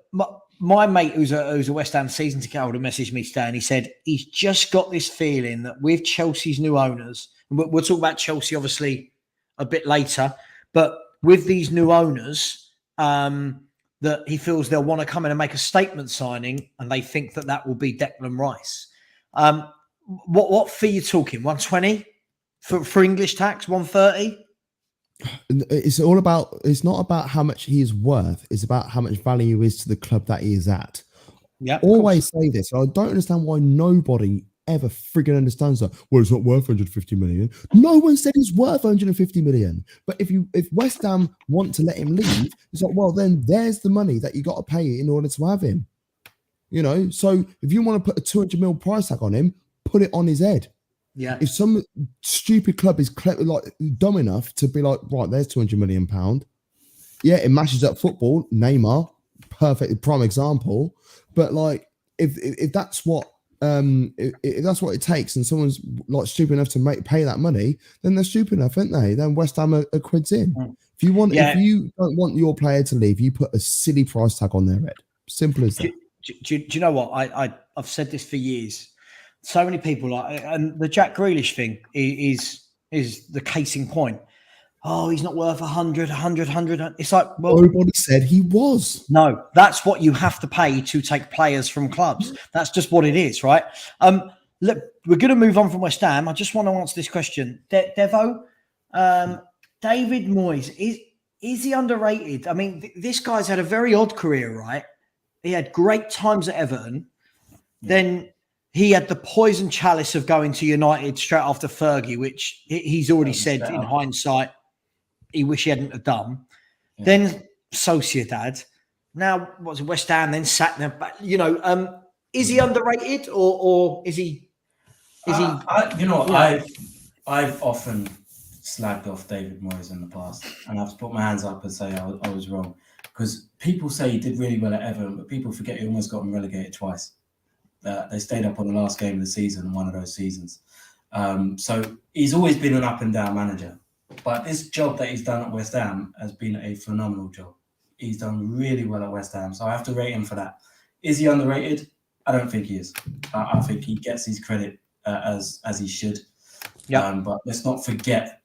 My mate, who's a West Ham season ticket holder, messaged me today, and he said he's just got this feeling that with Chelsea's new owners, and we'll talk about Chelsea obviously a bit later, but with these new owners, that he feels they'll want to come in and make a statement signing, and they think that will be Declan Rice. What fee are you talking? 120 for English tax? 130? It's not about how much he is worth. It's about how much value is to the club that he is at. Yeah. Always say this. I don't understand why nobody ever frigging understands that. Well, it's not worth 150 million. No one said he's worth 150 million. But if West Ham want to let him leave, it's like, well, then there's the money that you got to pay in order to have him. So if you want to put a 200 mil price tag on him, put it on his head. Yeah. If some stupid club is dumb enough to be like, right, there's £200 million. Yeah, it mashes up football. Neymar, perfect prime example. But like, if that's what if that's what it takes, and someone's like stupid enough to pay that money, then they're stupid enough, aren't they? Then West Ham are quids in. If you don't want your player to leave, you put a silly price tag on their head. Simple as that. Do you know what? I've said this for years. So many people and the Jack Grealish thing is the case in point. Oh, he's not worth 100. It's like, well, nobody said he was. No, that's what you have to pay to take players from clubs. That's just what it is, right? Look, we're going to move on from West Ham. I just want to answer this question. Devo, David Moyes, is he underrated? I mean, this guy's had a very odd career, right? He had great times at Everton. Then he had the poison chalice of going to United straight after Fergie, which he's already said in hindsight, he wish he hadn't have done. Yeah. Then Sociedad. Now, what's West Ham, then sat there. But, is he underrated or is he? I've often slagged off David Moyes in the past, and I've put my hands up and say I was wrong. Because people say he did really well at Everton, but people forget he almost got them relegated twice. They stayed up on the last game of the season in one of those seasons. So he's always been an up and down manager. But this job that he's done at West Ham has been a phenomenal job. He's done really well at West Ham. So I have to rate him for that. Is he underrated? I don't think he is. I think he gets his credit as he should. Yeah. But let's not forget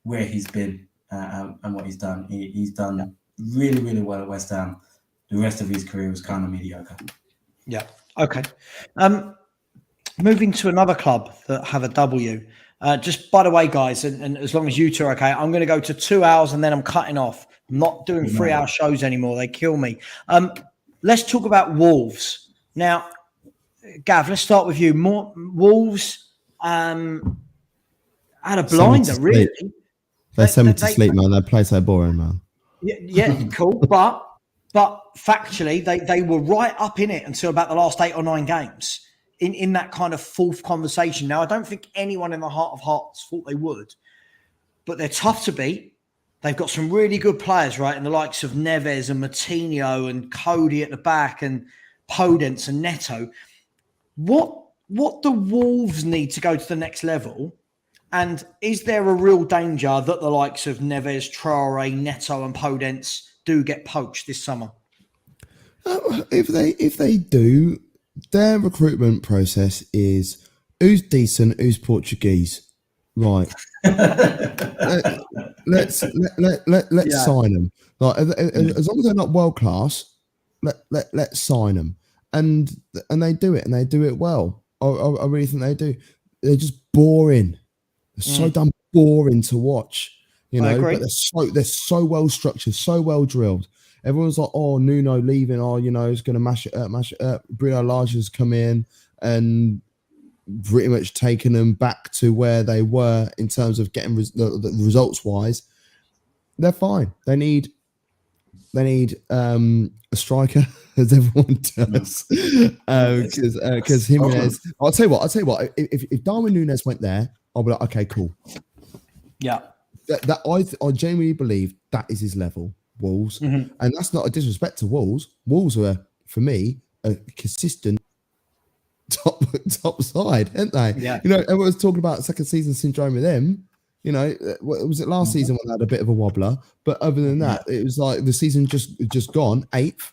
where he's been and what he's done. He's done really, really well at West Ham. The rest of his career was kind of mediocre. Yeah. Okay. Moving to another club that have a W. Just by the way, guys, and as long as you two are okay, I'm going to go to 2 hours and then I'm cutting off. I'm not doing 3 hour shows anymore. They kill me. let's talk about Wolves now. Gav, let's start with you. Wolves had a blinder, really. They send me to sleep, man. They play so boring, man. Yeah, cool. But factually, they were right up in it until about the last 8 or 9 games in that kind of fourth conversation. Now, I don't think anyone in the heart of hearts thought they would, but they're tough to beat. They've got some really good players, right? And the likes of Neves and Moutinho and Cody at the back and Podence and Neto. What do Wolves need to go to the next level? And is there a real danger that the likes of Neves, Traore, Neto and Podence do get poached this summer? If they do, their recruitment process is who's decent, who's Portuguese. Right. Let's sign them. Like as long as they're not world class, let's sign them. And they do it, and they do it well. I really think they do. They're just boring. They're so damn boring to watch, you know. But they're so well structured, so well drilled. Everyone's like, "Oh, Nuno leaving. Oh, you know, he's going to mash it up. Bruno Lage's come in and pretty much taken them back to where they were in terms of getting the results wise. They're fine. They need a striker, as everyone does, because Jimenez. I'll tell you what. If Darwin Núñez went there, I'll be like, okay, cool. Yeah, I genuinely believe that is his level, Wolves, and that's not a disrespect to Wolves. Wolves are, for me, a consistent top side, aren't they? Yeah. You know, everyone's talking about second season syndrome with them. You know, was it last season when they had a bit of a wobbler? But other than that, it was like the season just gone 8th.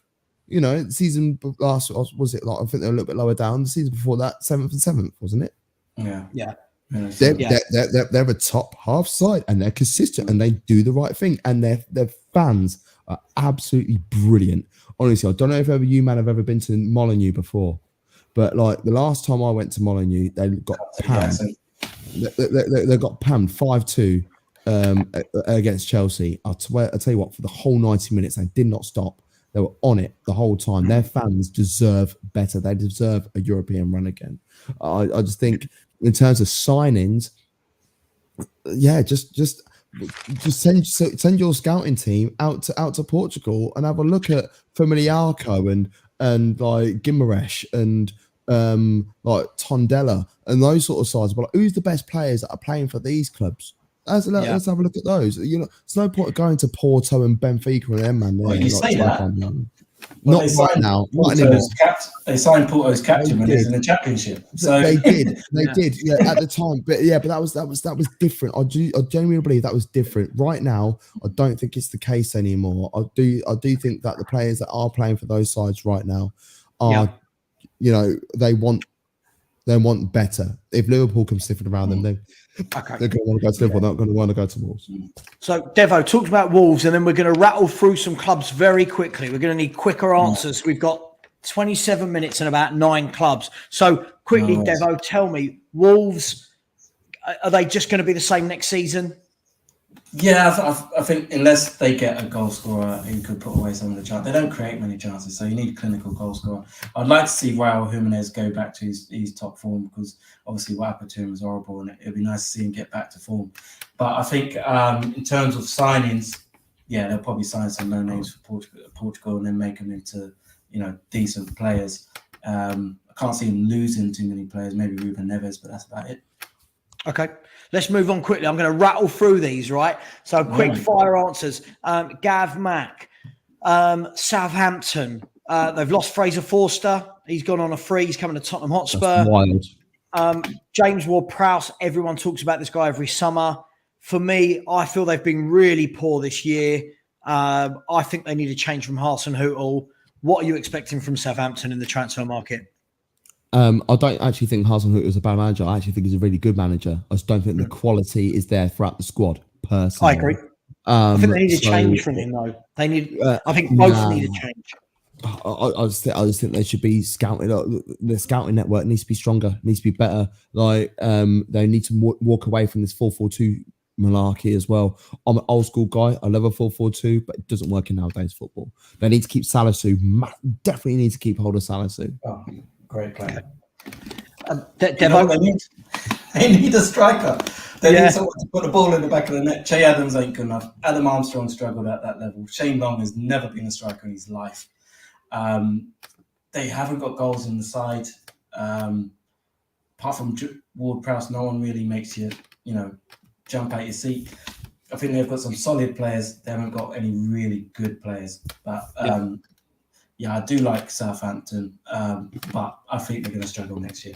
You know, the season last was it like I think they're a little bit lower down. The season before that, 7th and 7th, wasn't it? Yeah. They're a top half side, and they're consistent, and they do the right thing, and their fans are absolutely brilliant. Honestly, I don't know if you man have ever been to Molineux before, but like the last time I went to Molineux, they got pammed. They got pammed 5-2 against Chelsea. I'll tell you what, for the whole 90 minutes, they did not stop. They were on it the whole time. Their fans deserve better. They deserve a European run again. I just think in terms of signings, yeah, just send your scouting team out to Portugal and have a look at Familiarco and like Guimarães and like Tondela and those sort of sides. But like, who's the best players that are playing for these clubs? Let's have a look at those. You know, it's no point going to Porto and Benfica and them, man. Well, you say that. Not right now. They signed Porto's captain when he was in the Championship. So they did, yeah, at the time. But that was different. I genuinely believe that was different. Right now, I don't think it's the case anymore. I do think that the players that are playing for those sides right now are, you know, they want better. If Liverpool come sniffing around them, they're going to want to go to Liverpool. They're not going to want to go to Wolves. So, Devo, talked about Wolves, and then we're going to rattle through some clubs very quickly. We're going to need quicker answers. We've got 27 minutes and about 9 clubs. So, quickly, Devo, tell me, Wolves, are they just going to be the same next season? Yeah, I think unless they get a goal scorer who could put away some of the chances, they don't create many chances, so you need a clinical goal scorer. I'd like to see Raul Jimenez go back to his top form, because obviously what happened to him was horrible, and it'd be nice to see him get back to form. But I think in terms of signings, yeah, they'll probably sign some no names for Portugal and then make them into, you know, decent players. I can't see him losing too many players, maybe Ruben Neves, but that's about it. Okay, let's move on quickly. I'm going to rattle through these, right? So quick fire answers. Gav Mack, Southampton. They've lost Fraser Forster. He's gone on a free. He's coming to Tottenham Hotspur. Wild. James Ward-Prowse. Everyone talks about this guy every summer. For me, I feel they've been really poor this year. I think they need a change from Hasenhüttl. What are you expecting from Southampton in the transfer market? I don't actually think Hasenhüttl is a bad manager. I actually think he's a really good manager. I just don't think the quality is there throughout the squad, personally. I agree. I think they need a change from him, though. They need. I think both need a change. I just think they should be scouting. The scouting network needs to be stronger, needs to be better. Like they need to walk away from this 4-4-2 malarkey as well. I'm an old school guy. I love a 4-4-2, but it doesn't work in nowadays football. They need to keep Salisu. Definitely need to keep hold of Salisu. Oh, great player. Devo, what they need? They need a striker. They need someone to put the ball in the back of the net. Che Adams ain't good enough. Adam Armstrong struggled at that level. Shane Long has never been a striker in his life. They haven't got goals in the side. Apart from Ward-Prowse, no one really makes you, jump out your seat. I think they've got some solid players. They haven't got any really good players. But I do like Southampton, but I think they're going to struggle next year.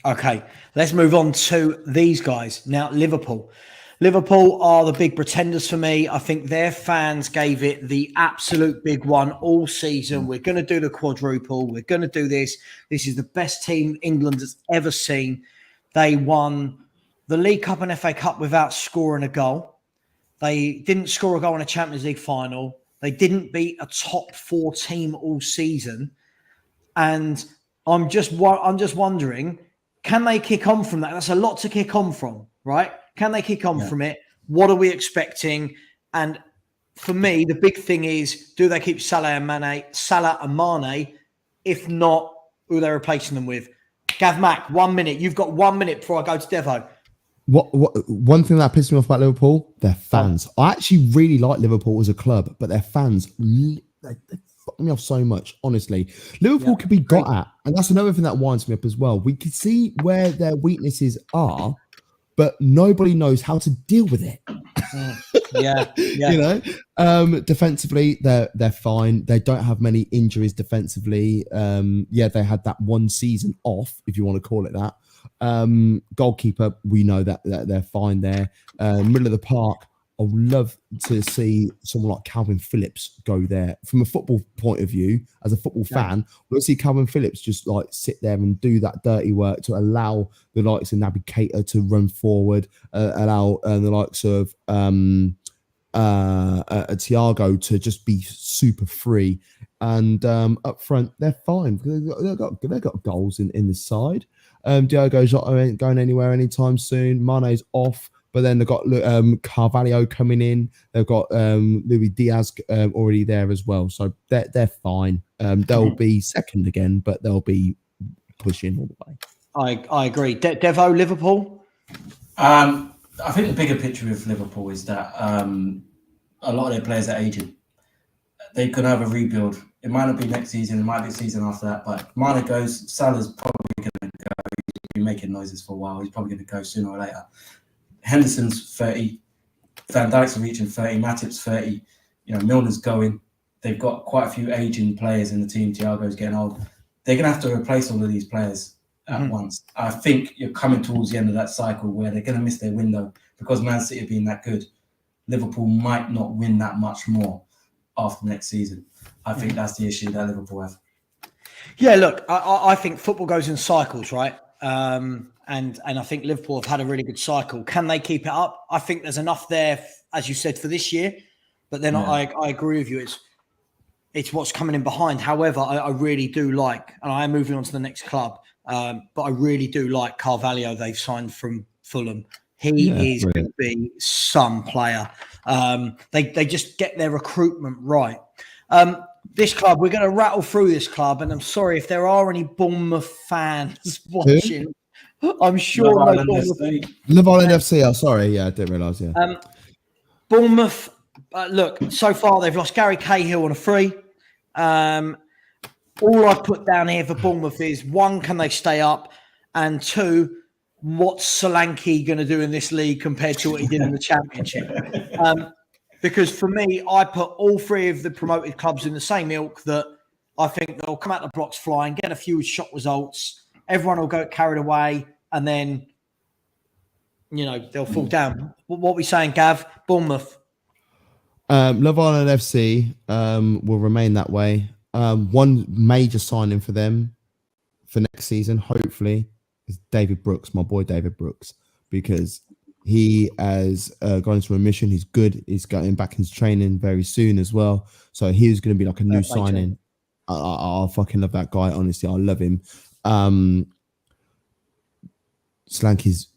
Okay, let's move on to these guys. Now, Liverpool. Liverpool are the big pretenders for me. I think their fans gave it the absolute big one all season. We're going to do the quadruple. We're going to do this. This is the best team England has ever seen. They won the League Cup and FA Cup without scoring a goal. They didn't score a goal in a Champions League final. They didn't beat a top 4 team all season. And I'm just wondering, can they kick on from that? That's a lot to kick on from, right? Can they kick on from it? What are we expecting? And for me, the big thing is, do they keep Salah and Mane? If not, who are they replacing them with? Gav Mack, 1 minute. You've got 1 minute before I go to Devo. One thing that pissed me off about Liverpool, their fans. I actually really like Liverpool as a club, but their fans, they fuck me off so much, honestly. Liverpool could be got at, and that's another thing that winds me up as well. We can see where their weaknesses are, but nobody knows how to deal with it. Defensively, they're fine. They don't have many injuries defensively. They had that one season off, if you want to call it that. Goalkeeper, we know that they're fine there. Middle of the park, I would love to see someone like Calvin Phillips go there. From a football point of view, as a football fan, we'll see Calvin Phillips just like sit there and do that dirty work to allow the likes of Naby Keita to run forward, allow the likes of Thiago to just be super free. And up front, they're fine because they've got goals in the side. Diogo's not going anywhere anytime soon. Mane's off. But then they've got Carvalho coming in. They've got Luis Diaz already there as well. So they're fine. They'll be second again, but they'll be pushing all the way. I agree. Devo, Liverpool? I think the bigger picture with Liverpool is that a lot of their players are aging. They could have a rebuild. It might not be next season. It might be the season after that. But Mane goes. Salah's probably going to go. He's been making noises for a while. He's probably going to go sooner or later. Henderson's 30, Van Dijk's reaching 30, Matip's 30, Milner's going. They've got quite a few aging players in the team. Thiago's getting old. They're going to have to replace all of these players at once. I think you're coming towards the end of that cycle where they're going to miss their window because Man City have been that good. Liverpool might not win that much more after next season. I think that's the issue that Liverpool have. Yeah, look, I think football goes in cycles, right? And I think Liverpool have had a really good cycle. Can they keep it up? I think there's enough there, as you said, for this year. But then I agree with you. It's what's coming in behind. However, I really do like, and I am moving on to the next club, but I really do like Carvalho they've signed from Fulham. He is going to be some player. They just get their recruitment right. This club, we're going to rattle through this club, and I'm sorry if there are any Bournemouth fans watching. I'm sure Love Island FC. Oh, sorry, I didn't realise. Bournemouth. Look, so far they've lost Gary Cahill on a free. All I've put down here for Bournemouth is 1, can they stay up, and 2, what's Solanke going to do in this league compared to what he did in the Championship? Because for me, I put all 3 of the promoted clubs in the same ilk that I think they'll come out the blocks flying, get a few shot results. Everyone will go carried away, and then, they'll fall down. What are we saying, Gav? Bournemouth. Love Island FC will remain that way. One major signing for them for next season, hopefully, is David Brooks, my boy David Brooks, because he has gone into a mission. He's good. He's getting back into training very soon as well. So he's going to be like a new signing. I fucking love that guy. Honestly, I love him. Slanky's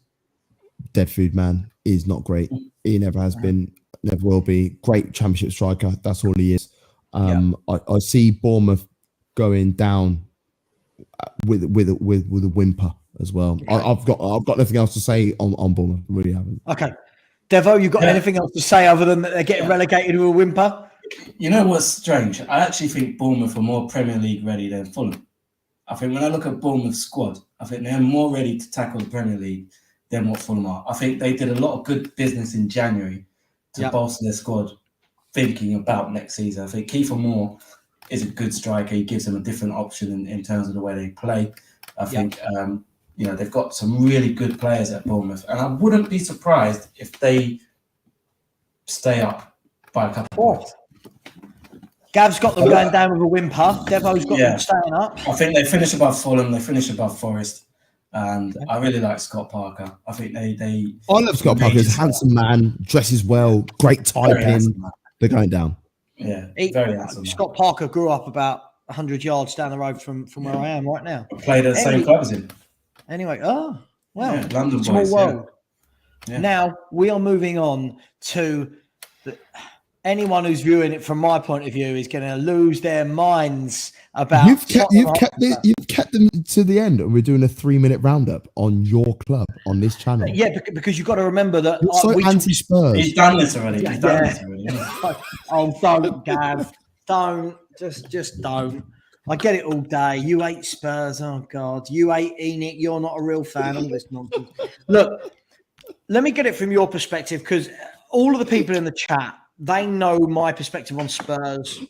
dead food, man. is not great. He never has been, never will be. Great championship striker. That's all he is. I see Bournemouth going down with a whimper as well. Okay. I've got nothing else to say on Bournemouth. I really haven't. Okay, Devo, you got anything else to say other than that they're getting relegated with a whimper? You know what's strange? I actually think Bournemouth are more Premier League ready than Fulham. I think when I look at Bournemouth's squad, I think they're more ready to tackle the Premier League than what Fulham are. I think they did a lot of good business in January to bolster their squad, thinking about next season. I think Kiefer Moore is a good striker. He gives them a different option in terms of the way they play. I think they've got some really good players at Bournemouth, and I wouldn't be surprised if they stay up by a couple of points. Gav's got them going down with a whimper. Devo's got them staying up. I think they finish above Fulham. They finish above Forest. And I really like Scott Parker. I think they I love Scott Parker. He's a handsome man, dresses well, great typing. They're going down. Yeah, very handsome. Scott Parker grew up about 100 yards down the road from where I am right now. Played at the same club as him. Anyway, London small boys, world. Yeah. Now we are moving on to anyone who's viewing it from my point of view is going to lose their minds about. You've kept them to the end, and we're doing a 3-minute roundup on your club on this channel. Yeah, because you've got to remember that. You're so anti-Spurs. He's done this already. Oh, don't, Gav. Don't. Just don't. I get it all day. You hate Spurs. Oh, God. You hate Enoch. You're not a real fan. All this nonsense. Look, let me get it from your perspective, because all of the people in the chat, they know my perspective on Spurs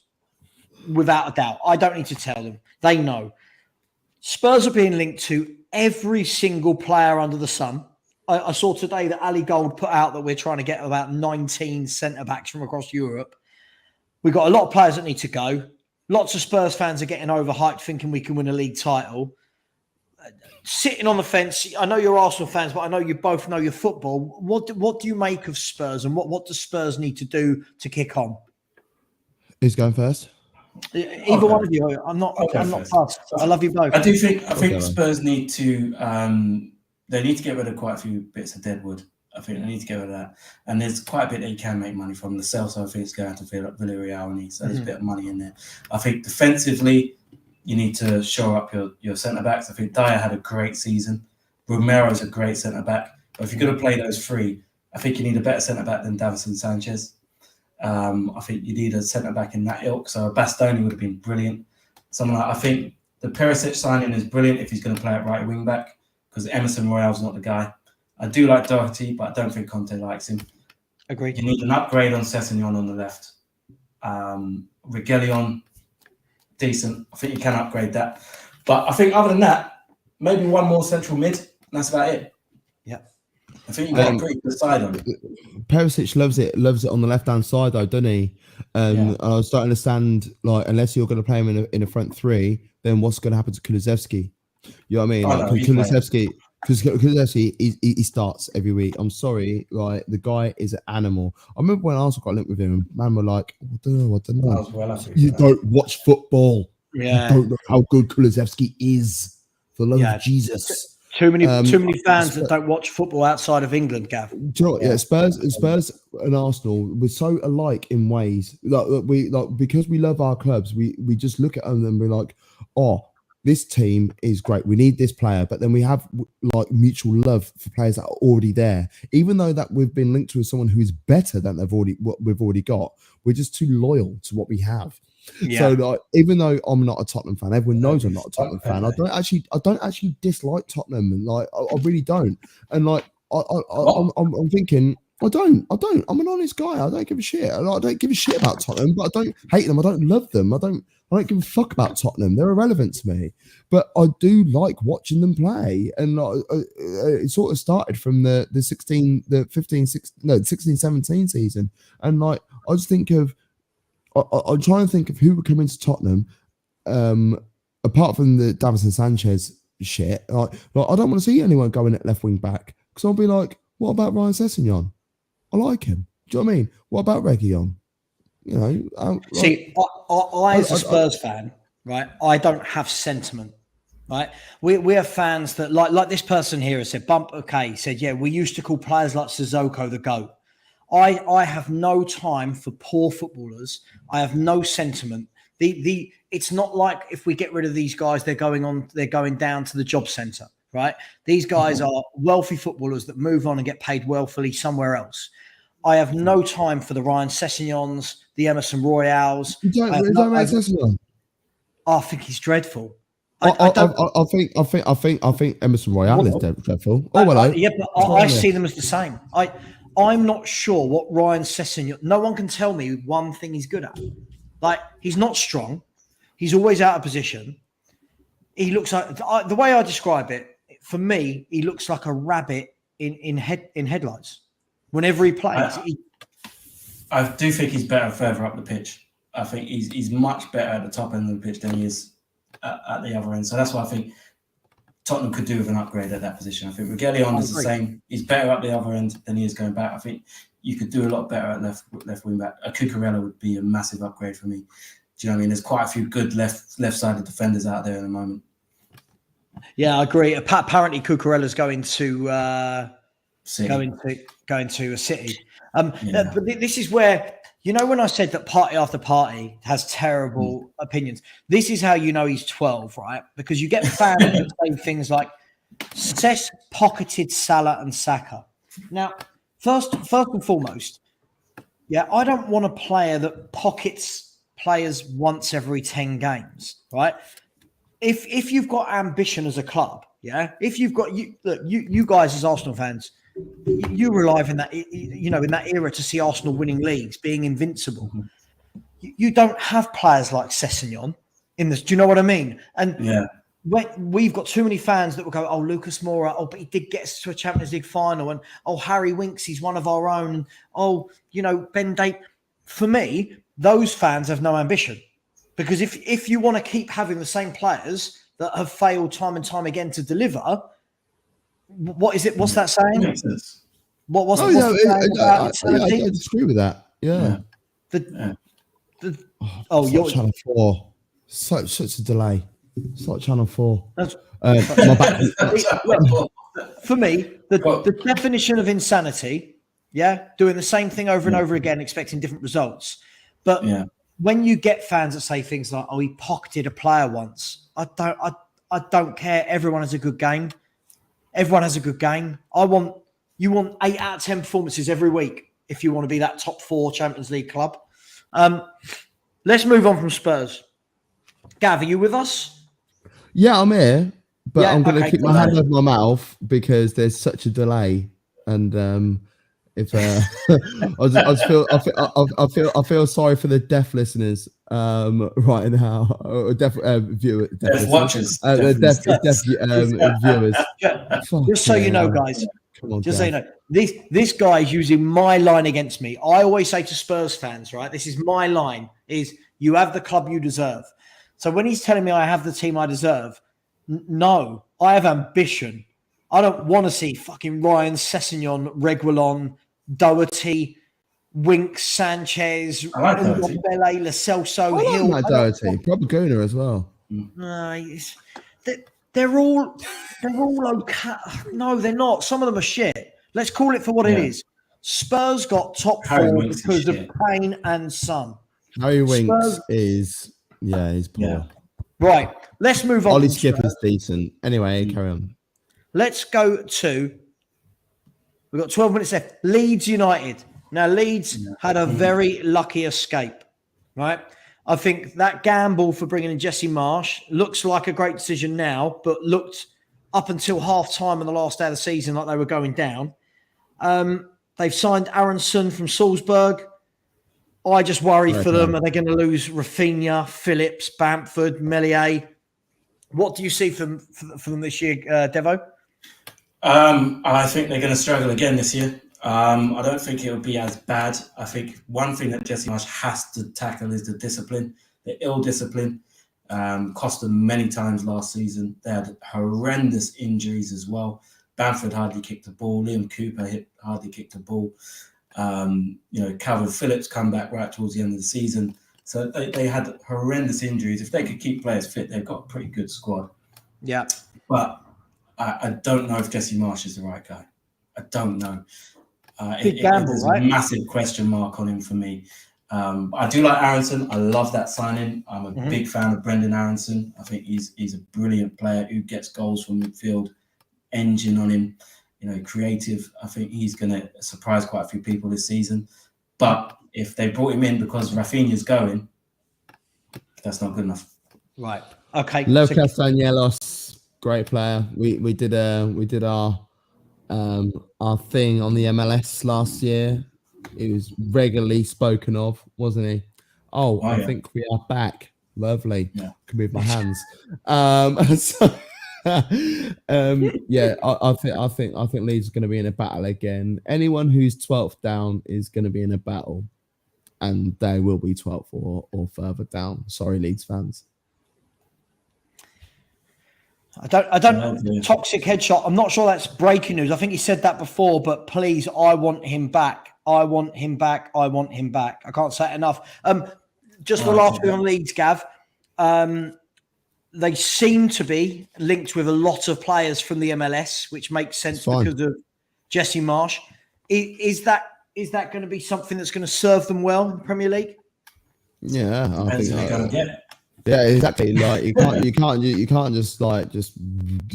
without a doubt. I don't need to tell them. They know. Spurs are being linked to every single player under the sun. I saw today that Ali Gold put out that we're trying to get about 19 centre-backs from across Europe. We've got a lot of players that need to go. Lots of Spurs fans are getting overhyped, thinking we can win a league title. Sitting on the fence, I know you're Arsenal fans, but I know you both know your football. What do you make of Spurs, and what does Spurs need to do to kick on? Who's going first? Either one of you. I'm not fussed. I love you both. I think Spurs need to they need to get rid of quite a few bits of deadwood. I think they need to get rid of that. And there's quite a bit that you can make money from. The Celso, I think, is going to Villarreal, so there's a bit of money in there. I think defensively, you need to shore up your centre-backs. I think Dyer had a great season. Romero's a great centre-back. But if you're going to play those three, I think you need a better centre-back than Davinson Sanchez. I think you need a centre-back in that ilk. So Bastoni would have been brilliant. I think the Perisic signing is brilliant if he's going to play at right wing-back, because Emerson Royale's not the guy. I do like Doherty, but I don't think Conte likes him. Agreed. You need an upgrade on Sessegnon on the left. Reguilón, decent. I think you can upgrade that. But I think other than that, maybe one more central mid, and that's about it. Yeah. I think you've got a pretty good side on it. Perisic loves it on the left-hand side, though, doesn't he? I was starting to understand, like, unless you're going to play him in a front three, then what's going to happen to Kulusevski? You know what I mean? Kulusevski, he starts every week. I'm sorry, like, the guy is an animal. I remember when Arsenal got linked with him, man were like, I don't know. You don't watch football. Yeah. You don't know how good Kulusevski is. For the love of Jesus. Too many fans that don't watch football outside of England, Gav. Do you know what? Yeah, Spurs and Arsenal, we're so alike in ways. Because we love our clubs, we just look at them and we're like, oh, this team is great. We need this player, but then we have like mutual love for players that are already there. Even though that we've been linked to someone who is better than what we've already got, we're just too loyal to what we have. Yeah. So, like, even though I'm not a Tottenham fan, everyone knows I'm not a Tottenham fan. I don't actually dislike Tottenham, and like I really don't. And like I'm thinking, I don't. I'm an honest guy. I don't give a shit. I don't give a shit about Tottenham, but I don't hate them. I don't love them. I don't give a fuck about Tottenham. They're irrelevant to me. But I do like watching them play. And it sort of started from the 16-17 season. And like, I just think of, I'm trying to think of who would come into Tottenham, apart from the Davinson Sanchez shit. Like I don't want to see anyone going at left wing back, because I'll be like, what about Ryan Sessegnon? I like him. Do you know what I mean? What about Reguilón? You know, see, I as a Spurs fan, right? I don't have sentiment. right? We have fans that like this person here has said, he said, yeah, we used to call players like Sissoko the GOAT. I have no time for poor footballers. I have no sentiment. It's not like if we get rid of these guys, they're going down to the job centre, right? These guys are wealthy footballers that move on and get paid wealthily somewhere else. I have no time for the Ryan Sessegnons, the Emerson Royals. I think he's dreadful. I think Emerson Royale is dreadful. Oh, hello. I see them as the same. I'm not sure what Ryan Sessegnon. No one can tell me one thing he's good at. Like, he's not strong. He's always out of position. He looks like, the way I describe it, for me, he looks like a rabbit in headlights. Whenever he plays, I do think he's better further up the pitch. I think he's much better at the top end of the pitch than he is at the other end. So that's why I think Tottenham could do with an upgrade at that position. I think Reguilón is the same. He's better at the other end than he is going back. I think you could do a lot better at left wing back. A Cucurella would be a massive upgrade for me. Do you know what I mean? There's quite a few good left-sided defenders out there at the moment. Yeah, I agree. Apparently, Cucurella's going to going to a City. But this is where, you know, when I said that party after party has terrible opinions, this is how you know he's 12, right? Because you get fans that say things like, Cess pocketed Salah and Saka. Now, first and foremost, I don't want a player that pockets players once every 10 games, right? If you've got ambition as a club, if you've got you guys as Arsenal fans, you were alive in that, in that era to see Arsenal winning leagues, being invincible. You don't have players like Sessegnon in this. Do you know what I mean? And we've got too many fans that will go, "Oh, Lucas Moura, but he did get us to a Champions League final," and "Oh, Harry Winks, he's one of our own," and "Oh, Ben Date." For me, those fans have no ambition, because if you want to keep having the same players that have failed time and time again to deliver. What is it? What's that saying? I disagree with that. Yeah. Channel 4. Such a delay. It's like Channel 4. My back. For me, the definition of insanity, doing the same thing over and over again, expecting different results. But when you get fans that say things like, "Oh, he pocketed a player once," I don't care. Everyone has a good game. Everyone has a good game. You want 8 out of 10 performances every week if you want to be that top 4 Champions League club. Let's move on from Spurs. Gav, are you with us? Yeah, I'm here, but I'm going to keep my hand over my mouth because there's such a delay, and if I feel sorry for the deaf listeners right now, deaf viewers, watchers, deaf viewers. Just so you know, guys. Come on, so you know, this guy is using my line against me. I always say to Spurs fans, right? This is my line: is you have the club you deserve. So when he's telling me I have the team I deserve, no, I have ambition. I don't want to see fucking Ryan Sessegnon, Reguilón, Doherty, Winks, Sanchez, Ndombele, Lo Celso, Hill. Doherty, probably Guna as well. No, they're all okay. No, they're not. Some of them are shit. Let's call it for what it is. Spurs got top 4 because of Kane and Son. Harry Winks is he's poor. Yeah. Right, let's move on. Ollie Skipper's decent. Anyway, carry on. Let's go to. We've got 12 minutes left. Leeds United. Now, Leeds had a very lucky escape, right? I think that gamble for bringing in Jesse Marsh looks like a great decision now, but looked up until half-time on the last day of the season like they were going down. They've signed Aronson from Salzburg. I just worry for them. Are they going to lose Rafinha, Phillips, Bamford, Meslier? What do you see from them this year, Devo? I think they're going to struggle again this year. I don't think it'll be as bad. I think one thing that Jesse Marsh has to tackle is the discipline, the ill discipline. Cost them many times last season. They had horrendous injuries as well. Bamford hardly kicked the ball. Liam Cooper hardly kicked the ball. Calvin Phillips come back right towards the end of the season. So they had horrendous injuries. If they could keep players fit, they've got a pretty good squad. Yeah. But I don't know if Jesse Marsch is the right guy. I don't know. Big gamble, there's right? a massive question mark on him for me. I do like Aaronson. I love that signing. I'm a big fan of Brendan Aaronson. I think he's a brilliant player who gets goals from midfield, engine on him, creative. I think he's going to surprise quite a few people this season. But if they brought him in because Rafinha's going, that's not good enough. Right. Okay. Leo Castellanos, great player. We did our thing on the MLS last year. He was regularly spoken of, wasn't he? I think we are back. Lovely. Yeah. Can move my hands. I think Leeds is going to be in a battle again. Anyone who's 12th down is going to be in a battle, and they will be 12th or further down. Sorry, Leeds fans. I don't. Toxic headshot. I'm not sure that's breaking news. I think he said that before, but please, I want him back. I want him back. I want him back. I can't say it enough. Just the last thing on Leeds, Gav. They seem to be linked with a lot of players from the MLS, which makes sense because of Jesse Marsch. Is that going to be something that's going to serve them well in the Premier League? Yeah, I think they're going to get it. Yeah, exactly. Like you can't just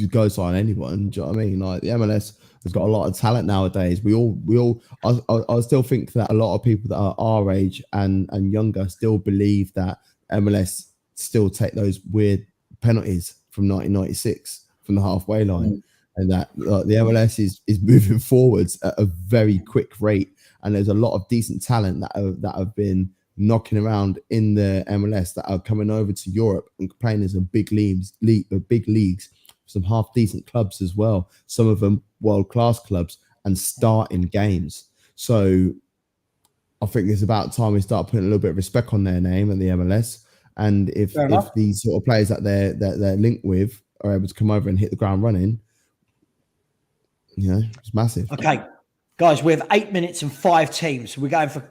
go sign anyone. Do you know what I mean? Like the MLS has got a lot of talent nowadays. I still think that a lot of people that are our age and younger still believe that MLS still take those weird penalties from 1996 from the halfway line, and that the MLS is moving forwards at a very quick rate. And there's a lot of decent talent that have been knocking around in the MLS that are coming over to Europe and playing in some big leagues, some half decent clubs as well. Some of them world-class clubs and starting games. So I think it's about time we start putting a little bit of respect on their name and the MLS. And if these sort of players that they're linked with are able to come over and hit the ground running, it's massive. Okay. Guys, we have 8 minutes and 5 teams. We're going for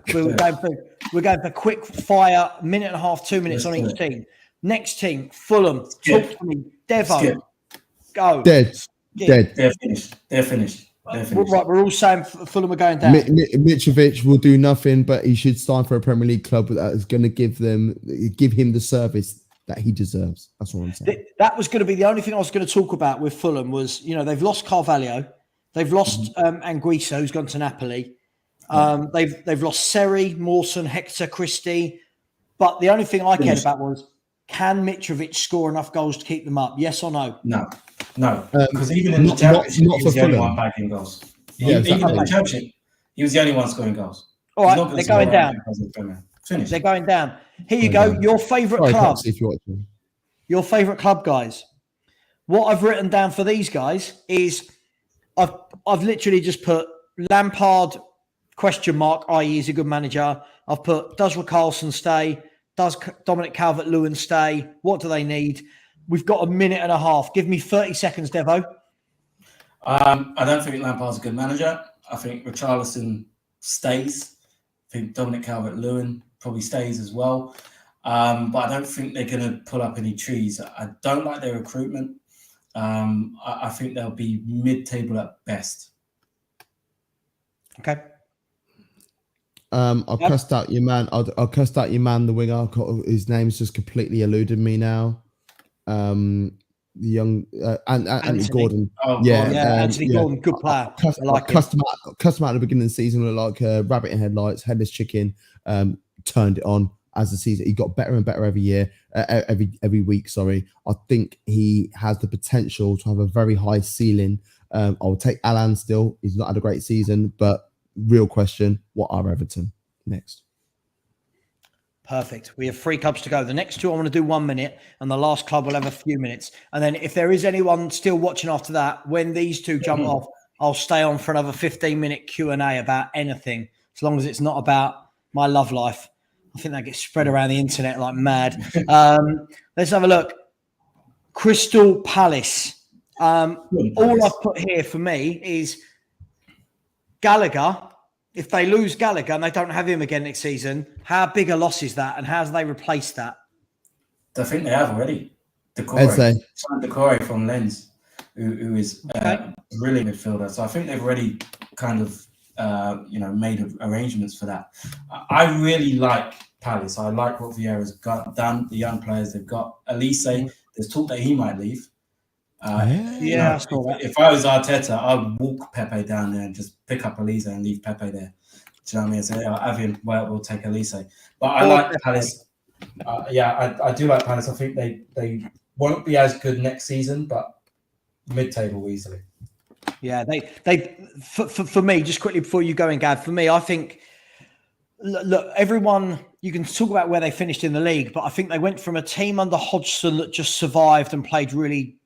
quick fire, minute and a half, 2 minutes on each team. Next team, Fulham. Talk to me, Devo. Go. Dead. They're finished. Right, we're all saying Fulham are going down. Mitrovic will do nothing, but he should sign for a Premier League club that is going to give him the service that he deserves. That's what I'm saying. That was going to be the only thing I was going to talk about with Fulham was, they've lost Carvalho. They've lost Anguissa, who's gone to Napoli. They've lost Seri, Mawson, Hector, Christie. But the only thing I cared about was, can Mitrovic score enough goals to keep them up? Yes or no? No. Because even in the Championship, he was the only one bagging goals. Even in the Championship, he was the only one scoring goals. All right, they're going down. Finished. They're going down. Here you go. Your favourite club. Your favourite club, guys. What I've written down for these guys is I've literally just put Lampard ? I.e. he's a good manager. I've put, does Richarlison stay? Does Dominic Calvert-Lewin stay? What do they need? We've got a minute and a half. Give me 30 seconds, Devo. I don't think Lampard's a good manager. I think Richarlison stays. I think Dominic Calvert-Lewin probably stays as well. But I don't think they're going to pull up any trees. I don't like their recruitment. I think they'll be mid-table at best. Okay. I'll cuss out your man. I'll cuss out your man, the winger. His name's just completely eluded me now. The young Anthony Gordon. Anthony Gordon, good player. Cussed him out at the beginning of the season, like a rabbit in headlights, headless chicken. Turned it on as the season. He got better and better every year, every week. Sorry, I think he has the potential to have a very high ceiling. I'll take Haaland still. He's not had a great season, but real question: what are Everton next? Perfect. We have 3 clubs to go. The next 2 I want to do 1 minute, and the last club will have a few minutes. And then if there is anyone still watching after that, when these 2 jump off, I'll stay on for another 15-minute Q&A about anything, as long as it's not about my love life. I think that gets spread around the internet like mad. Let's have a look. Crystal Palace. All I've put here for me is Gallagher. If they lose Gallagher and they don't have him again next season, how big a loss is that, and how do they replace that? I think they have already. Decore from Lens, who is a brilliant midfielder. So I think they've already kind of made arrangements for that. I really like Palace. I like what Vieira's done. The young players they've got. Elise, there's talk that he might leave. I saw that. If I was Arteta, I'd walk Pepe down there and just pick up Elise and leave Pepe there. Do you know what I mean? So have him. Well, we'll take Elise. But I like Palace. I do like Palace. I think they won't be as good next season, but mid-table easily. Yeah, they for me, just quickly before you go in, Gav, for me, I think, look, everyone, you can talk about where they finished in the league, but I think they went from a team under Hodgson that just survived and played really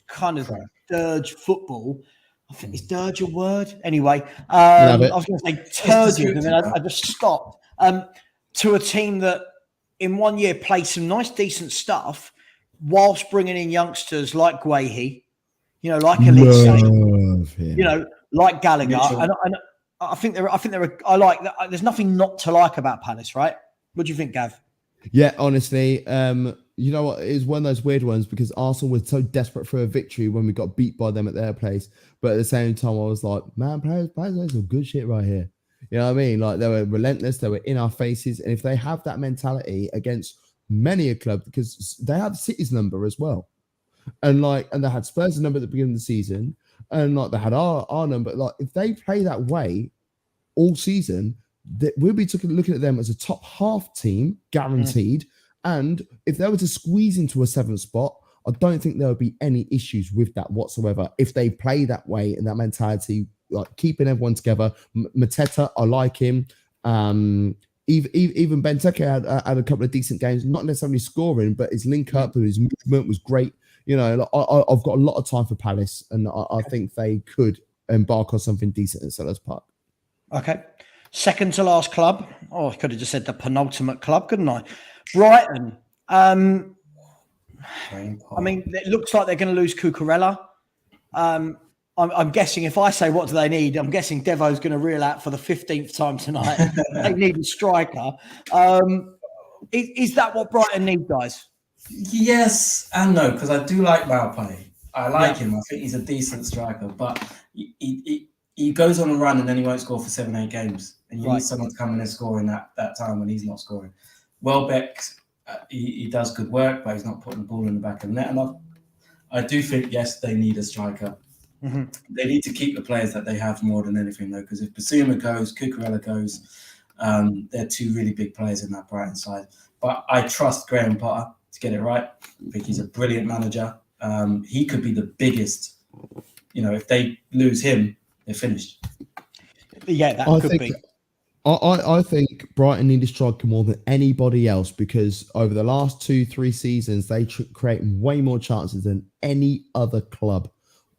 kind of dirge football. I think, is dirge a word? Anyway, I was going to say turgid, and then I just stopped. To a team that in 1 year played some nice, decent stuff, whilst bringing in youngsters like Guehi, like Elise, like Gallagher, and I think I like that. There's nothing not to like about Palace, right? What do you think, Gav? Yeah, honestly, you know what? It's one of those weird ones because Arsenal were so desperate for a victory when we got beat by them at their place, but at the same time, I was like, man, Palace has some good shit right here. You know what I mean? Like, they were relentless, they were in our faces, and if they have that mentality against many a club, because they have City's number as well. And they had Spurs' number at the beginning of the season, and they had our number. Like, if they play that way all season, we'll be looking at them as a top half team, guaranteed. And if they were to squeeze into a 7th spot, I don't think there would be any issues with that whatsoever. If they play that way and that mentality, like keeping everyone together. Mateta, I like him. Even Benteke had a couple of decent games, not necessarily scoring, but his link up and his movement was great. I've got a lot of time for Palace, and I think they could embark on something decent at Sellers Park. Okay. Second to last club. Oh, I could have just said the penultimate club, couldn't I? Brighton. I mean, it looks like they're going to lose Cucurella. I'm guessing if I say what do they need, I'm guessing Devo's going to reel out for the 15th time tonight. They need a striker. Is that what Brighton need, guys? Yes and no, because I do like Maupay. I like him. I think he's a decent striker, but he goes on a run and then he won't score for 7-8 games. And you need someone to come in and score in that time when he's not scoring. Welbeck, he does good work, but he's not putting the ball in the back of the net enough. I do think, yes, they need a striker. Mm-hmm. They need to keep the players that they have more than anything, though, because if Basuma goes, Cucurella goes, they're two really big players in that Brighton side. But I trust Graham Potter to get it right. I think he's a brilliant manager. He could be the biggest. If they lose him, they're finished. Yeah, that could be. I think Brighton need a striker more than anybody else because over the last 2-3 seasons, they create way more chances than any other club.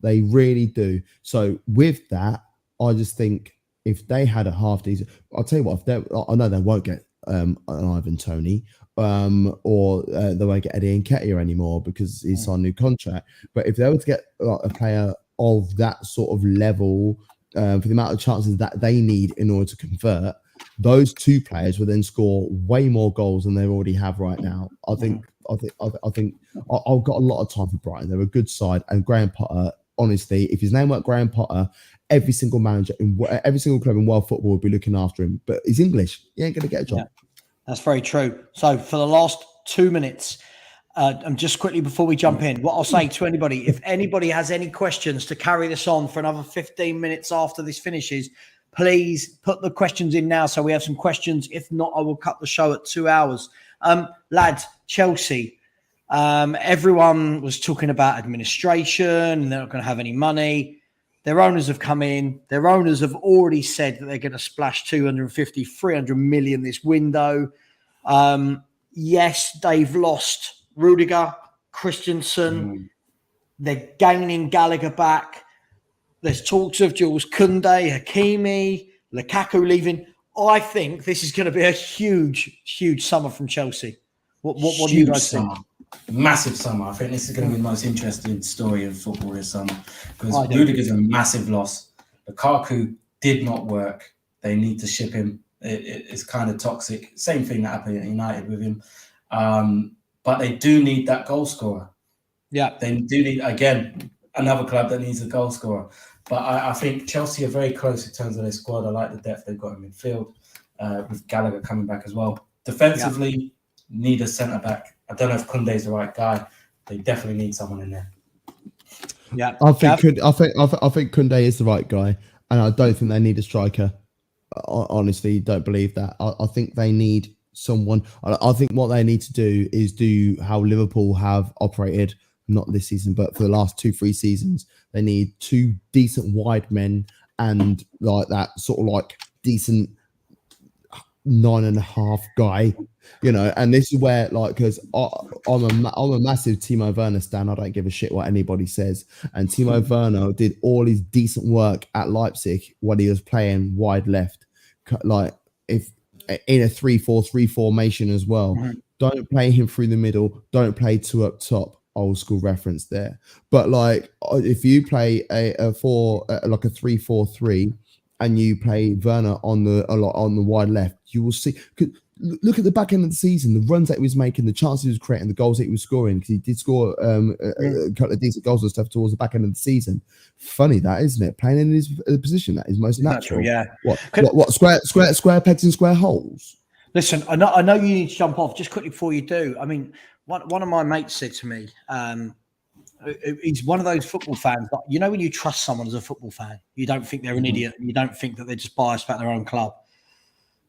They really do. So with that, I just think if they had a half decent, I'll tell you what, I know they won't get an Ivan Toney, or they won't get Eddie Nketiah anymore because he's on a new contract. But if they were to get a player of that sort of level, for the amount of chances that they need in order to convert, those two players will then score way more goals than they already have right now. I've got a lot of time for Brighton. They're a good side, and Graham Potter. Honestly, if his name weren't Graham Potter, every single manager in every single club in world football would be looking after him. But he's English; he ain't going to get a job. Yeah, that's very true. So for the last 2 minutes. And just quickly before we jump in, what I'll say to anybody, if anybody has any questions to carry this on for another 15 minutes after this finishes, please put the questions in now so we have some questions. If not, I will cut the show at 2 hours. Lads, Chelsea, everyone was talking about administration and they're not going to have any money. Their owners have come in. Their owners have already said that they're going to splash 250, 300 million this window. Yes, they've lost Rudiger, Christensen, they're gaining Gallagher back. There's talks of Jules Koundé, Hakimi, Lukaku leaving. I think this is going to be a huge, huge summer from Chelsea. What do you guys think? Massive summer. I think this is going to be the most interesting story of football this summer because Rudiger's a massive loss. Lukaku did not work. They need to ship him. It's kind of toxic. Same thing that happened at United with him. But they do need that goal scorer. Yeah. They do need, again, another club that needs a goal scorer. But I think Chelsea are very close in terms of their squad. I like the depth they've got in midfield, with Gallagher coming back as well. Defensively, need a centre-back. I don't know if Koundé's the right guy. They definitely need someone in there. Yeah. I think Koundé is the right guy, and I don't think they need a striker. I honestly don't believe that. I think they need someone. I think what they need to do is do how Liverpool have operated, not this season, but for the last 2-3 seasons. They need 2 decent wide men and like that sort of like decent 9.5 guy, you know. And this is where, like, because I'm a massive Timo Werner stan. I don't give a shit what anybody says. And Timo Werner did all his decent work at Leipzig when he was playing wide left, like if in a 3-4-3 formation as well. Mm-hmm. Don't play him through the middle. Don't play 2 up top. Old school reference there. But like, if you play a 3-4-3 and you play Werner on the wide left, you will see. Look at the back end of the season, the runs that he was making, the chances he was creating, the goals that he was scoring, because he did score a couple of decent goals and stuff towards the back end of the season. Funny that, isn't it? Playing in his position that is most natural. Yeah. What square pegs and square holes? Listen, I know you need to jump off just quickly before you do. I mean, one of my mates said to me, he's one of those football fans that, you know, when you trust someone as a football fan, you don't think they're an idiot. You don't think that they're just biased about their own club.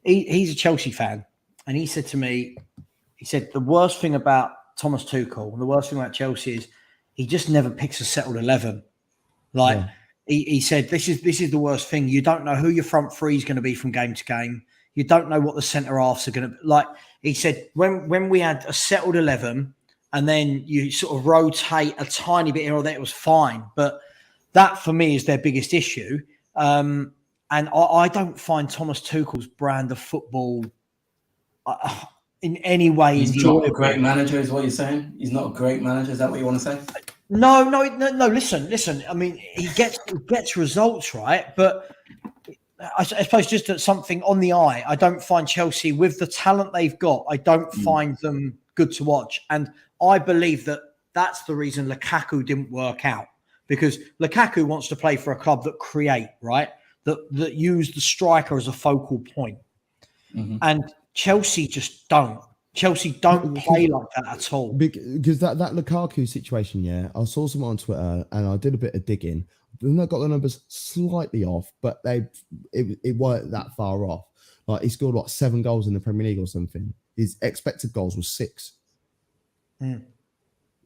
He's a Chelsea fan. And he said to me, the worst thing about Thomas Tuchel and the worst thing about Chelsea is he just never picks a settled 11. Like, he said, this is the worst thing. You don't know who your front three is going to be from game to game. You don't know what the centre halves are going to be. Like, he said, when we had a settled 11 and then you sort of rotate a tiny bit here or there, it was fine. But that, for me, is their biggest issue. And I don't find Thomas Tuchel's brand of football in any way. He's not a great manager, is what you're saying? He's not a great manager. Is that what you want to say? No. Listen. I mean, he gets results, right? But I suppose just at something on the eye, I don't find Chelsea, with the talent they've got, I don't find them good to watch. And I believe that that's the reason Lukaku didn't work out, because Lukaku wants to play for a club that create, right? That use the striker as a focal point. Mm-hmm. And Chelsea just don't. Chelsea don't play like that at all. Because that Lukaku situation, I saw someone on Twitter and I did a bit of digging. Then they got the numbers slightly off, but it weren't that far off. Like, he scored 7 goals in the Premier League or something. His expected goals was 6.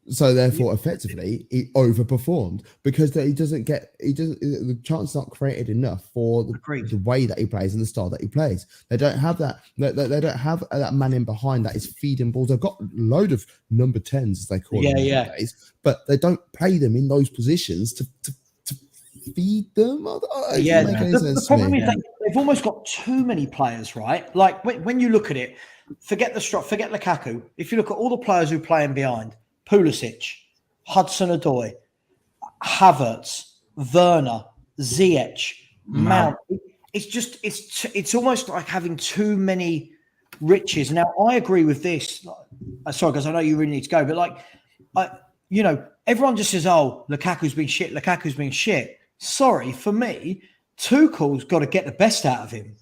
So therefore, effectively, he overperformed because the chance not created enough for the way that he plays and the style that he plays. They don't have that. They don't have that man in behind that is feeding balls. They've got a load of number 10s, as they call them nowadays, but they don't play them in those positions to feed them. The problem is they've almost got too many players, right? Like, when you look at it, forget Lukaku. If you look at all the players who play in behind, Pulisic, Hudson-Odoi, Havertz, Werner, Ziyech, Mount. It's almost like having too many riches. Now, I agree with this. Sorry, guys, I know you really need to go, but everyone just says, "Oh, Lukaku's been shit." Sorry, for me, Tuchel's got to get the best out of him.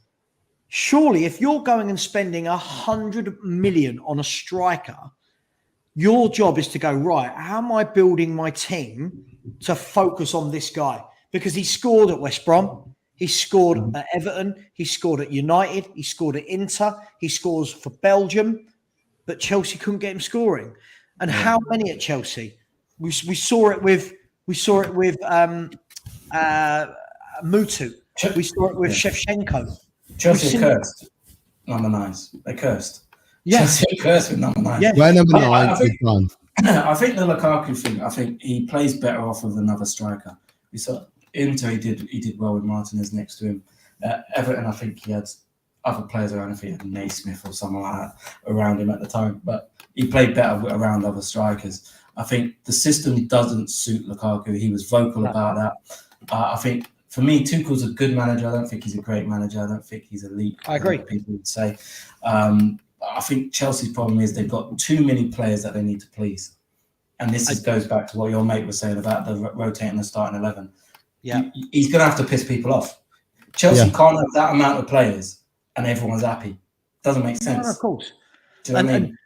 Surely, if you're going and spending 100 million on a striker, your job is to go, right, how am I building my team to focus on this guy? Because he scored at West Brom, he scored at Everton, he scored at United, he scored at Inter, he scores for Belgium, but Chelsea couldn't get him scoring. And how many at Chelsea? We saw it with Mutu. We saw it with Shevchenko. Chelsea cursed. Number 9s. They cursed. Yeah. Chelsea cursed with number 9. Yeah. Where number 9 is done. I think the Lukaku thing, I think he plays better off with another striker. We saw Inter, he did well with Martinez next to him. Everton, I think he had other players around. I think he had Naismith or someone like that around him at the time. But he played better around other strikers. I think the system doesn't suit Lukaku. He was vocal about that. I think, for me, Tuchel's a good manager. I don't think he's a great manager. I don't think he's elite. I agree. People would say. I think Chelsea's problem is they've got too many players that they need to please. And this goes back to what your mate was saying about the rotating the starting 11. Yeah. He's going to have to piss people off. Chelsea can't have that amount of players and everyone's happy. Doesn't make sense. No, of course. Do you know what I mean?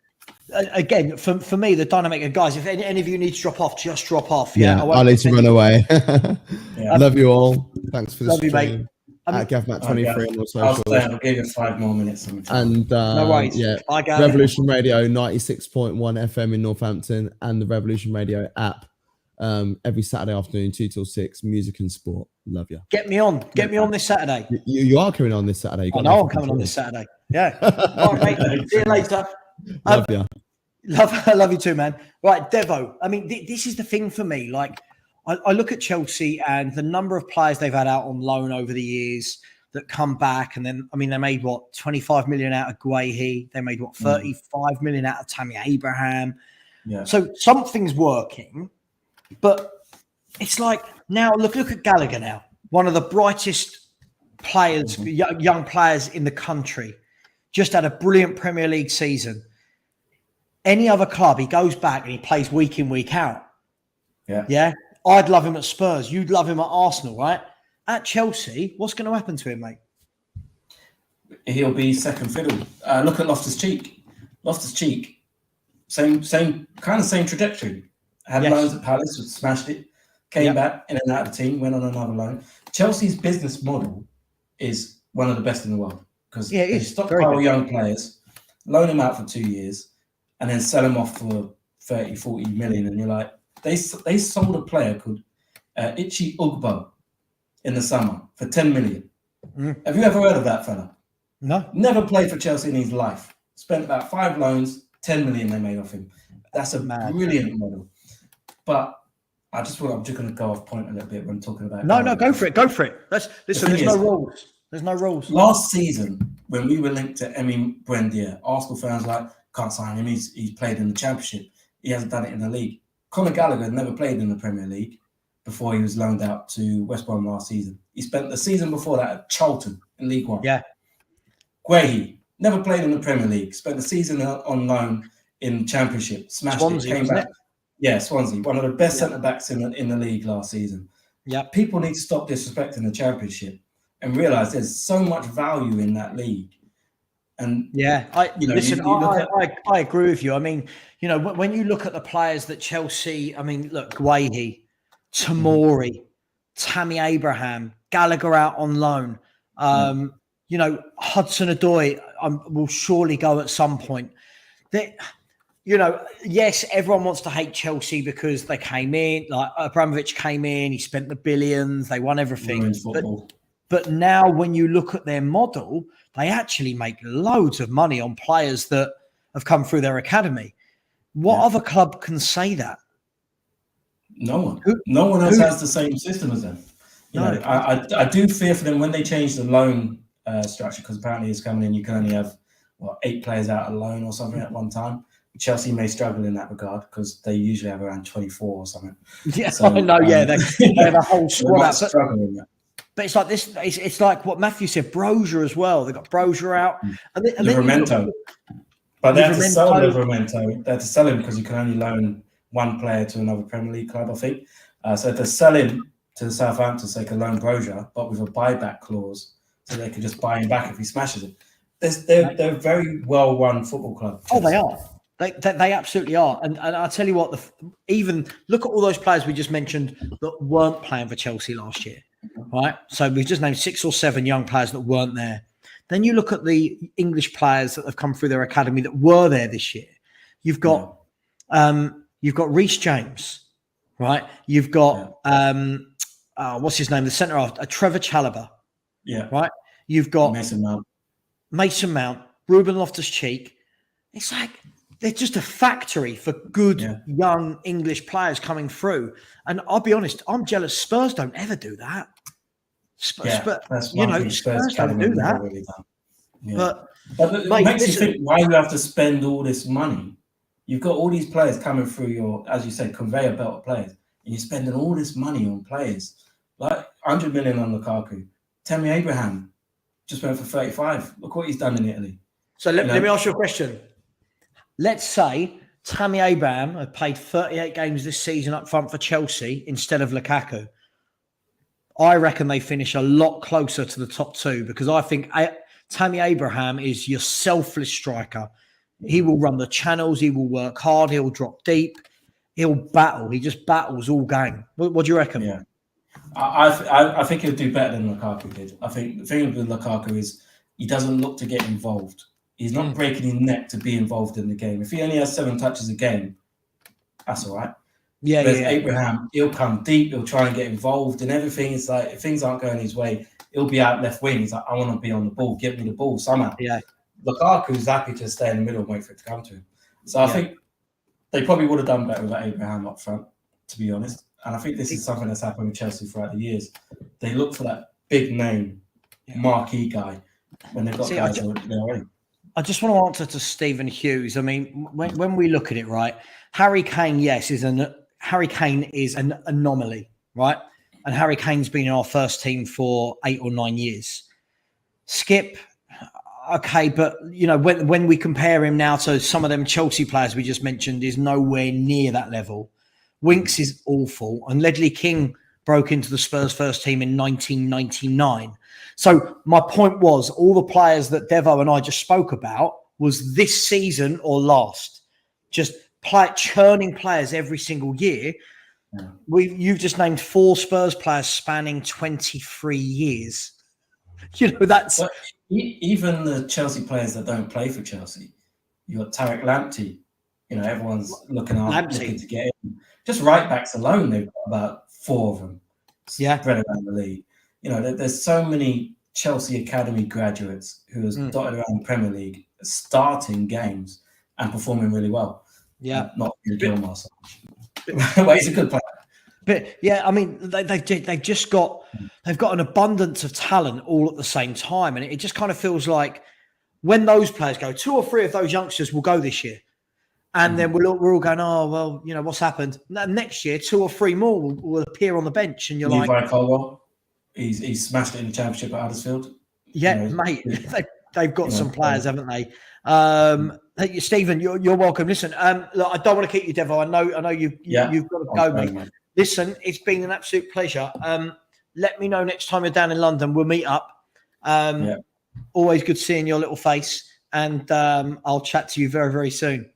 Again, for me, the dynamic of guys, if any of you need to drop off, just drop off. I need to run away. Love you all. Thanks for the stream. Love you, mate. At GavMat23 on all socials. I'll give you 5 more minutes. And no worries. Bye, Revolution Radio 96.1 FM in Northampton and the Revolution Radio app every Saturday afternoon, 2 till 6, music and sport. Love you. Get me on this Saturday. You are coming on this Saturday. I know I'm coming on this Saturday. Yeah. All right, mate. See you later. Love you. Love you too, man. Right, Devo. I mean, this is the thing for me. Like, I look at Chelsea and the number of players they've had out on loan over the years that come back. And then, I mean, they made, 25 million out of Guehi. They made, 35 million out of Tammy Abraham. Yeah. So something's working. But it's like, now, look at Gallagher now. One of the brightest players, young players in the country. Just had a brilliant Premier League season. Any other club, he goes back and he plays week in, week out. Yeah. Yeah. I'd love him at Spurs. You'd love him at Arsenal, right? At Chelsea, what's going to happen to him, mate? He'll be second fiddle. Look at Loftus-Cheek. Loftus-Cheek, same trajectory. Had loans at Palace, smashed it, came back in and out of the team, went on another loan. Chelsea's business model is one of the best in the world because they stockpile young players, loan them out for 2 years, and then sell them off for 30, 40 million. And you're like, they sold a player called Ichi Ugbo in the summer for 10 million. Have you ever heard of that fella? No. Never played for Chelsea in his life. Spent about 5 loans, 10 million they made off him. That's a brilliant model. But I'm just going to go off point a little bit when talking about. No, go for it. Go for it. Listen, there's no rules. There's no rules. Last season, when we were linked to Emi Buendia, Arsenal fans like, can't sign him. He's played in the Championship. He hasn't done it in the league. Conor Gallagher never played in the Premier League before he was loaned out to West Brom last season. He spent the season before that at Charlton in League One. Yeah. Guehi never played in the Premier League. Spent the season on loan in Championship. Smashed Swansea, it. Came back. Yeah, Swansea. One of the best centre-backs in the league last season. Yeah. People need to stop disrespecting the Championship and realise there's so much value in that league. And I agree with you. I mean, when you look at the players that Chelsea, I mean, look, Guehi, Tomori, Tammy Abraham, Gallagher out on loan, Hudson-Odoi will surely go at some point. Yes, everyone wants to hate Chelsea because they came in, like Abramovich came in, he spent the billions, they won everything. But now when you look at their model, they actually make loads of money on players that have come through their academy. What other club can say that? No one. No one else has the same system as them. I do fear for them when they change the loan structure, because apparently it's coming in, you can only have 8 players out of loan or something at one time. Chelsea may struggle in that regard because they usually have around 24 or something. Yeah, so, I know. They have a whole squad out. But it's like this. It's like what Matthew said. Brozier as well. They got Brozier out, and Livramento. But they had to sell Livramento. They had to sell him because you can only loan one player to another Premier League club, I think. So to sell him to Southampton, so they could loan Brozier, but with a buyback clause, so they could just buy him back if he smashes it. They're a very well-run football club. Oh, they are. They absolutely are. And I'll tell you what, even look at all those players we just mentioned that weren't playing for Chelsea last year, right? So we've just named 6 or 7 young players that weren't there. Then you look at the English players that have come through their academy that were there this year. You've got Reece James, right? You've got what's his name? The centre half, Trevor Chalobah, right? You've got Mason Mount, Ruben Loftus-Cheek. It's like they're just a factory for good young English players coming through. And I'll be honest, I'm jealous. Spurs don't ever do that. Spurs don't do that. Really But it makes you think why you have to spend all this money. You've got all these players coming through your, as you said, conveyor belt of players, and you're spending all this money on players. Like 100 million on Lukaku. Tammy Abraham just went for 35. Look what he's done in Italy. So let me ask you a question. Let's say Tammy Abraham had played 38 games this season up front for Chelsea instead of Lukaku, I reckon they finish a lot closer to the top two, because I think Tammy Abraham is your selfless striker. He will run the channels. He will work hard. He'll drop deep. He'll battle. He just battles all game. What do you reckon? Yeah, I think he'll do better than Lukaku did. I think the thing with Lukaku is he doesn't look to get involved. He's not breaking his neck to be involved in the game. If he only has 7 touches a game, that's all right. Yeah, Whereas yeah. Abraham, he'll come deep. He'll try and get involved and everything. It's like if things aren't going his way, he'll be out left wing. He's like, I want to be on the ball. Give me the ball somehow. Yeah. Lukaku's happy to stay in the middle and wait for it to come to him. So I think they probably would have done better with Abraham up front, to be honest. And I think this is something that's happened with Chelsea throughout the years. They look for that big name, marquee guy when they've got guys already. I just want to answer to Stephen Hughes. I mean, when we look at it, right, Harry Kane, Harry Kane is an anomaly, right? And Harry Kane's been in our first team for 8 or 9 years. Skip, okay, but you know, when we compare him now to some of them Chelsea players we just mentioned, is nowhere near that level. Winks is awful, and Ledley King broke into the Spurs first team in 1999. So my point was, all the players that Devo and I just spoke about was this season or last, just churning players every single year. Yeah. You've just named 4 Spurs players spanning 23 years. You know, that's... But even the Chelsea players that don't play for Chelsea, you got Tarek Lamptey. You know, everyone's looking to get in. Just right backs alone, they've got about 4 of them spread around the league. You know, there's so many Chelsea Academy graduates who are dotted around the Premier League, starting games and performing really well. Yeah. Not Gilmore. But he's a good player. But yeah, I mean, they've just got an abundance of talent all at the same time, and it just kind of feels like when those players go, 2 or 3 of those youngsters will go this year, and then we're all going, oh well, you know what's happened. Next year, 2 or 3 more will appear on the bench, and you're Levi Colwell, he's smashed it in the Championship at Huddersfield. Yeah, mate, they've got some players, haven't they? Hey, Stephen, you're welcome. Listen, look, I don't want to keep you, Devo. I know you've got to go, mate. Listen, it's been an absolute pleasure. Let me know next time you're down in London. We'll meet up. Always good seeing your little face, and I'll chat to you very, very soon.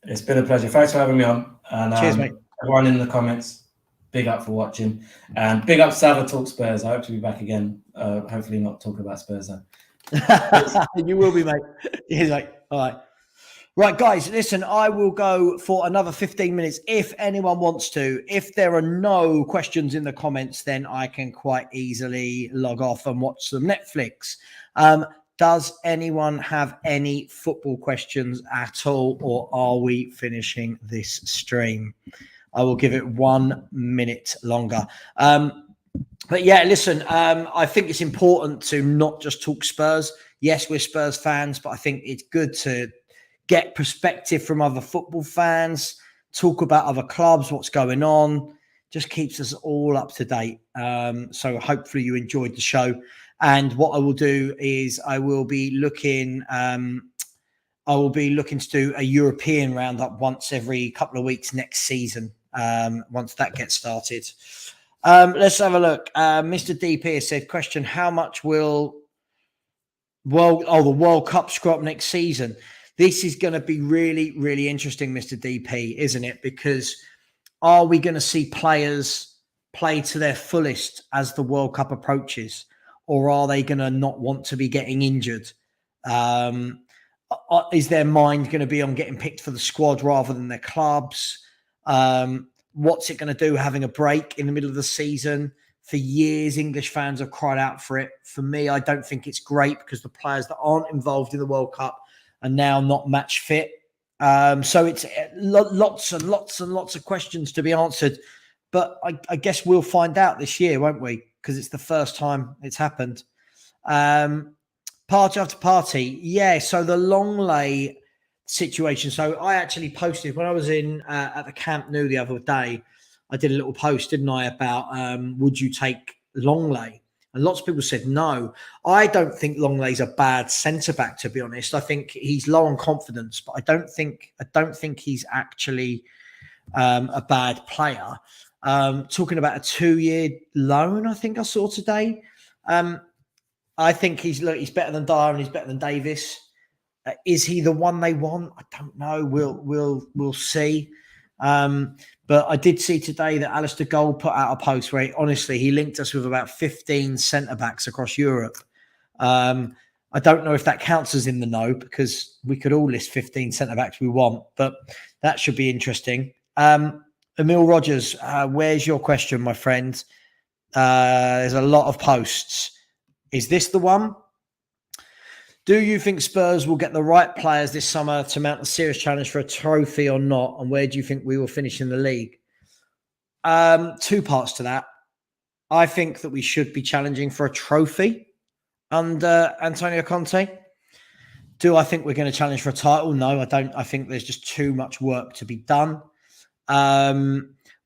It's been a pleasure. Thanks for having me on. And cheers, mate. Everyone in the comments, big up for watching. And big up Savva Talk Spurs. I hope to be back again. Hopefully not talking about Spurs though. You will be, mate. He's like, all right. Right, guys, listen, I will go for another 15 minutes if anyone wants to. If there are no questions in the comments, then I can quite easily log off and watch some Netflix. Does anyone have any football questions at all, or are we finishing this stream? I will give it 1 minute longer. But yeah, listen, I think it's important to not just talk Spurs. Yes, we're Spurs fans, but I think it's good to get perspective from other football fans, talk about other clubs, what's going on. Just keeps us all up to date. So hopefully you enjoyed the show. And what I will do is I will be looking to do a European roundup once every couple of weeks next season, once that gets started. Let's have a look. Mr. DP has said, question, how much will the World Cup screw up next season? This is going to be really, really interesting, Mr. DP, isn't it? Because are we going to see players play to their fullest as the World Cup approaches? Or are they going to not want to be getting injured? Is their mind going to be on getting picked for the squad rather than their clubs? What's it going to do having a break in the middle of the season? For years, English fans have cried out for it. For me, I don't think it's great because the players that aren't involved in the World Cup are now not match fit. So it's lots and lots and lots of questions to be answered. But I guess we'll find out this year, won't we? Because it's the first time it's happened. Party after party. Yeah, so the Longley situation. So I actually posted when I was in at the Camp Nou the other day. I did a little post, didn't I, about would you take Longley? And lots of people said no. I don't think Longlay's a bad centre-back, to be honest. I think he's low on confidence, but I don't think he's actually a bad player. Talking about a 2-year loan, I think I saw today. I think he's better than Dyer and he's better than Davis. Is he the one they want? I don't know. We'll see. But I did see today that Alistair Gold put out a post where he linked us with about 15 centre-backs across Europe. I don't know if that counts as in the know, because we could all list 15 centre-backs we want, but that should be interesting. Emil Rogers, where's your question, my friend? There's a lot of posts. Is this the one? Do you think Spurs will get the right players this summer to mount a serious challenge for a trophy or not? And where do you think we will finish in the league? 2 parts to that. I think that we should be challenging for a trophy under Antonio Conte. Do I think we're going to challenge for a title? No, I don't. I think there's just too much work to be done.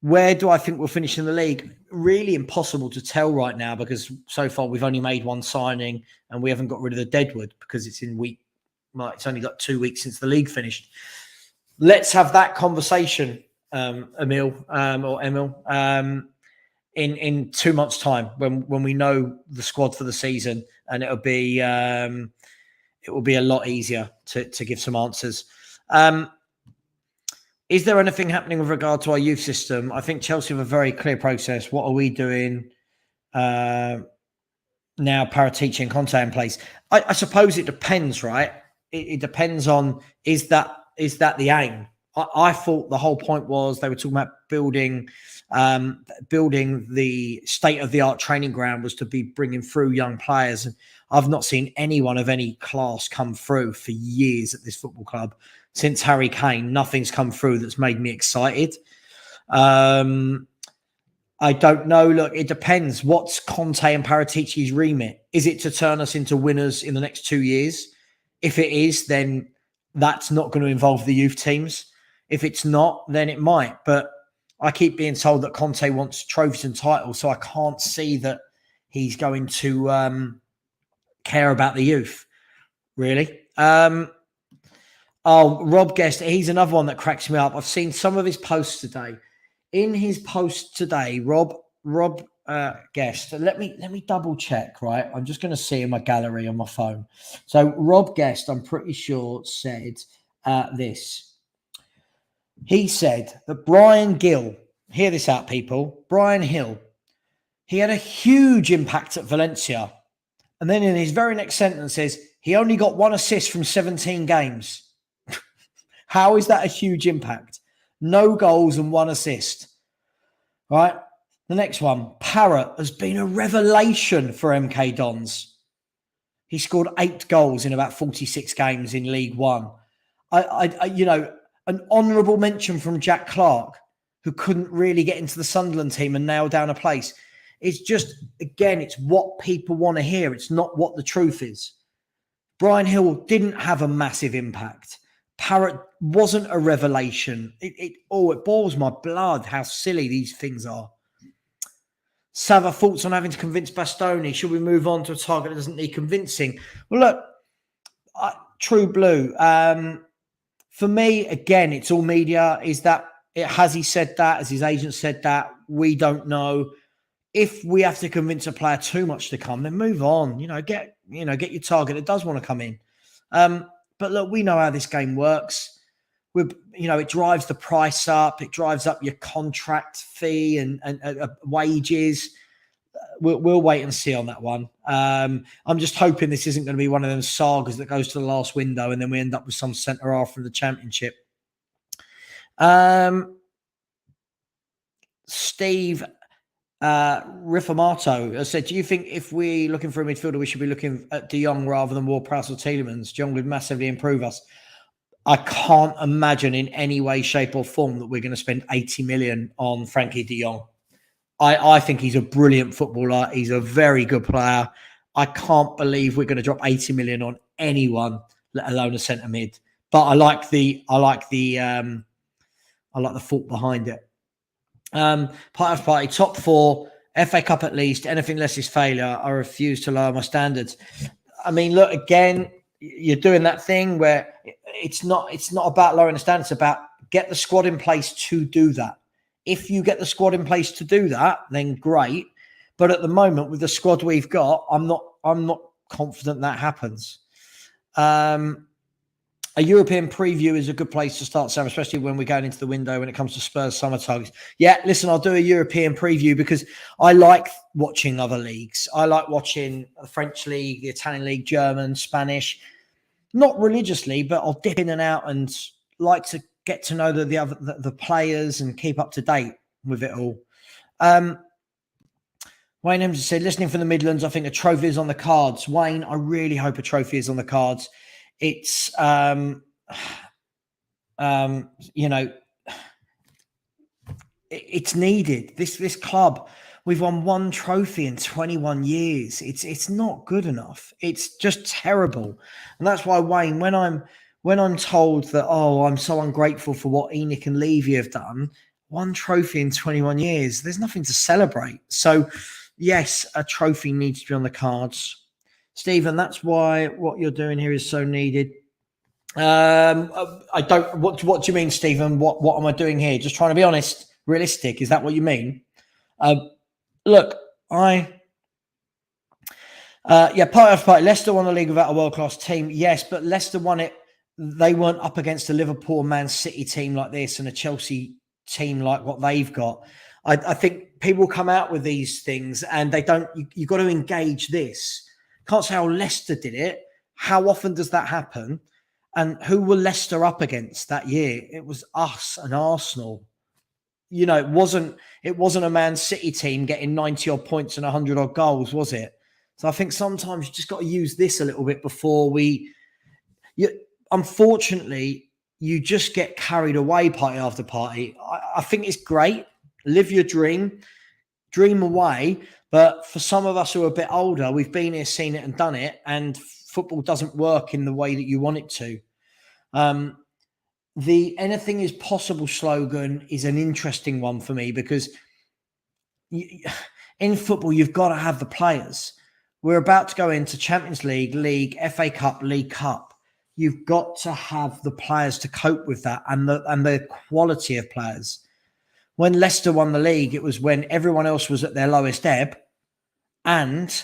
Where do I think we'll finish in the league? Really impossible to tell right now, because so far we've only made 1 signing and we haven't got rid of the Deadwood because it's it's only got 2 weeks since the league finished. Let's have that conversation, Emil, in 2 months' time when we know the squad for the season, and it will be a lot easier to give some answers. Is there anything happening with regard to our youth system? I think Chelsea have a very clear process. What are we doing now? Paratici and Conte in place. I suppose it depends, right? It depends on, is that the aim? I thought the whole point was they were talking about building the state-of-the-art training ground was to be bringing through young players. And I've not seen anyone of any class come through for years at this football club. Since Harry Kane, nothing's come through that's made me excited. I don't know. Look, it depends. What's Conte and Paratici's remit? Is it to turn us into winners in the next 2 years? If it is, then that's not going to involve the youth teams. If it's not, then it might. But I keep being told that Conte wants trophies and titles, so I can't see that he's going to care about the youth, really. Rob Guest, he's another one that cracks me up. I've seen some of his posts today. In his post today, Rob Guest, let me double check, right? I'm just going to see in my gallery on my phone. So Rob Guest, I'm pretty sure, said this. He said that Brian Gill, hear this out, people, Brian Hill, he had a huge impact at Valencia. And then in his very next sentence says, he only got 1 assist from 17 games. How is that a huge impact? No goals and 1 assist. Right? The next one. Parrott has been a revelation for MK Dons. He scored 8 goals in about 46 games in League One. An honourable mention from Jack Clark, who couldn't really get into the Sunderland team and nail down a place. It's just, again, it's what people want to hear. It's not what the truth is. Brian Hill didn't have a massive impact. Parrott wasn't a revelation. It boils my blood how silly these things are. Savva, thoughts on having to convince Bastoni? Should we move on to a target that doesn't need convincing? Well, look, True Blue. For me, again, it's all media. Has he said that? Has his agent said that? We don't know. If we have to convince a player too much to come, then move on. Get your target that does want to come in. But look, we know how this game works. It drives the price up. It drives up your contract fee and wages. We'll wait and see on that one. I'm just hoping this isn't going to be one of them sagas that goes to the last window and then we end up with some centre half from the Championship. Steve Riffamato said, do you think if we're looking for a midfielder, we should be looking at De Jong rather than Ward-Prowse or Tielemans? De Jong would massively improve us. I can't imagine in any way, shape or form that we're going to spend 80 million on Frankie De Jong. I think he's a brilliant footballer. He's a very good player. I can't believe we're going to drop 80 million on anyone, let alone a centre mid. But I like the thought behind it. Party top 4 FA Cup at least. Anything less is failure. I refuse to lower my standards. I mean, look, again, you're doing that thing where it's not about lowering the standards. It's about get the squad in place to do that. If you get the squad in place to do that, then great. But at the moment, with the squad we've got, I'm not confident that happens. A European preview is a good place to start, Sam, especially when we're going into the window when it comes to Spurs summer targets. Yeah, listen, I'll do a European preview because I like watching other leagues. I like watching the French league, the Italian league, German, Spanish. Not religiously, but I'll dip in and out and like to get to know the players and keep up to date with it all. Wayne Emerson said, listening from the Midlands, I think a trophy is on the cards. Wayne, I really hope a trophy is on the cards. It's, it's needed. This club, we've won one trophy in 21 years. It's not good enough. It's just terrible. And that's why, Wayne, when I'm told that, oh, I'm so ungrateful for what Enoch and Levy have done, one trophy in 21 years, there's nothing to celebrate. So, yes, a trophy needs to be on the cards. Stephen, that's why what you're doing here is so needed. I don't. What do you mean, Stephen? What am I doing here? Just trying to be honest, realistic. Is that what you mean? Look, part of party. Leicester won the league without a world-class team. Yes, but Leicester won it. They weren't up against a Liverpool, Man City team like this and a Chelsea team like what they've got. I think people come out with these things and they don't. You've got to engage this. Can't say how Leicester did it. How often does that happen? And who were Leicester up against that year? It was us and Arsenal. You know, it wasn't a Man City team getting 90 odd points and 100 odd goals, was it? So I think sometimes you just got to use this a little bit before unfortunately, you just get carried away party after party. I think it's great. Live your dream away. But for some of us who are a bit older, we've been here, seen it and done it, and football doesn't work in the way that you want it to. The anything is possible slogan is an interesting one for me because in football, you've got to have the players. We're about to go into Champions League, FA Cup, League Cup. You've got to have the players to cope with that and the quality of players. When Leicester won the league, it was when everyone else was at their lowest ebb and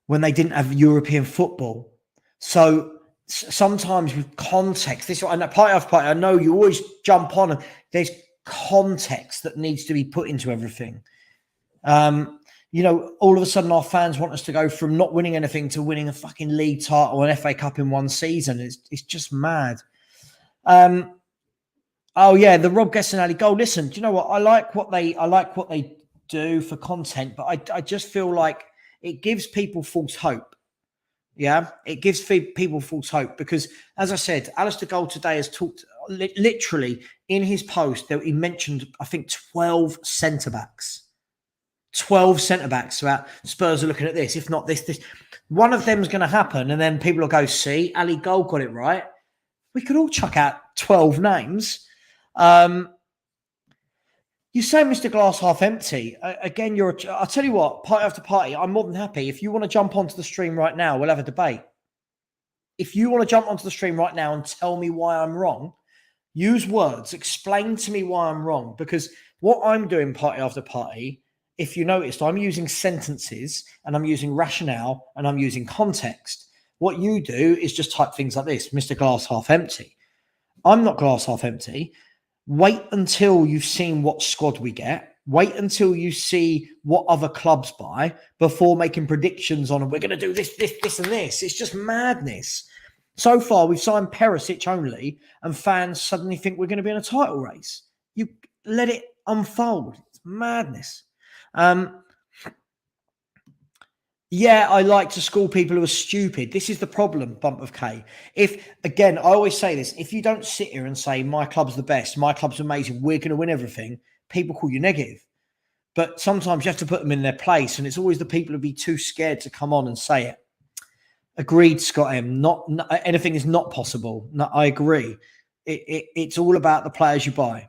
when they didn't have European football. So sometimes with context, this and party after party, I know you always jump on and there's context that needs to be put into everything. All of a sudden our fans want us to go from not winning anything to winning a fucking league title and FA Cup in one season. It's just mad. Oh yeah, the Rob Gessinelli goal. Listen, do you know what? I like what they do for content, but I just feel like it gives people false hope. Yeah, it gives people false hope because, as I said, Alistair Gold today has talked literally in his post that he mentioned, I think, 12 centre-backs. 12 centre-backs throughout. Spurs are looking at this. If not this. One of them is going to happen, and then people will go, see, Ali Gold got it right. We could all chuck out 12 names. You say Mr. Glass half empty. Again, I'll tell you what, party after party, I'm more than happy. If you want to jump onto the stream right now, we'll have a debate. If you want to jump onto the stream right now and tell me why I'm wrong, use words, explain to me why I'm wrong. Because what I'm doing party after party, if you noticed, I'm using sentences and I'm using rationale and I'm using context. What you do is just type things like this, Mr. Glass half empty. I'm not glass half empty. Wait until you've seen what squad we get. Wait until you see what other clubs buy before making predictions on, we're going to do this, and this. It's just madness. So far, we've signed Perisic only, and fans suddenly think we're going to be in a title race. You let it unfold. It's madness. Yeah, I like to school people who are stupid. This is the problem, Bump of K. Again, I always say this, if you don't sit here and say, my club's the best, my club's amazing, we're going to win everything, people call you negative. But sometimes you have to put them in their place, and it's always the people who be too scared to come on and say it. Agreed, Scott M. Not anything is not possible. No, I agree. It's all about the players you buy.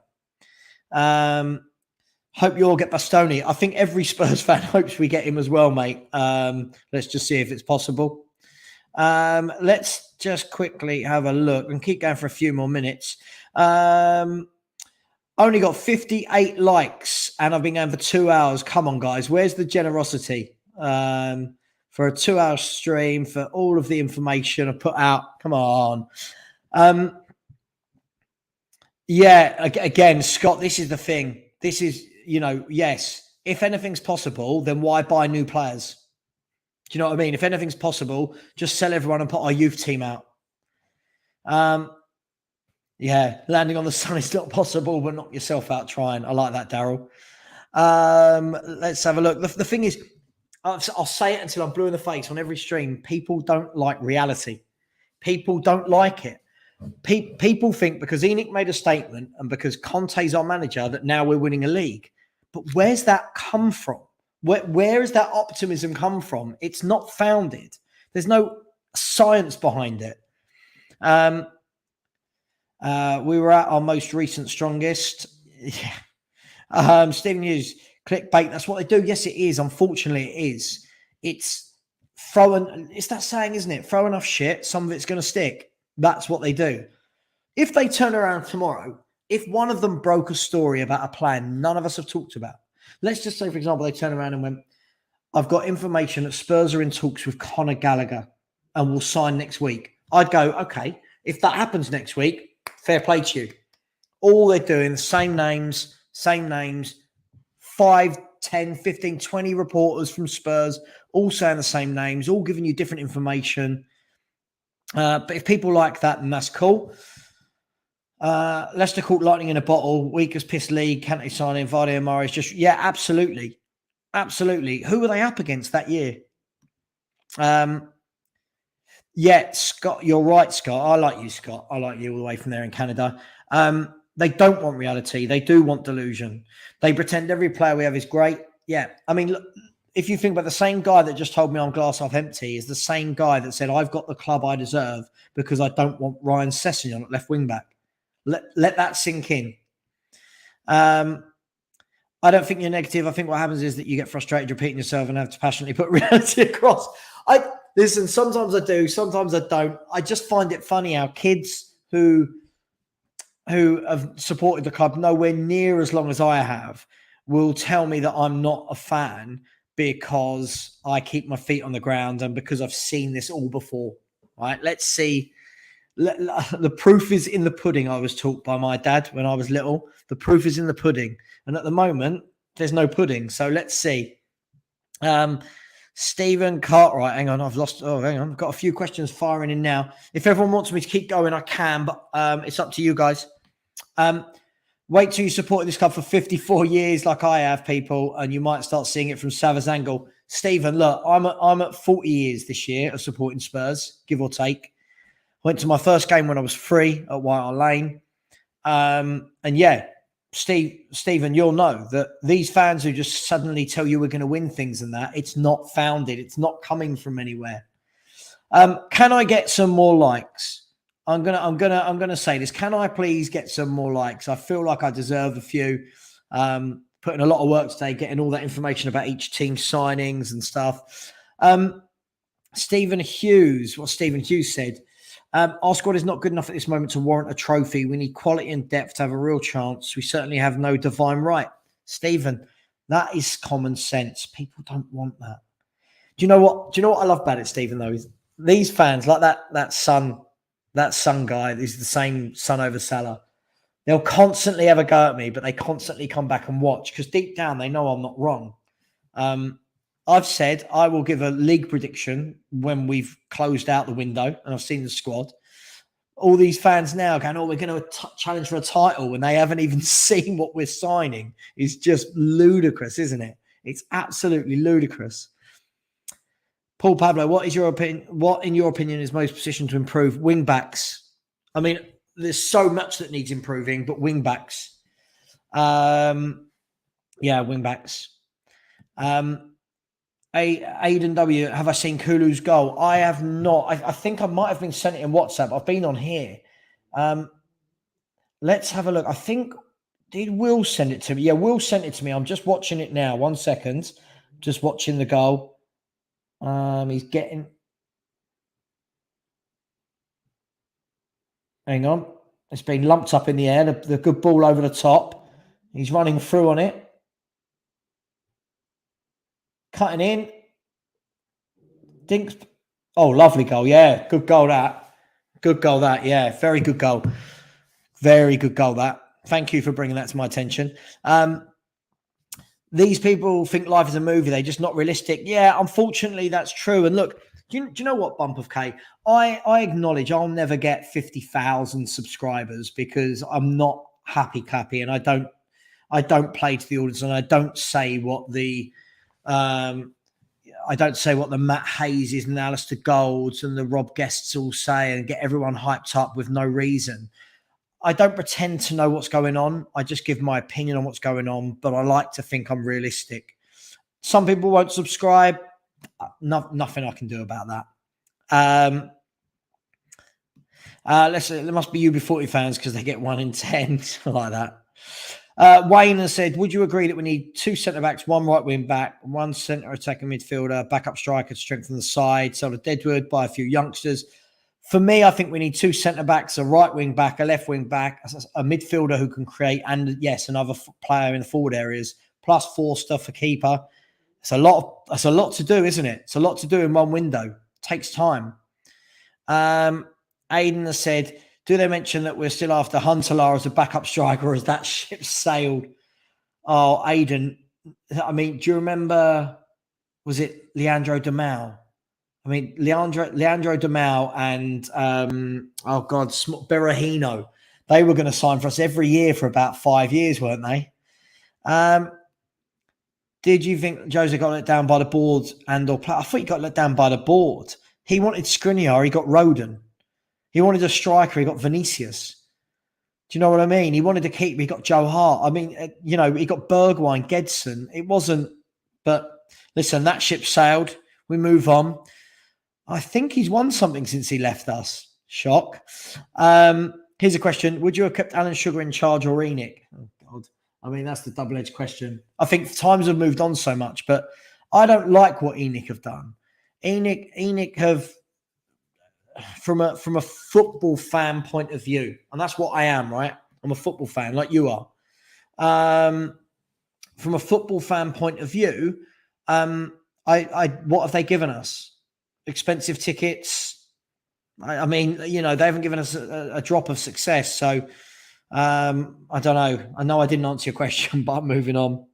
Hope you all get Bastoni. I think every Spurs fan hopes we get him as well, mate. Let's just see if it's possible. Let's just quickly have a look and keep going for a few more minutes. Only got 58 likes and I've been going for 2 hours. Come on, guys. Where's the generosity? For a 2-hour stream, for all of the information I put out. Come on. Again, Scott, this is the thing. This is, yes, if anything's possible, then why buy new players? Do you know what I mean? If anything's possible, just sell everyone and put our youth team out. Landing on the sun is not possible, but knock yourself out trying. I like that, Daryl. Let's have a look. The thing is, I'll say it until I'm blue in the face on every stream. People don't like reality. People don't like it. People think because Enoch made a statement and because Conte's our manager that now we're winning a league. But where's that come from? Where has that optimism come from? It's not founded. There's no science behind it. We were at our most recent strongest. Yeah. Stephen Hughes, clickbait. That's what they do. Yes, it is. Unfortunately, it is. It's that saying, isn't it? Throw enough shit, some of it's going to stick. That's what they do. If they turn around tomorrow, if one of them broke a story about a plan none of us have talked about, let's just say, for example, they turn around and went, I've got information that Spurs are in talks with Conor Gallagher and will sign next week. I'd go, okay, if that happens next week, fair play to you. All they're doing, same names, 5, 10, 15, 20 reporters from Spurs, all saying the same names, all giving you different information. But if people like that, then that's cool. Leicester caught lightning in a bottle. Weak as piss league. Kante signing. Vardy and Moyes. Absolutely. Absolutely. Who were they up against that year? Scott, you're right, Scott. I like you, Scott. I like you all the way from there in Canada. They don't want reality. They do want delusion. They pretend every player we have is great. Yeah. I mean, look, if you think about the same guy that just told me I'm glass half empty is the same guy that said, I've got the club I deserve because I don't want Ryan Sessegnon at left wing back. Let that sink in. I don't think you're negative. I think what happens is that you get frustrated repeating yourself and have to passionately put reality across. Listen, sometimes I do, sometimes I don't. I just find it funny how kids who have supported the club nowhere near as long as I have will tell me that I'm not a fan because I keep my feet on the ground and because I've seen this all before. Right? Let's see. The proof is in the pudding, I was taught by my dad when I was little. The proof is in the pudding. And at the moment, there's no pudding. So let's see. Stephen Cartwright. Hang on, I've got a few questions firing in now. If everyone wants me to keep going, I can, but it's up to you guys. Wait till you supported this club for 54 years like I have, people, and you might start seeing it from Savva's angle. Stephen, look, I'm at 40 years this year of supporting Spurs, give or take. Went to my first game when I was 3 at White Hart Lane. Stephen, you'll know that these fans who just suddenly tell you we're going to win things and that, it's not founded. It's not coming from anywhere. Can I get some more likes? I'm gonna say this. Can I please get some more likes? I feel like I deserve a few. Putting a lot of work today, getting all that information about each team's signings and stuff. Stephen Hughes said, our squad is not good enough at this moment to warrant a trophy. We need quality and depth to have a real chance. We certainly have no divine right. Stephen, that is common sense. People don't want that. Do you know what I love about it, Stephen, though, is these fans, like that Sun guy, is the same Sun over Salah. They'll constantly have a go at me, but they constantly come back and watch because deep down they know I'm not wrong. I've said I will give a league prediction when we've closed out the window and I've seen the squad. All these fans now going, we're going to challenge for a title when they haven't even seen what we're signing is just ludicrous, isn't it? It's absolutely ludicrous. Paul Pablo, what in your opinion is most positioned to improve? Wing backs. I mean, there's so much that needs improving, but wing backs. Wing backs. Aidan W, have I seen Kulu's goal? I have not. I think I might have been sent it in WhatsApp. I've been on here. Let's have a look. I think Did Will send it to me? Yeah, Will sent it to me. I'm just watching it now. 1 second. Just watching the goal. He's getting... Hang on. It's been lumped up in the air. The good ball over the top. He's running through on it. Cutting in. Dinks. Oh, lovely goal. Yeah, good goal that. Good goal that. Yeah, very good goal. Very good goal that. Thank you for bringing that to my attention. These people think life is a movie. They're just not realistic. Yeah, unfortunately, that's true. And look, do you know what, Bump of K? I acknowledge I'll never get 50,000 subscribers because I'm not happy clappy, and I don't play to the audience, and I don't say what the Matt Hayeses and Alistair Golds and the Rob Guests all say and get everyone hyped up with no reason. I don't pretend to know what's going on. I just give my opinion on what's going on, but I like to think I'm realistic. Some people won't subscribe. Nothing I can do about that. Let's say there must be UB40 fans because they get 1 in 10 like that. Wayne has said, would you agree that we need 2 centre-backs, 1 right wing back, 1 centre attacking midfielder, backup striker to strengthen the side, sell to Deadwood, buy a few youngsters? For me, I think we need 2 centre-backs, a right wing back, a left wing back, a midfielder who can create, and yes, another player in the forward areas, plus Forster for keeper. It's a lot to do, isn't it? It's a lot to do in one window. It takes time. Aidan has said, do they mention that we're still after Huntelaar as a backup striker, or has that ship sailed? Oh, Aidan, I mean, do you remember, was it Leandro Demau? I mean, Leandro Demau and, Berahino, they were going to sign for us every year for about 5 years, weren't they? Did you think Jose got let down by the board I thought he got let down by the board. He wanted Skriniar, he got Rodon. He wanted a striker, he got Vinicius. Do you know what I mean? He wanted to keep, he got Joe Hart. I mean, he got Bergwijn, Gedson. It wasn't, but listen, that ship sailed. We move on. I think he's won something since he left us. Shock. Here's a question. Would you have kept Alan Sugar in charge or ENIC? Oh, God. I mean, that's the double-edged question. I think times have moved on so much, but I don't like what ENIC have done. ENIC have, from a football fan point of view, and that's what I am, right? I'm a football fan like you are. From a football fan point of view, what have they given us? Expensive tickets. I mean, they haven't given us a drop of success. So I don't know. I know I didn't answer your question, but I'm moving on.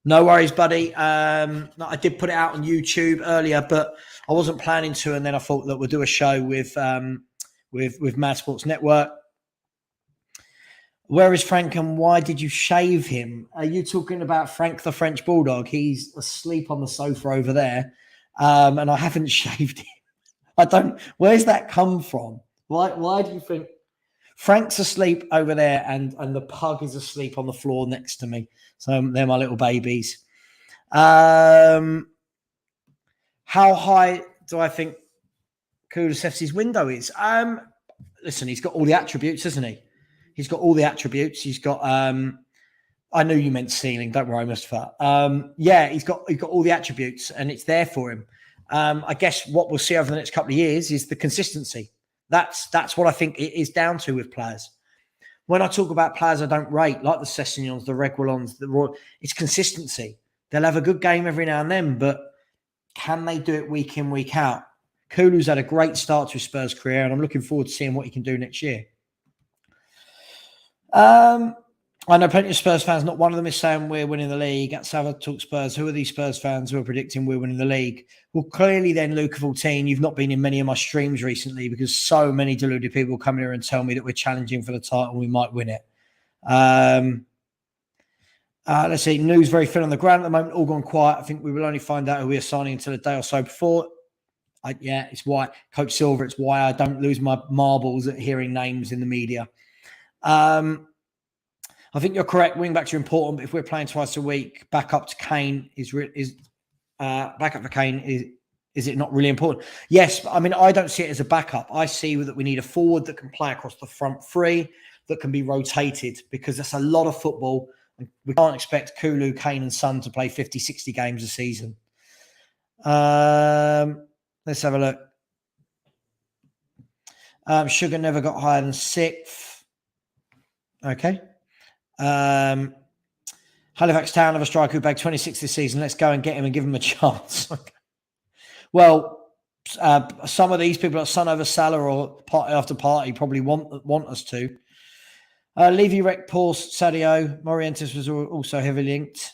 No worries, buddy. I did put it out on YouTube earlier, but I wasn't planning to. And then I thought that we'll do a show with Mad Sports Network. Where is Frank and why did you shave him? Are you talking about Frank the French Bulldog? He's asleep on the sofa over there. And I haven't shaved him. Where's that come from? Why do you think Frank's asleep over there and the pug is asleep on the floor next to me? So they're my little babies. How high do I think Kulusevski's window is? Listen, he's got all the attributes, hasn't he? He's got all the attributes. He's got I knew you meant ceiling. Don't worry, Mustafa. Yeah, he's got all the attributes, and it's there for him. I guess what we'll see over the next couple of years is the consistency. That's what I think it is down to with players. When I talk about players I don't rate, like the Sessegnons, the Reguilons, the Roy, it's consistency. They'll have a good game every now and then, but can they do it week in, week out? Kulu's had a great start to his Spurs career, and I'm looking forward to seeing what he can do next year. I know plenty of Spurs fans. Not one of them is saying we're winning the league. At Savva Talk Spurs, who are these Spurs fans who are predicting we're winning the league? Well, clearly then, Luke of 14, you've not been in many of my streams recently because so many deluded people come here and tell me that we're challenging for the title and we might win it. Let's see. News very thin on the ground at the moment. All gone quiet. I think we will only find out who we are signing until a day or so before. It's why Coach Silver. It's why I don't lose my marbles at hearing names in the media. I think you're correct. Wing backs are important, but if we're playing twice a week, backup to Kane is backup for Kane. Is it not really important? Yes, I mean I don't see it as a backup. I see that we need a forward that can play across the front three, that can be rotated, because that's a lot of football. And we can't expect Kulu, Kane and Son to play 50, 60 games a season. Let's have a look. Sugar never got higher than 6th. Okay. Halifax Town have a striker who bagged 26 this season. Let's go and get him and give him a chance. Okay. Well, some of these people at Sun Over Salah or Party After Party probably want us to. Levy, Rec, Pors, Sadio. Morientes was also heavily linked.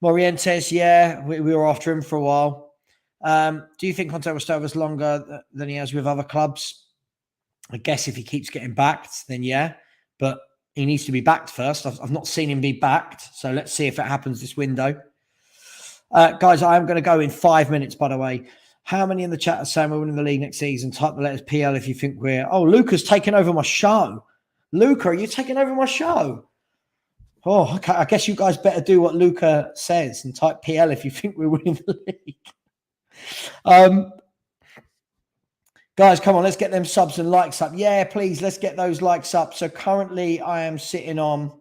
Morientes, yeah, we were after him for a while. Do you think Conte will stay with us longer than he has with other clubs? I guess if he keeps getting backed, then yeah. But he needs to be backed first. I've not seen him be backed. So let's see if it happens this window. Guys, I am going to go in 5 minutes, by the way. How many in the chat are saying we're winning the league next season? Type the letters PL if you think we're... Oh, Luca's taking over my show. Luca, are you taking over my show? Oh, okay. I guess you guys better do what Luca says and type PL if you think we're winning the league. Guys, come on, let's get them subs and likes up. Yeah, please, let's get those likes up. So currently I am sitting on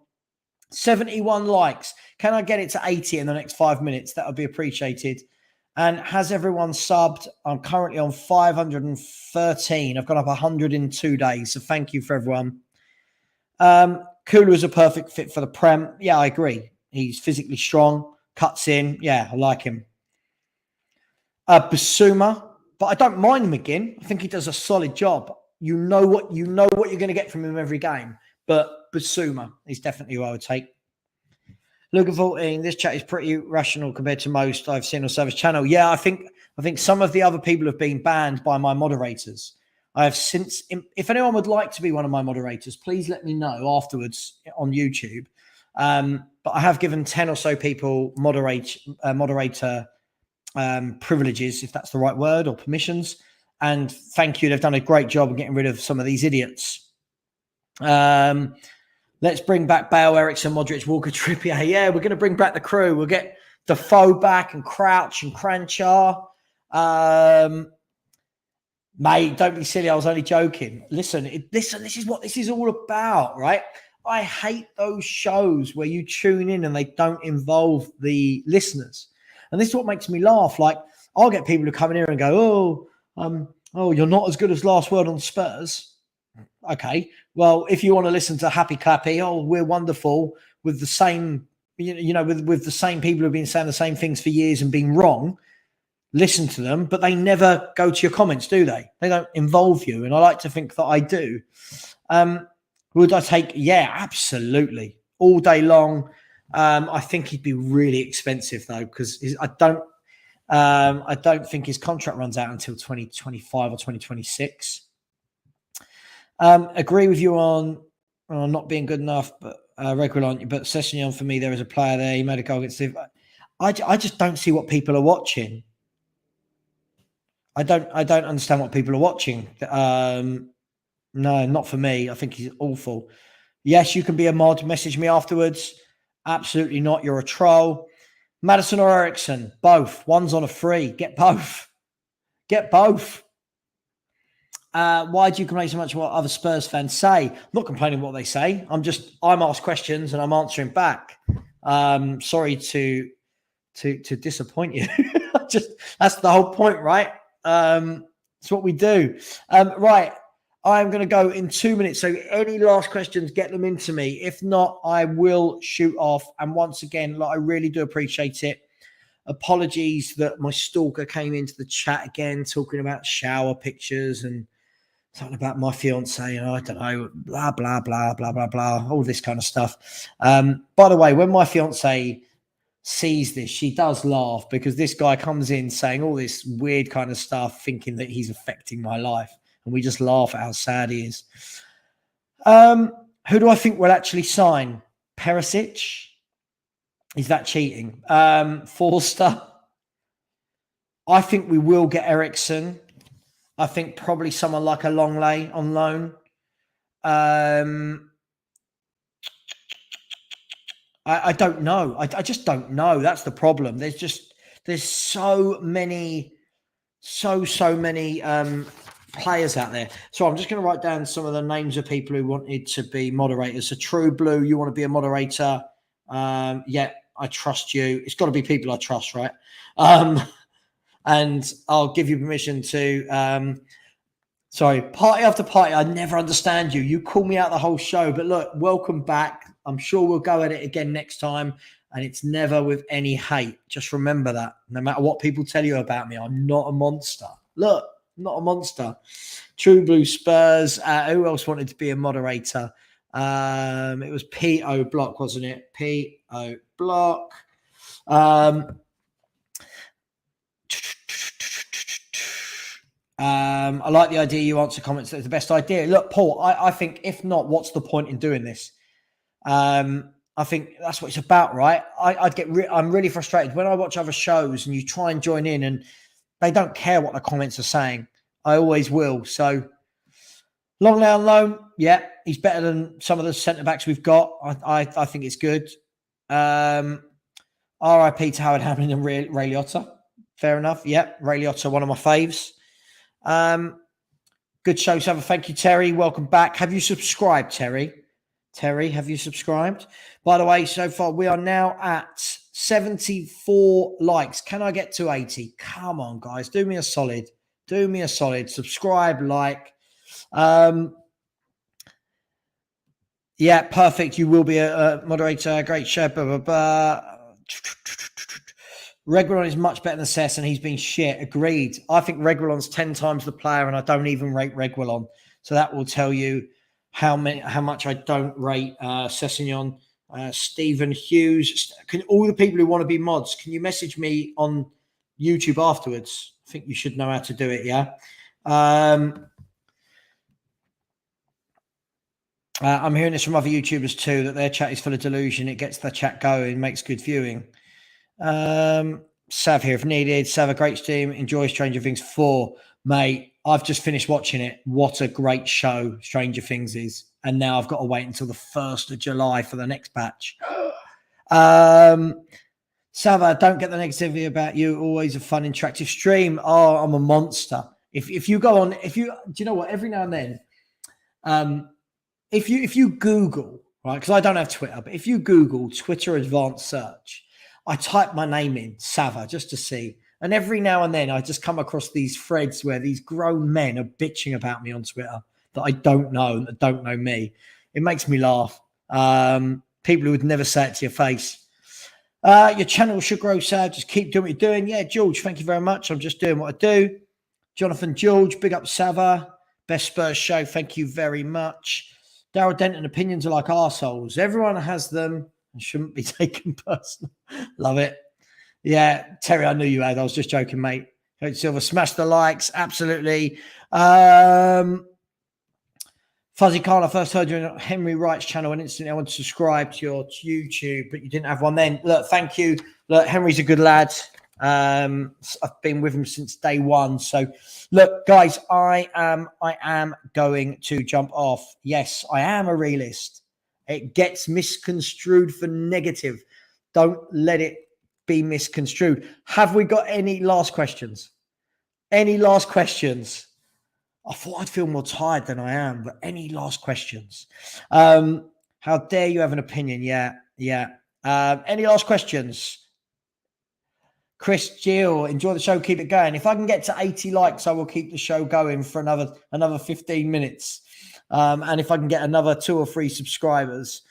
71 likes. Can I get it to 80 in the next 5 minutes? That would be appreciated. And has everyone subbed? I'm currently on 513. I've gone up 100 in 2 days. So thank you for everyone. Kulu is a perfect fit for the Prem. Yeah, I agree. He's physically strong, cuts in. Yeah, I like him. Basuma, but I don't mind McGinn. I think he does a solid job. You know what you're going to get from him every game. But Basuma is definitely who I would take. Luca 14, this chat is pretty rational compared to most I've seen on Savva's channel. Yeah, I think some of the other people have been banned by my moderators. I have since, if anyone would like to be one of my moderators, please let me know afterwards on YouTube. But I have given 10 or so people moderator privileges, if that's the right word, or permissions. And thank you. They've done a great job of getting rid of some of these idiots. Let's bring back Bale, Ericsson, Modric, Walker, Trippier. Yeah, we're going to bring back the crew. We'll get Defoe back and Crouch and Cranchar. Mate, don't be silly. I was only joking. Listen, this is what this is all about, right? I hate those shows where you tune in and they don't involve the listeners. And this is what makes me laugh. Like, I'll get people who come in here and go, oh, you're not as good as Last Word on Spurs. Okay, well, if you want to listen to Happy Clappy, oh, we're wonderful with the same, with the same people who've been saying the same things for years and being wrong, listen to them, but they never go to your comments, do they? They don't involve you, and I like to think that I do. Would I take? Yeah, absolutely, all day long. I think he'd be really expensive though, because I don't think his contract runs out until 2025 or 2026. Agree with you on not being good enough, but Reguilon. But Sessegnon, for me, there is a player there. He made a goal against Steve. I just don't see what people are watching. I don't understand what people are watching. No, not for me. I think he's awful. Yes, you can be a mod. Message me afterwards. Absolutely not. You're a troll. Maddison or Ericsson? Both. One's on a free. Get both. Get both. Why do you complain so much about what other Spurs fans say? I'm not complaining what they say. I'm asked questions and I'm answering back. Sorry to disappoint you. That's the whole point, right? It's what we do. Right. I'm going to go in 2 minutes. So any last questions, get them into me. If not, I will shoot off. And once again, I really do appreciate it. Apologies that my stalker came into the chat again, talking about shower pictures and something about my fiance, and I don't know, blah, blah, blah, blah, blah, blah, all this kind of stuff. By the way, when my fiance sees this, she does laugh because this guy comes in saying all this weird kind of stuff, thinking that he's affecting my life. And we just laugh at how sad he is. Who do I think will actually sign? Perisic? Is that cheating? Forster? I think we will get Ericsson. I think probably someone like a Longley on loan. I don't know. I just don't know. That's the problem. There's so many players out there. So I'm just going to write down some of the names of people who wanted to be moderators. So True Blue, you want to be a moderator? Yeah, I trust you. It's got to be people I trust, right? And I'll give you permission to, sorry, party after party. I never understand you. You call me out the whole show, but look, welcome back. I'm sure we'll go at it again next time. And it's never with any hate. Just remember that. No matter what people tell you about me, I'm not a monster. Look, not a monster. True Blue Spurs. Who else wanted to be a moderator? It was P.O. Block, wasn't it? P.O. Block. I like the idea you answer comments. That's the best idea. Look, Paul, I think if not, what's the point in doing this? I think that's what it's about, right? I'm really frustrated when I watch other shows and you try and join in and they don't care what the comments are saying. I always will. So long down loan, yeah, he's better than some of the centre backs we've got. I think it's good. RIP to Howard Hamlin and Ray Liotta. Fair enough. Yeah, Ray Liotta, one of my faves. Good show, Savva. Thank you, Terry. Welcome back. Have you subscribed, Terry? Terry, have you subscribed? By the way, so far we are now at 74 likes. Can I get to 80? Come on, guys. Do me a solid. Do me a solid. Subscribe, like. Yeah, perfect. You will be a moderator. Great show. Blah, blah, blah. Reguilon is much better than Cess, and he's been shit. Agreed. I think Reguilon's 10 times the player, and I don't even rate Reguilon. So that will tell you how much I don't rate Sessegnon. Stephen Hughes. Can all the people who want to be mods, can you message me on YouTube afterwards? I think you should know how to do it, yeah? I'm hearing this from other YouTubers too, that their chat is full of delusion. It gets the chat going, makes good viewing. Sav here if needed. Sav, a great stream. Enjoy Stranger Things 4. Mate, I've just finished watching it. What a great show Stranger Things is. And now I've got to wait until the 1st of July for the next batch. Savva, don't get the negativity about you. Always a fun, interactive stream. Oh, I'm a monster. If you go on, do you know what? Every now and then, if you Google, right, because I don't have Twitter, but if you Google Twitter advanced search, I type my name in, Savva, just to see. And every now and then I just come across these threads where these grown men are bitching about me on Twitter that I don't know, that don't know me. It makes me laugh. People who would never say it to your face. Your channel should grow, Sav. Just keep doing what you're doing. Yeah, George, thank you very much. I'm just doing what I do. Jonathan George, big up Savva. Best Spurs show. Thank you very much. Daryl Denton, opinions are like arseholes. Everyone has them and shouldn't be taken personal. Love it. Yeah, Terry, I knew you had. I was just joking, mate. Coach Silver, smash the likes. Absolutely. Fuzzy Khan, I first heard you on Henry Wright's channel and instantly I wanted to subscribe to your YouTube, but you didn't have one then. Look, thank you. Look, Henry's a good lad. I've been with him since day one. So, look, guys, I am going to jump off. Yes, I am a realist. It gets misconstrued for negative. Don't let it be misconstrued. Have we got any last questions? Any last questions? I thought I'd feel more tired than I am, but any last questions? How dare you have an opinion? Yeah. Any last questions? Chris Gill, enjoy the show. Keep it going. If I can get to 80 likes, I will keep the show going for another 15 minutes. And if I can get another 2 or 3 subscribers,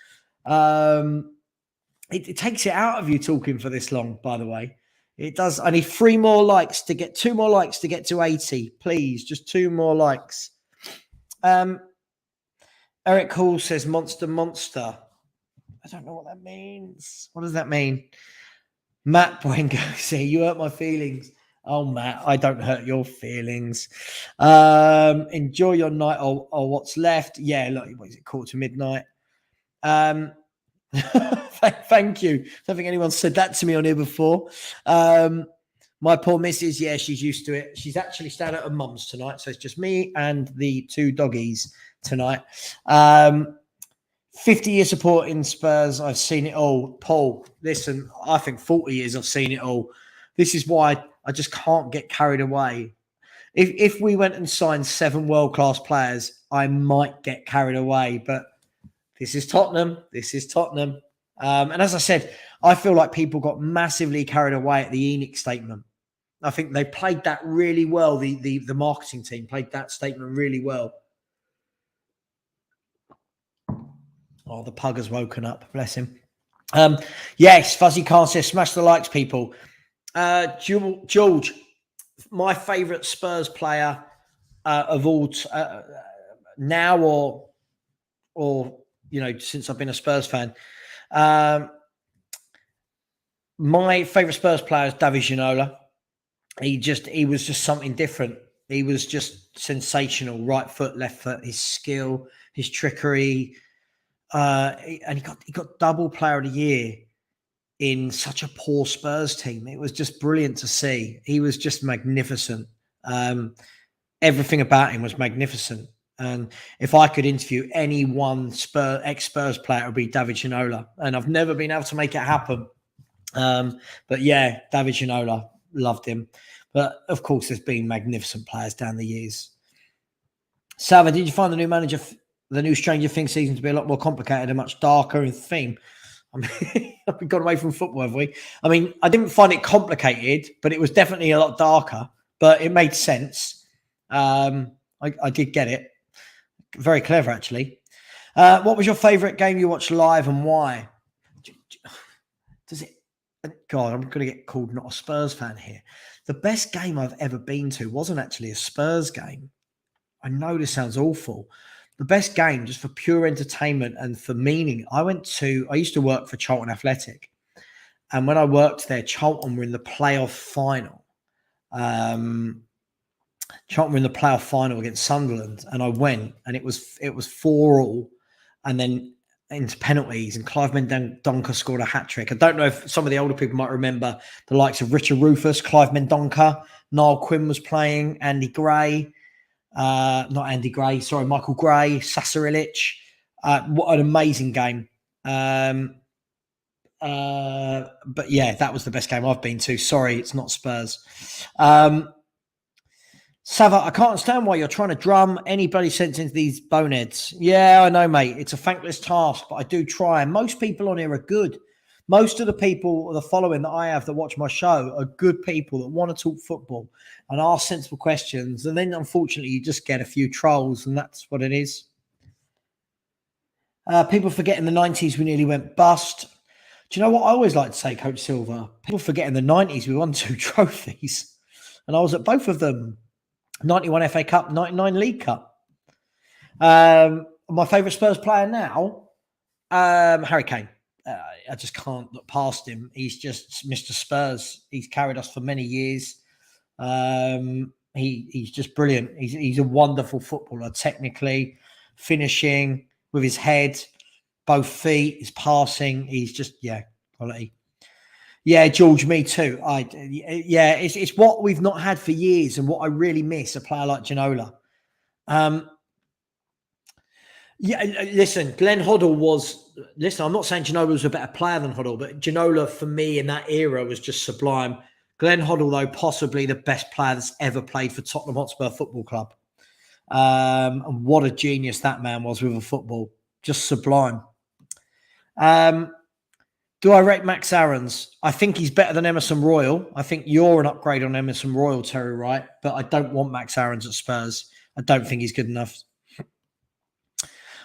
it takes it out of you talking for this long, by the way. It does. I need 2 more likes to get to 80. Please, just 2 more likes. Eric Hall says monster. I don't know what that means. What does that mean? Matt Boingo say you hurt my feelings. Oh, Matt, I don't hurt your feelings. Enjoy your night or what's left. Yeah, look, what is it, 1:45? Thank you. I don't think anyone said that to me on here before. My poor missus, yeah, she's used to it. She's actually staying at her mum's tonight, so it's just me and the 2 doggies tonight. 50 years support in Spurs, I've seen it all. Paul, listen, I think 40 years I've seen it all. This is why I just can't get carried away. if we went and signed 7 world-class players, I might get carried away. But this is Tottenham. And as I said, I feel like people got massively carried away at the Enoch statement. I think they played that really well. The marketing team played that statement really well. Oh, the pug has woken up. Bless him. Yes, Fuzzy Khan says, smash the likes, people. George, my favourite Spurs player of all now or since I've been a Spurs fan. My favourite Spurs player is David Ginola. He was just something different. He was just sensational. Right foot, left foot, his skill, his trickery. And he got double player of the year in such a poor Spurs team. It was just brilliant to see. He was just magnificent. Everything about him was magnificent. And if I could interview any one ex-Spurs player, it would be David Ginola. And I've never been able to make it happen. But yeah, David Ginola, loved him. But of course, there's been magnificent players down the years. Savva, did you find the new manager, the new Stranger Things season to be a lot more complicated and much darker in theme? I mean, we've gone away from football, have we? I mean, I didn't find it complicated, but it was definitely a lot darker. But it made sense. I did get it. Very clever, actually. What was your favourite game you watched live and why? Does it? God, I'm going to get called not a Spurs fan here. The best game I've ever been to wasn't actually a Spurs game. I know this sounds awful. The best game, just for pure entertainment and for meaning, I used to work for Charlton Athletic. And when I worked there, Charlton were in the playoff final. Charlton were in the playoff final against Sunderland. And I went, and it was 4-4. And then into penalties, and Clive Mendonca scored a hat-trick. I don't know if some of the older people might remember the likes of Richard Rufus, Clive Mendonca, Niall Quinn was playing, Andy Gray. Not Andy Gray, sorry, Michael Gray, Sasa Ilic. What an amazing game. But yeah, that was the best game I've been to. Sorry, it's not Spurs. Savva, I can't understand why you're trying to drum any bloody sense into these boneheads. Yeah, I know, mate. It's a thankless task, but I do try. And most people on here are good. Most of the people, the following that I have that watch my show are good people that want to talk football and ask sensible questions. And then, unfortunately, you just get a few trolls, and that's what it is. People forget in the 90s we nearly went bust. Do you know what I always like to say, Coach Silver? People forget in the 90s we won 2 trophies. And I was at both of them. 91 FA Cup, 99 League Cup. My favourite Spurs player now, Harry Kane. I just can't look past him. He's just Mr. Spurs. He's carried us for many years. He's just brilliant. He's a wonderful footballer, technically, finishing with his head, both feet, his passing. He's just, quality. Yeah, George, me too. It's what we've not had for years, and what I really miss, a player like Ginola. Listen, Glenn Hoddle was... Listen, I'm not saying Ginola was a better player than Hoddle, but Ginola, for me, in that era, was just sublime. Glenn Hoddle, though, possibly the best player that's ever played for Tottenham Hotspur Football Club. And what a genius that man was with a football. Just sublime. Do I rate Max Aarons? I think he's better than Emerson Royal. I think you're an upgrade on Emerson Royal, Terry Wright, but I don't want Max Aarons at Spurs. I don't think he's good enough.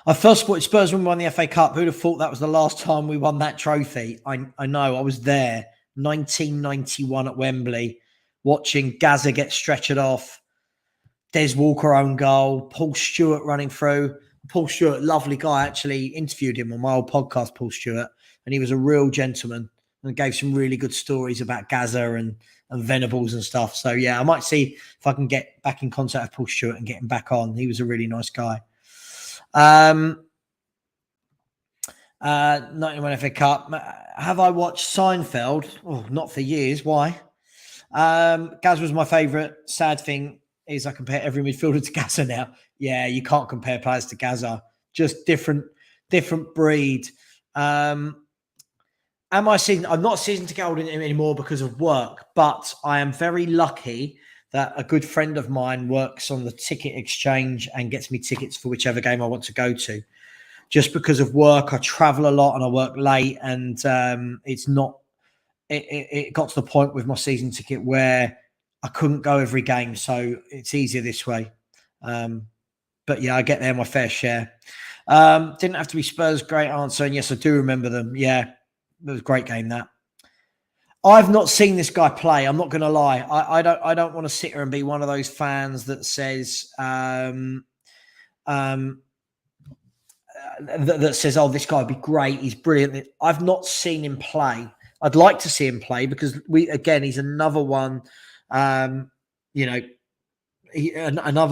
I first supported Spurs when we won the FA Cup. Who'd have thought that was the last time we won that trophy? I know, I was there, 1991 at Wembley, watching Gaza get stretchered off, Des Walker own goal, Paul Stewart running through. Paul Stewart, lovely guy, actually interviewed him on my old podcast, Paul Stewart, and he was a real gentleman and gave some really good stories about Gaza and Venables and stuff. So, yeah, I might see if I can get back in contact with Paul Stewart and get him back on. He was a really nice guy. 91 FA Cup. Have I watched Seinfeld? Oh, not for years. Why? Gaz was my favourite. Sad thing is I compare every midfielder to Gaza now. Yeah, you can't compare players to Gaza. Just different breed. I'm not season ticket holder anymore because of work, but I am very lucky that a good friend of mine works on the ticket exchange and gets me tickets for whichever game I want to go to. Just because of work, I travel a lot and I work late, and it got to the point with my season ticket where I couldn't go every game, so it's easier this way. But yeah, I get there my fair share. Didn't have to be Spurs. Great answer. And yes, I do remember them. Yeah, it was a great game, that. I've not seen this guy play. I'm not going to lie. I don't want to sit here and be one of those fans that says that says, oh, this guy would be great. He's brilliant. I've not seen him play. I'd like to see him play because he's another one, another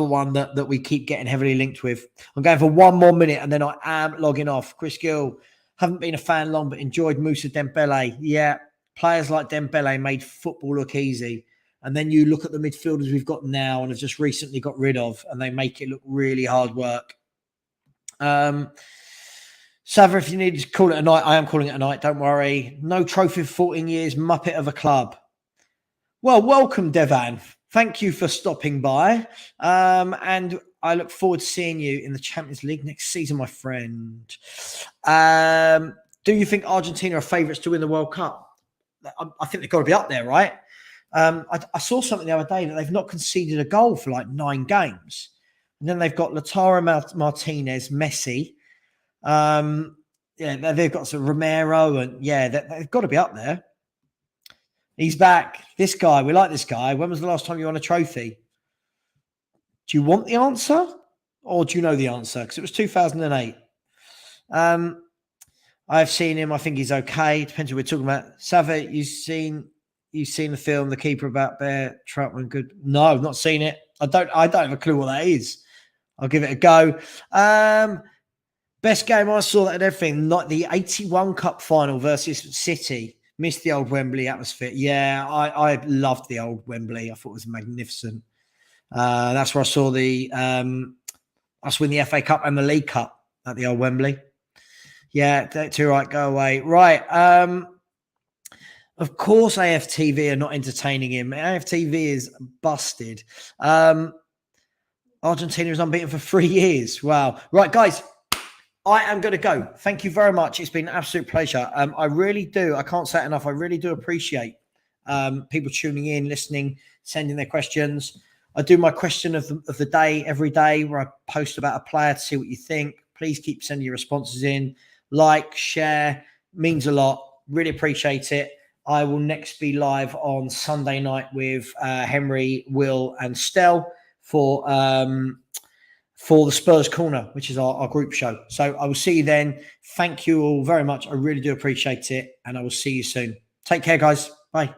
one that we keep getting heavily linked with. I'm going for one more minute and then I am logging off. Chris Gill, haven't been a fan long, but enjoyed Moussa Dembele. Yeah, players like Dembele made football look easy. And then you look at the midfielders we've got now and have just recently got rid of, and they make it look really hard work. Savva, if you need to call it a night, I am calling it a night. Don't worry. No trophy for 14 years. Muppet of a club. Well, welcome, Devan. Thank you for stopping by. And I look forward to seeing you in the Champions League next season, my friend. Do you think Argentina are favourites to win the World Cup? I think they've got to be up there, right? I saw something the other day that they've not conceded a goal for like 9 games. And then they've got Lautaro Martinez, Messi. They've got some Romero, and they've got to be up there. He's back. This guy, we like this guy. When was the last time you won a trophy? Do you want the answer, or do you know the answer? Because it was 2008. I've seen him. I think he's okay. Depends what we're talking about. Savva, you've seen the film, The Keeper, about Bear Troutman? Good. No, I've not seen it. I don't have a clue what that is. I'll give it a go. Best game I saw that and everything, like the 81 Cup final versus City. Missed the old Wembley atmosphere. Yeah, I loved the old Wembley. I thought it was magnificent. That's where I saw us win the FA Cup and the League Cup at the old Wembley. Yeah, too right, go away. Right. Of course, AFTV are not entertaining him. AFTV is busted. Argentina is unbeaten for 3 years. Wow. Right, guys. I am going to go. Thank you very much. It's been an absolute pleasure. I really do. I can't say it enough. I really do appreciate people tuning in, listening, sending their questions. I do my question of the day every day, where I post about a player to see what you think. Please keep sending your responses in. Like, share, means a lot. Really appreciate it. I will next be live on Sunday night with Henry, Will, and Stel for the Spurs Corner, which is our group show. So I will see you then. Thank you all very much. I really do appreciate it. And I will see you soon. Take care, guys. Bye.